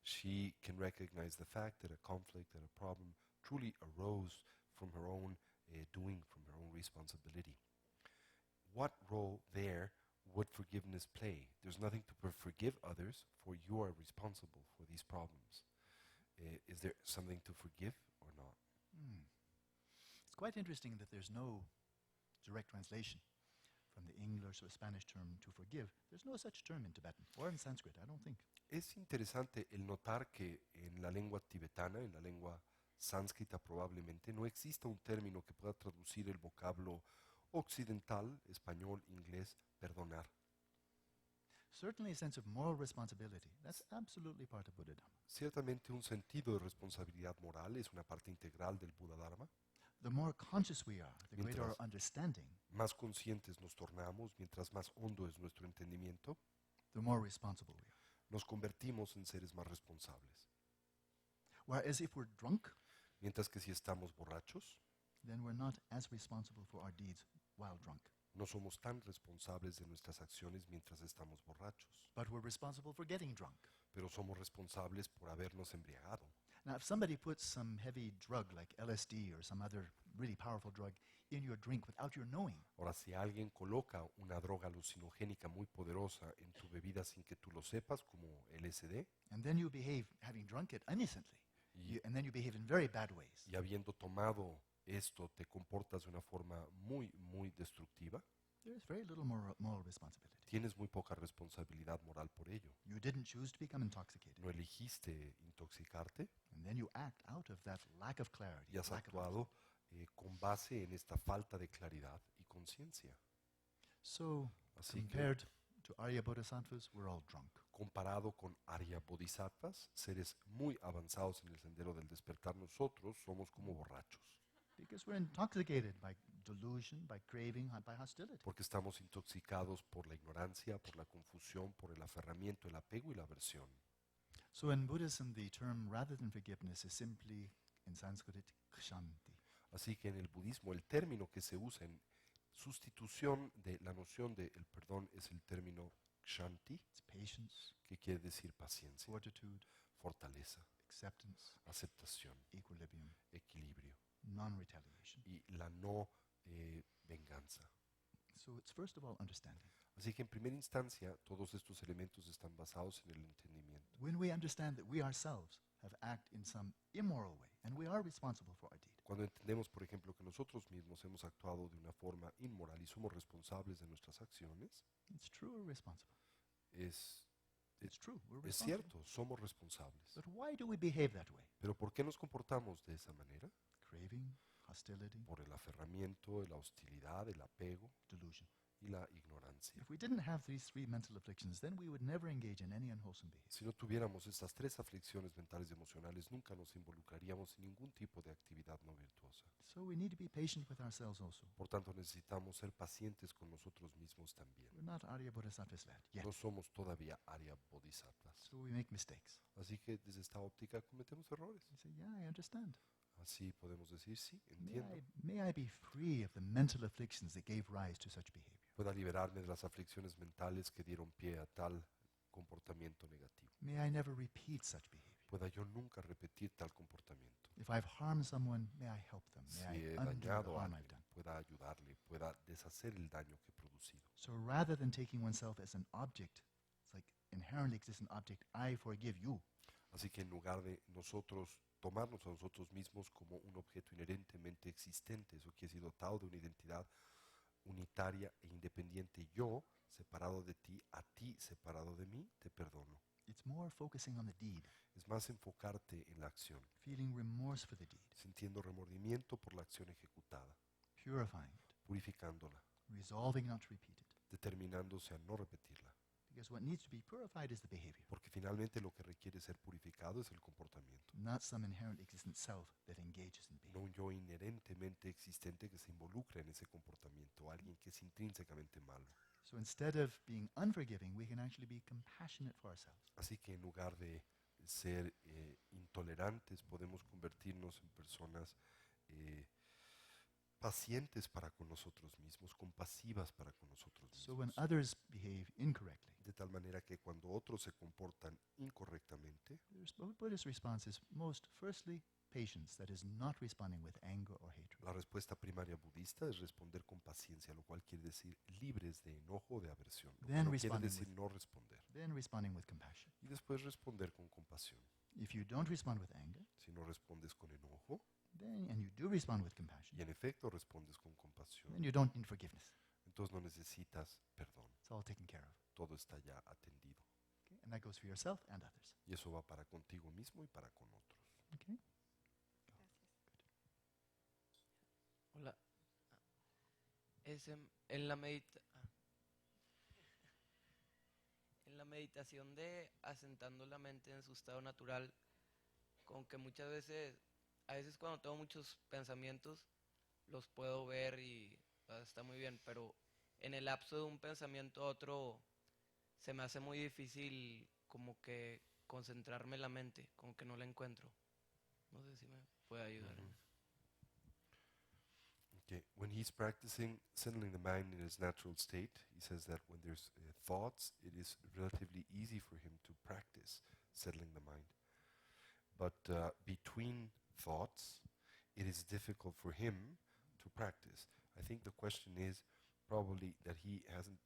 S2: she can recognize the fact that a conflict, that a problem truly arose from her own doing, from her own responsibility. What role there would forgiveness play? There's nothing to forgive others, for you are responsible for these problems. Is there something to forgive or not?
S1: It's quite interesting that there's no direct translation from the English or Spanish term to forgive. There's no such term in Tibetan or in Sanskrit, I don't think.
S2: Es interesante el notar que en la lengua tibetana, en la lengua sánscrita probablemente, no exista un término que pueda traducir el vocablo occidental, español, inglés, perdonar.
S1: Certainly a sense of moral responsibility. That's absolutely part of Buddha Dharma.
S2: Ciertamente un sentido de responsabilidad moral es una parte integral del Buda Dharma.
S1: The more conscious we are, the greater our
S2: Mientras
S1: understanding,
S2: más conscientes nos tornamos, mientras más hondo es nuestro entendimiento,
S1: the more responsible we are.
S2: nos convertimos en seres más responsables.
S1: Whereas if we're drunk,
S2: Mientras que si estamos borrachos,
S1: then we're not as responsible for our deeds while drunk.
S2: no somos tan responsables de nuestras acciones mientras estamos borrachos,
S1: But we're responsible for getting drunk.
S2: pero somos responsables por habernos embriagado.
S1: Now, if somebody puts some heavy drug like LSD or some other really powerful drug in your drink without your knowing,
S2: Ahora, si alguien coloca una droga alucinogénica muy poderosa en tu bebida sin que tú lo sepas, como LSD,
S1: and then you behave having drunk it innocently,
S2: y,
S1: and then you behave in very bad ways,
S2: y habiendo tomado esto te comportas de una forma muy, muy destructiva,
S1: there is very little moral responsibility.
S2: tienes muy poca responsabilidad moral por ello.
S1: You didn't choose to become intoxicated,
S2: No elegiste intoxicarte
S1: and then you act out of that lack of clarity,
S2: y has
S1: lack of
S2: actuado con base en esta falta de claridad y conciencia.
S1: So,
S2: Así que,
S1: compared to Arya Bodhisattvas, we're all drunk.
S2: comparado con Arya Bodhisattvas, seres muy avanzados en el sendero del despertar, nosotros somos como borrachos,
S1: Because we're intoxicated by delusion, by craving, by hostility.
S2: porque estamos intoxicados por la ignorancia, por la confusión, por el aferramiento, el apego y la aversión.
S1: So in Buddhism, the term rather than forgiveness is simply, in Sanskrit, kshanti.
S2: Así que en el budismo el término que se usa en sustitución de la noción de el perdón es el término kshanti,
S1: It's patience,
S2: que quiere decir paciencia,
S1: fortitude,
S2: fortaleza,
S1: acceptance,
S2: aceptación,
S1: equilibrium,
S2: equilibrio
S1: non-retaliation.
S2: y la no venganza.
S1: So it's first of all understanding.
S2: Así que en primera instancia todos estos elementos están basados en el entendimiento.
S1: When we understand that we ourselves have acted in some immoral way, and we are responsible for our deed,
S2: Cuando entendemos, por ejemplo, que nosotros mismos hemos actuado de una forma inmoral y somos responsables de nuestras acciones,
S1: it's true we're responsible.
S2: es
S1: It's true, we're
S2: Es
S1: responsible.
S2: cierto, somos responsables.
S1: But why do we behave that way?
S2: Pero ¿por qué nos comportamos de esa manera?
S1: Craving, hostility,
S2: Por el aferramiento, la hostilidad, el apego
S1: delusion.
S2: y la ignorancia.
S1: If we didn't have these three mental afflictions, then we would never engage in any unwholesome behavior.
S2: Si no tuviéramos estas tres aflicciones mentales y emocionales, nunca nos involucraríamos en ningún tipo de actividad no virtuosa.
S1: So we need to be patient with ourselves also.
S2: Por tanto, necesitamos ser pacientes con nosotros mismos también.
S1: We're not Arya Bodhisattvas yet.
S2: No somos todavía Arya Bodhisattvas.
S1: So we make mistakes.
S2: Así que desde esta óptica cometemos errores.
S1: We say, yeah, I understand.
S2: Así podemos decir, sí, entiendo.
S1: May I be free of the mental afflictions that gave rise to such behavior.
S2: Pueda liberarme de las aflicciones mentales que dieron pie a tal comportamiento negativo.
S1: May I never repeat such behavior.
S2: Pueda yo nunca repetir tal comportamiento.
S1: If I've harmed someone, may I help them.
S2: Si
S1: May I
S2: he
S1: undo the
S2: dañado a
S1: harm I've
S2: alguien,
S1: done.
S2: pueda ayudarle, pueda deshacer el daño que he producido.
S1: So rather than taking oneself as an object, it's like inherently existent object, I forgive you.
S2: Así que en lugar de nosotros tomarnos a nosotros mismos como un objeto inherentemente existente, eso que ha sido dotado de una identidad unitaria e independiente, yo, separado de ti, a ti, separado de mí, te perdono.
S1: It's more focusing on the deed,
S2: Es más enfocarte en la acción,
S1: feeling remorse for the deed,
S2: sintiendo remordimiento por la acción ejecutada,
S1: purifying it,
S2: purificándola,
S1: resolving not to repeat it.
S2: determinándose a no repetirla.
S1: Because what needs to be purified is the behavior,
S2: Porque finalmente lo que requiere ser purificado es el comportamiento,
S1: not some inherent existent self that engages in
S2: no
S1: behavior.
S2: un yo inherentemente existente que se involucra en ese comportamiento, alguien que es intrínsecamente malo.
S1: So instead of being unforgiving, we can actually be compassionate for ourselves.
S2: Así que en lugar de ser intolerantes, podemos convertirnos en personas pacientes para con nosotros mismos, compasivas para con nosotros
S1: So when
S2: mismos.
S1: others behave incorrectly,
S2: De tal manera que cuando otros se comportan incorrectamente,
S1: the Buddhist response is most, firstly, patience, that is not responding with anger or hatred.
S2: la respuesta primaria budista es responder con paciencia, lo cual quiere decir libres de enojo o de aversión, lo que
S1: Then
S2: no quiere
S1: responding
S2: decir
S1: with-
S2: no responder.
S1: Then responding with compassion.
S2: Y después responder con compasión.
S1: If you don't respond with anger,
S2: Si no respondes con enojo,
S1: then, and you do respond with compassion,
S2: y en efecto respondes con compasión,
S1: then you don't need forgiveness.
S2: entonces no necesitas perdón.
S1: It's all taken care of.
S2: Todo está ya atendido.
S1: Okay? And that goes for yourself and others.
S2: Y eso va para contigo mismo y para con otros.
S1: Okay?
S10: Hola. En la en la meditación de asentando la mente en su estado natural, como que muchas veces, a veces cuando tengo muchos pensamientos, los puedo ver y está muy bien, pero en el lapso de un pensamiento a otro se me hace muy difícil como que concentrarme en la mente, como que no la encuentro. No sé si me puede ayudar.
S2: Okay. When he's practicing settling the mind in its natural state, he says that when there's thoughts, it is relatively easy for him to practice settling the mind. but between thoughts, it is difficult for him to practice. I think the question is probably that he hasn't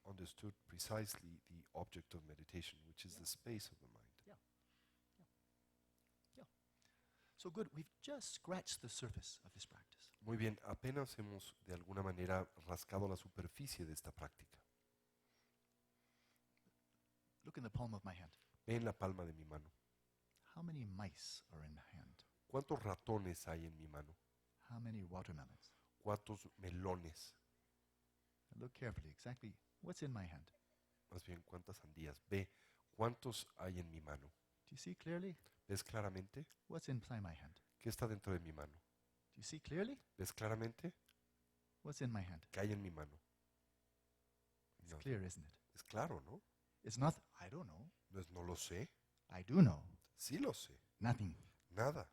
S2: understood precisely the object of meditation, which is the space of the mind.
S1: So good, we've just scratched the surface of this practice.
S2: Muy bien, apenas hemos de alguna manera rascado la superficie de esta práctica.
S1: Look in the palm of my hand.
S2: Ve en la palma de mi mano.
S1: How many mice are in the hand?
S2: ¿Cuántos ratones hay en mi mano?
S1: How many watermelons?
S2: ¿Cuántos melones?
S1: Look carefully, exactly what's in my hand.
S2: Más bien, ¿cuántas sandías? Ve, ¿cuántos hay en mi mano?
S1: Do you see clearly
S2: ¿Ves claramente?
S1: what's inside my hand?
S2: ¿Qué está dentro de mi mano?
S1: Do you see clearly
S2: ¿Ves claramente?
S1: what's in my hand?
S2: ¿Qué hay en mi mano?
S1: It's
S2: No.
S1: clear, isn't it?
S2: Es claro, ¿no?
S1: It's not, I don't know.
S2: No es no lo sé.
S1: I do know.
S2: Sí lo sé.
S1: Nothing.
S2: Nada.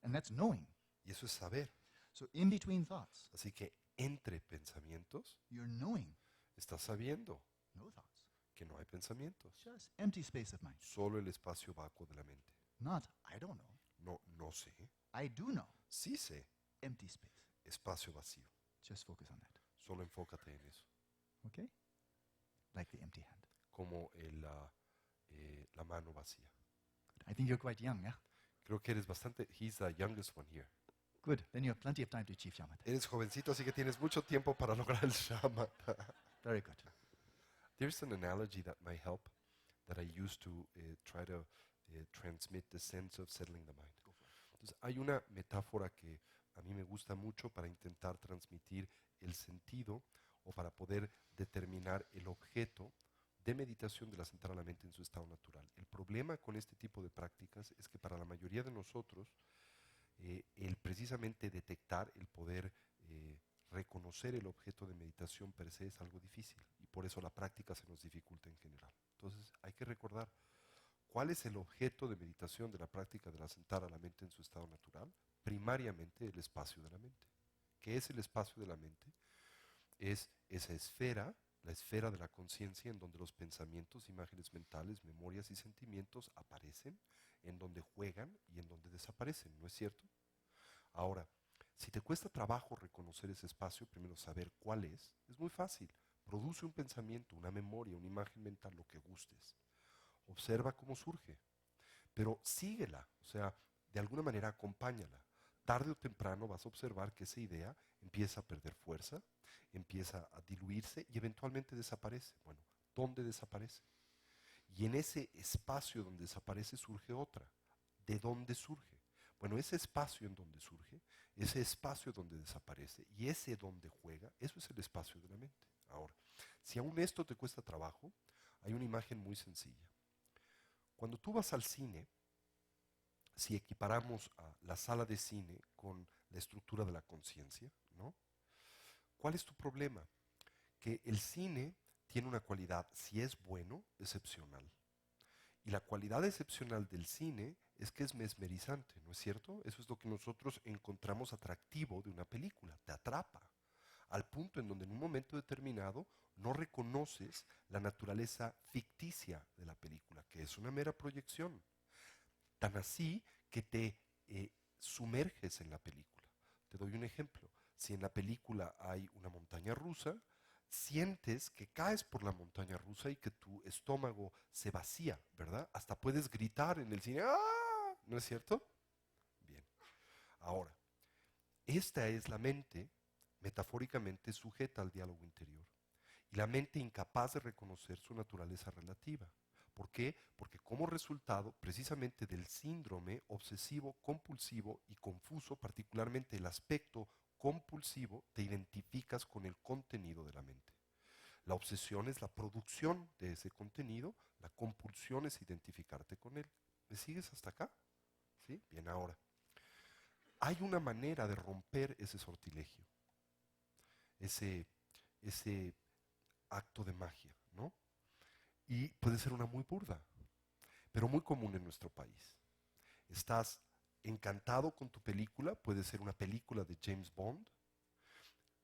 S1: And that's knowing.
S2: Y eso es saber.
S1: So in between thoughts,
S2: Así que entre pensamientos
S1: you're knowing
S2: estás sabiendo
S1: no thoughts.
S2: que no hay pensamientos.
S1: Just empty space of mind.
S2: Solo el espacio vacuo de la mente.
S1: Not, I don't know.
S2: No, no sé.
S1: I do know.
S2: Sí sé.
S1: Empty space.
S2: Espacio vacío.
S1: Just focus on that.
S2: Solo enfócate en eso.
S1: Okay? Like the empty hand.
S2: Como la mano vacía.
S1: I think you're quite young, yeah?
S2: Creo que eres bastante... He's the youngest one here.
S1: Good. Then you have plenty of time to achieve shamatha.
S2: Eres jovencito, así que tienes mucho tiempo para lograr el shamatha.
S1: Very good.
S2: There's an analogy that might help that I use to try to transmit the sense of settling the mind. Entonces, hay una metáfora que a mí me gusta mucho para intentar transmitir el sentido o para poder determinar el objeto de meditación de la sentar a la mente en su estado natural. El problema con este tipo de prácticas es que para la mayoría de nosotros el precisamente detectar, el poder reconocer el objeto de meditación per se es algo difícil y por eso la práctica se nos dificulta en general. Entonces hay que recordar cuál es el objeto de meditación de la práctica de la sentar a la mente en su estado natural. Primariamente el espacio de la mente. ¿Qué es el espacio de la mente? Es esa esfera, la esfera de la conciencia en donde los pensamientos, imágenes mentales, memorias y sentimientos aparecen, en donde juegan y en donde desaparecen, ¿no es cierto? Ahora, si te cuesta trabajo reconocer ese espacio, primero saber cuál es muy fácil. Produce un pensamiento, una memoria, una imagen mental, lo que gustes. Observa cómo surge, pero síguela, o sea, de alguna manera acompáñala. Tarde o temprano vas a observar que esa idea empieza a perder fuerza, empieza a diluirse y eventualmente desaparece. Bueno, ¿dónde desaparece? Y en ese espacio donde desaparece surge otra. ¿De dónde surge? Bueno, ese espacio en donde surge, ese espacio donde desaparece y ese donde juega, eso es el espacio de la mente. Ahora, si aún esto te cuesta trabajo, hay una imagen muy sencilla. Cuando tú vas al cine, si equiparamos a la sala de cine con la estructura de la conciencia, ¿no? ¿Cuál es tu problema? Que el cine tiene una cualidad, si es bueno, excepcional. Y la cualidad excepcional del cine es que es mesmerizante, ¿no es cierto? Eso es lo que nosotros encontramos atractivo de una película, te atrapa, al punto en donde en un momento determinado no reconoces la naturaleza ficticia de la película, que es una mera proyección. Tan así que te sumerges en la película. Te doy un ejemplo. Si en la película hay una montaña rusa, sientes que caes por la montaña rusa y que tu estómago se vacía, ¿verdad? Hasta puedes gritar en el cine, ¡ah! ¿No es cierto? Bien. Ahora, esta es la mente metafóricamente sujeta al diálogo interior y la mente incapaz de reconocer su naturaleza relativa. ¿Por qué? Porque como resultado precisamente del síndrome obsesivo, compulsivo y confuso, particularmente el aspecto compulsivo, te identificas con el contenido de la mente. La obsesión es la producción de ese contenido, la compulsión es identificarte con él. ¿Me sigues hasta acá? ¿Sí? Bien, ahora. Hay una manera de romper ese sortilegio, ese acto de magia, ¿no? Y puede ser una muy burda, pero muy común en nuestro país. Estás encantado con tu película, puede ser una película de James Bond.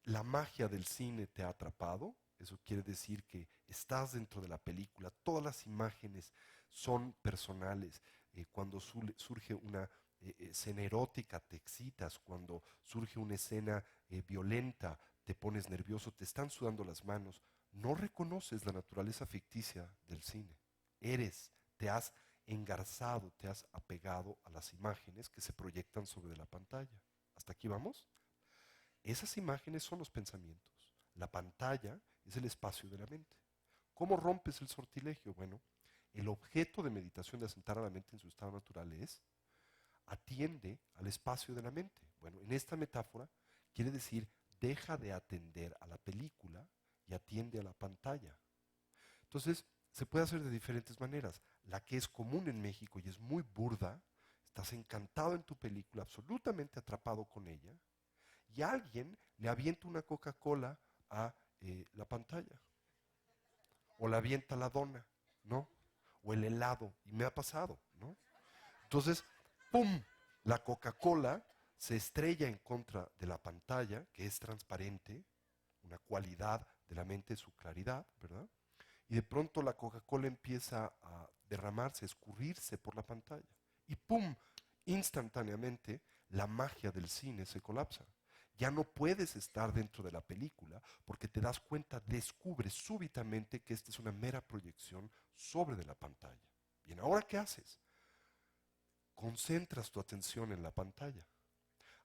S2: La magia del cine te ha atrapado, eso quiere decir que estás dentro de la película, todas las imágenes son personales, cuando surge una escena erótica, te excitas, cuando surge una escena violenta, te pones nervioso, te están sudando las manos, no reconoces la naturaleza ficticia del cine. Te has engarzado, te has apegado a las imágenes que se proyectan sobre la pantalla. ¿Hasta aquí vamos? Esas imágenes son los pensamientos. La pantalla es el espacio de la mente. ¿Cómo rompes el sortilegio? Bueno, el objeto de meditación de asentar a la mente en su estado natural es atiende al espacio de la mente. Bueno, en esta metáfora quiere decir deja de atender a la película y atiende a la pantalla. Entonces, se puede hacer de diferentes maneras. La que es común en México y es muy burda, estás encantado en tu película, absolutamente atrapado con ella, y alguien le avienta una Coca-Cola a la pantalla, o le avienta la dona, ¿no? O el helado, y me ha pasado, ¿no? Entonces, ¡pum! La Coca-Cola se estrella en contra de la pantalla, que es transparente, una cualidad de la mente es su claridad, ¿verdad? Y de pronto la Coca-Cola empieza a derramarse, a escurrirse por la pantalla. Y ¡pum! Instantáneamente la magia del cine se colapsa. Ya no puedes estar dentro de la película porque te das cuenta, descubres súbitamente que esta es una mera proyección sobre de la pantalla. Bien, ¿ahora qué haces? Concentras tu atención en la pantalla.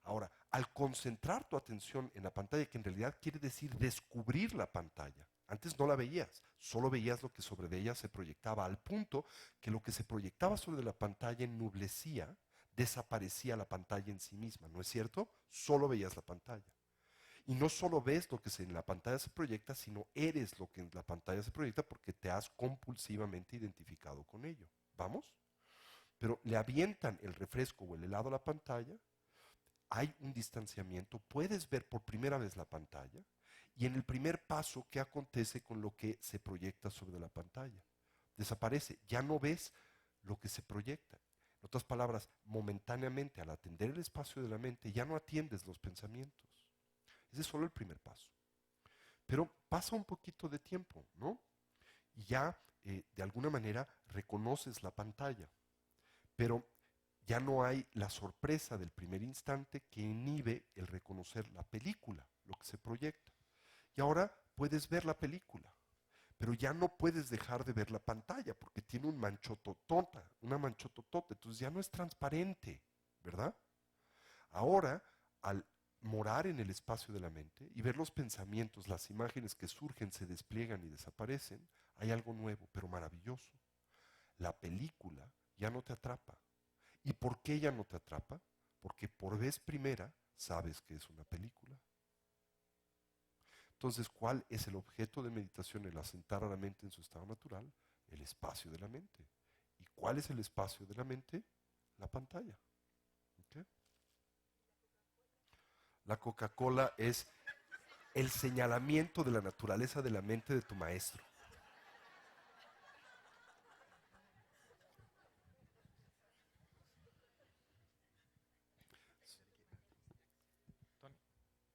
S2: Ahora, al concentrar tu atención en la pantalla, que en realidad quiere decir descubrir la pantalla, antes no la veías, solo veías lo que sobre ella se proyectaba, al punto que lo que se proyectaba sobre la pantalla ennublecía, desaparecía la pantalla en sí misma, ¿no es cierto? Solo veías la pantalla. Y no solo ves lo que en la pantalla se proyecta, sino eres lo que en la pantalla se proyecta porque te has compulsivamente identificado con ello. ¿Vamos? Pero le avientan el refresco o el helado a la pantalla, hay un distanciamiento, puedes ver por primera vez la pantalla y en el primer paso, ¿qué acontece con lo que se proyecta sobre la pantalla? Desaparece, ya no ves lo que se proyecta. En otras palabras, momentáneamente al atender el espacio de la mente ya no atiendes los pensamientos. Ese es solo el primer paso. Pero pasa un poquito de tiempo, ¿no? Y ya de alguna manera reconoces la pantalla, pero ya no hay la sorpresa del primer instante que inhibe el reconocer la película, lo que se proyecta. Y ahora puedes ver la película, pero ya no puedes dejar de ver la pantalla porque tiene una manchototota, entonces ya no es transparente, ¿verdad? Ahora, al morar en el espacio de la mente y ver los pensamientos, las imágenes que surgen, se despliegan y desaparecen, hay algo nuevo, pero maravilloso. La película ya no te atrapa. ¿Y por qué ya no te atrapa? Porque por vez primera sabes que es una película. Entonces, ¿cuál es el objeto de meditación? El asentar a la mente en su estado natural, el espacio de la mente. ¿Y cuál es el espacio de la mente? La pantalla. ¿Okay? La Coca-Cola es el señalamiento de la naturaleza de la mente de tu maestro.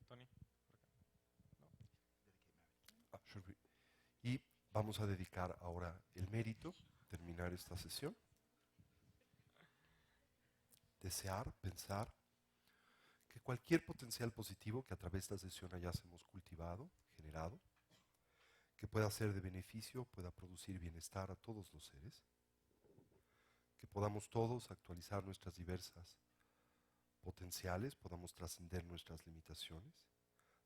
S5: Tony.
S2: Y vamos a dedicar ahora el mérito, terminar esta sesión. Desear, pensar que cualquier potencial positivo que a través de esta sesión hayamos cultivado, generado, que pueda ser de beneficio, pueda producir bienestar a todos los seres, que podamos todos actualizar nuestras diversas potenciales, podamos trascender nuestras limitaciones,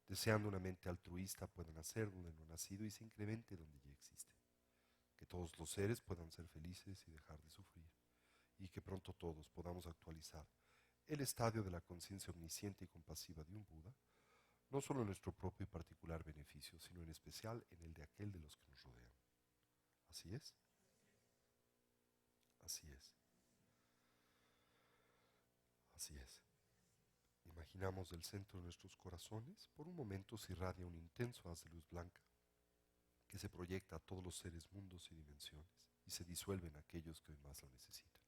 S2: deseando una mente altruista pueda nacer donde no ha nacido y se incremente donde ya existe, que todos los seres puedan ser felices y dejar de sufrir, y que pronto todos podamos actualizar el estadio de la conciencia omnisciente y compasiva de un Buda, no solo en nuestro propio y particular beneficio, sino en especial en el de aquel de los que nos rodean. ¿Así es? Así es. Así es. Imaginamos del centro de nuestros corazones, por un momento se irradia un intenso haz de luz blanca que se proyecta a todos los seres, mundos y dimensiones y se disuelve en aquellos que hoy más lo necesitan.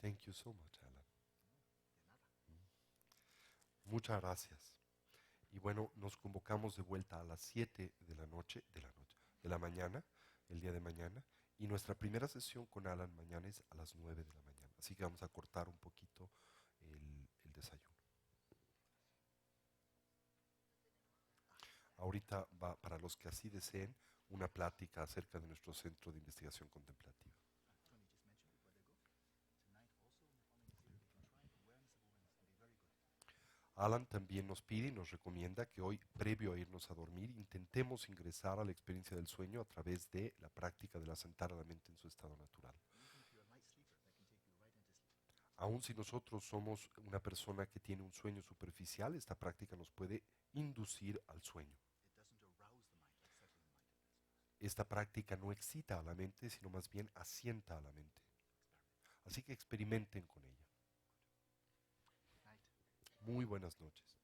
S2: Thank you so much, Alan. Muchas gracias. Y bueno, nos convocamos de vuelta a las 7 de la mañana, el día de mañana, y nuestra primera sesión con Alan mañana es a las 9 de la mañana. Así que vamos a cortar un poquito el desayuno. Ahorita va, para los que así deseen, una plática acerca de nuestro centro de investigación contemplativa. Alan también nos pide y nos recomienda que hoy, previo a irnos a dormir, intentemos ingresar a la experiencia del sueño a través de la práctica del asentar a la mente en su estado natural. Aun si nosotros somos una persona que tiene un sueño superficial, esta práctica nos puede inducir al sueño. Esta práctica no excita a la mente, sino más bien asienta a la mente. Así que experimenten con ella. Muy buenas noches.